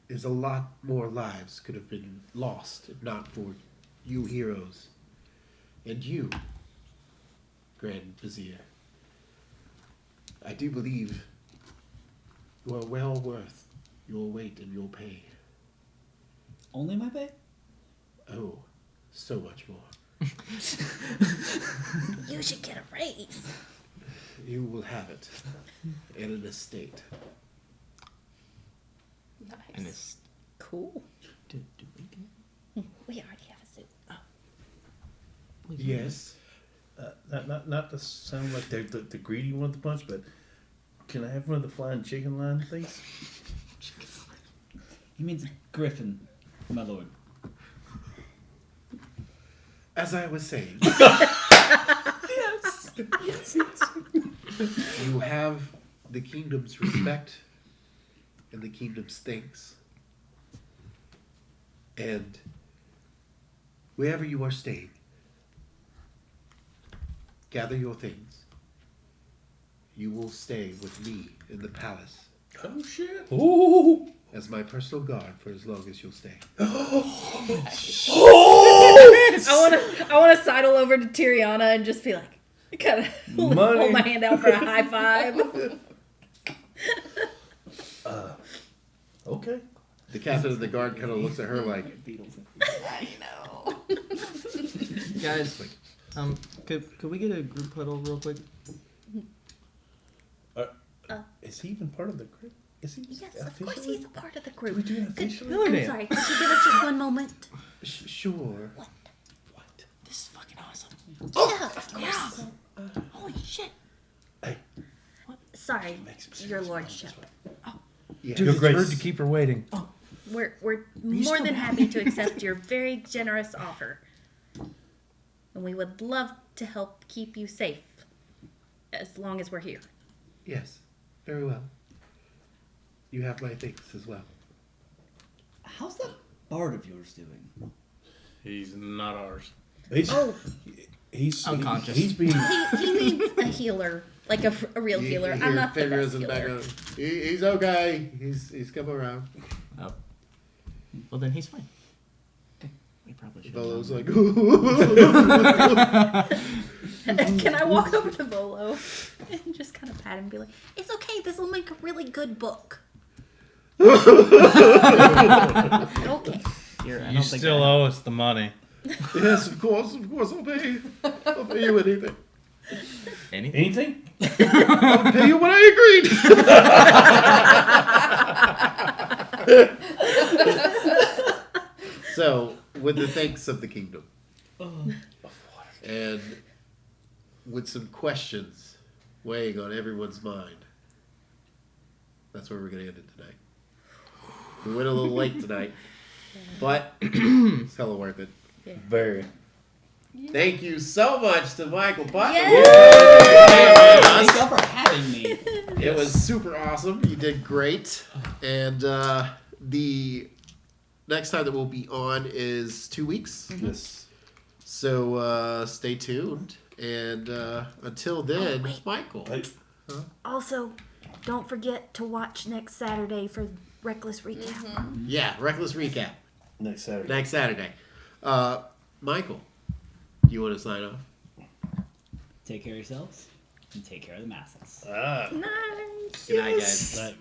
is a lot more lives could have been lost if not for you heroes. And you, Grand Vizier. I do believe you are well worth your weight and your pay. Only my pay? Oh, so much more. You should get a raise. You will have it. And an estate. And Nice. it's Cool. do we get? We already have a suit. Yes. Not to sound like they're the greedy one of the bunch, but can I have one of the flying chicken line, please? He means Griffin, my lord. As I was saying. You have the kingdom's respect and the kingdom's thanks. And wherever you are staying, gather your things. You will stay with me in the palace Oh shit. Ooh! as my personal guard for as long as you'll stay. I want to sidle over to Tiriana and just be like, kind of Money. hold my hand out for a high five. Okay. The captain of the guard kind of looks at her like, Guys, could we get a group huddle real quick? Is he even part of the group? Is he? Yes, of course officially? he's a part of the group. We do it Could- officially? I'm sorry, could you give us just one moment? sure. What? This is fucking awesome. Yeah, of course. Holy shit. Hey, Sorry, makes me your serious. lordship. Yeah. Dude, Your it's Grace. rude to keep her waiting. We're more still than mad? happy to accept your very generous offer. And we would love to help keep you safe as long as we're here. Yes, very well. You have my things as well. How's that bard of yours doing? He's not ours. He's, Oh, he's Unconscious. He's being. he needs a healer, like a real healer. I'm not the fingers best in the back healer. of, he's okay. He's coming around. Oh. Well, then he's fine. Okay. We probably should. Volo's like, Can I walk over to Volo and just kind of pat him and be like, "It's okay. This will make a really good book." Okay. Here, I You don't think still I- owe us the money. yes, of course, I'll pay you. I'll pay you anything. anything. Anything? I'll pay you what I agreed. So, with the thanks of the kingdom, and with some questions weighing on everyone's mind, that's where we're going to end it tonight. We went a little late tonight, but it's hella worth it. Very. Thank you so much to Michael Butler. Thank you for having me. It was super awesome. You did great. And the next time that we'll be on is 2 weeks. Yes. So stay tuned. And until then, wait. Michael. Hey, Also, don't forget to watch next Saturday for Reckless Recap. Yeah, Reckless Recap. next Saturday. Next Saturday. Michael, you want to sign off? Take care of yourselves and take care of the masses. Ah. Nice. Good night, guys. That-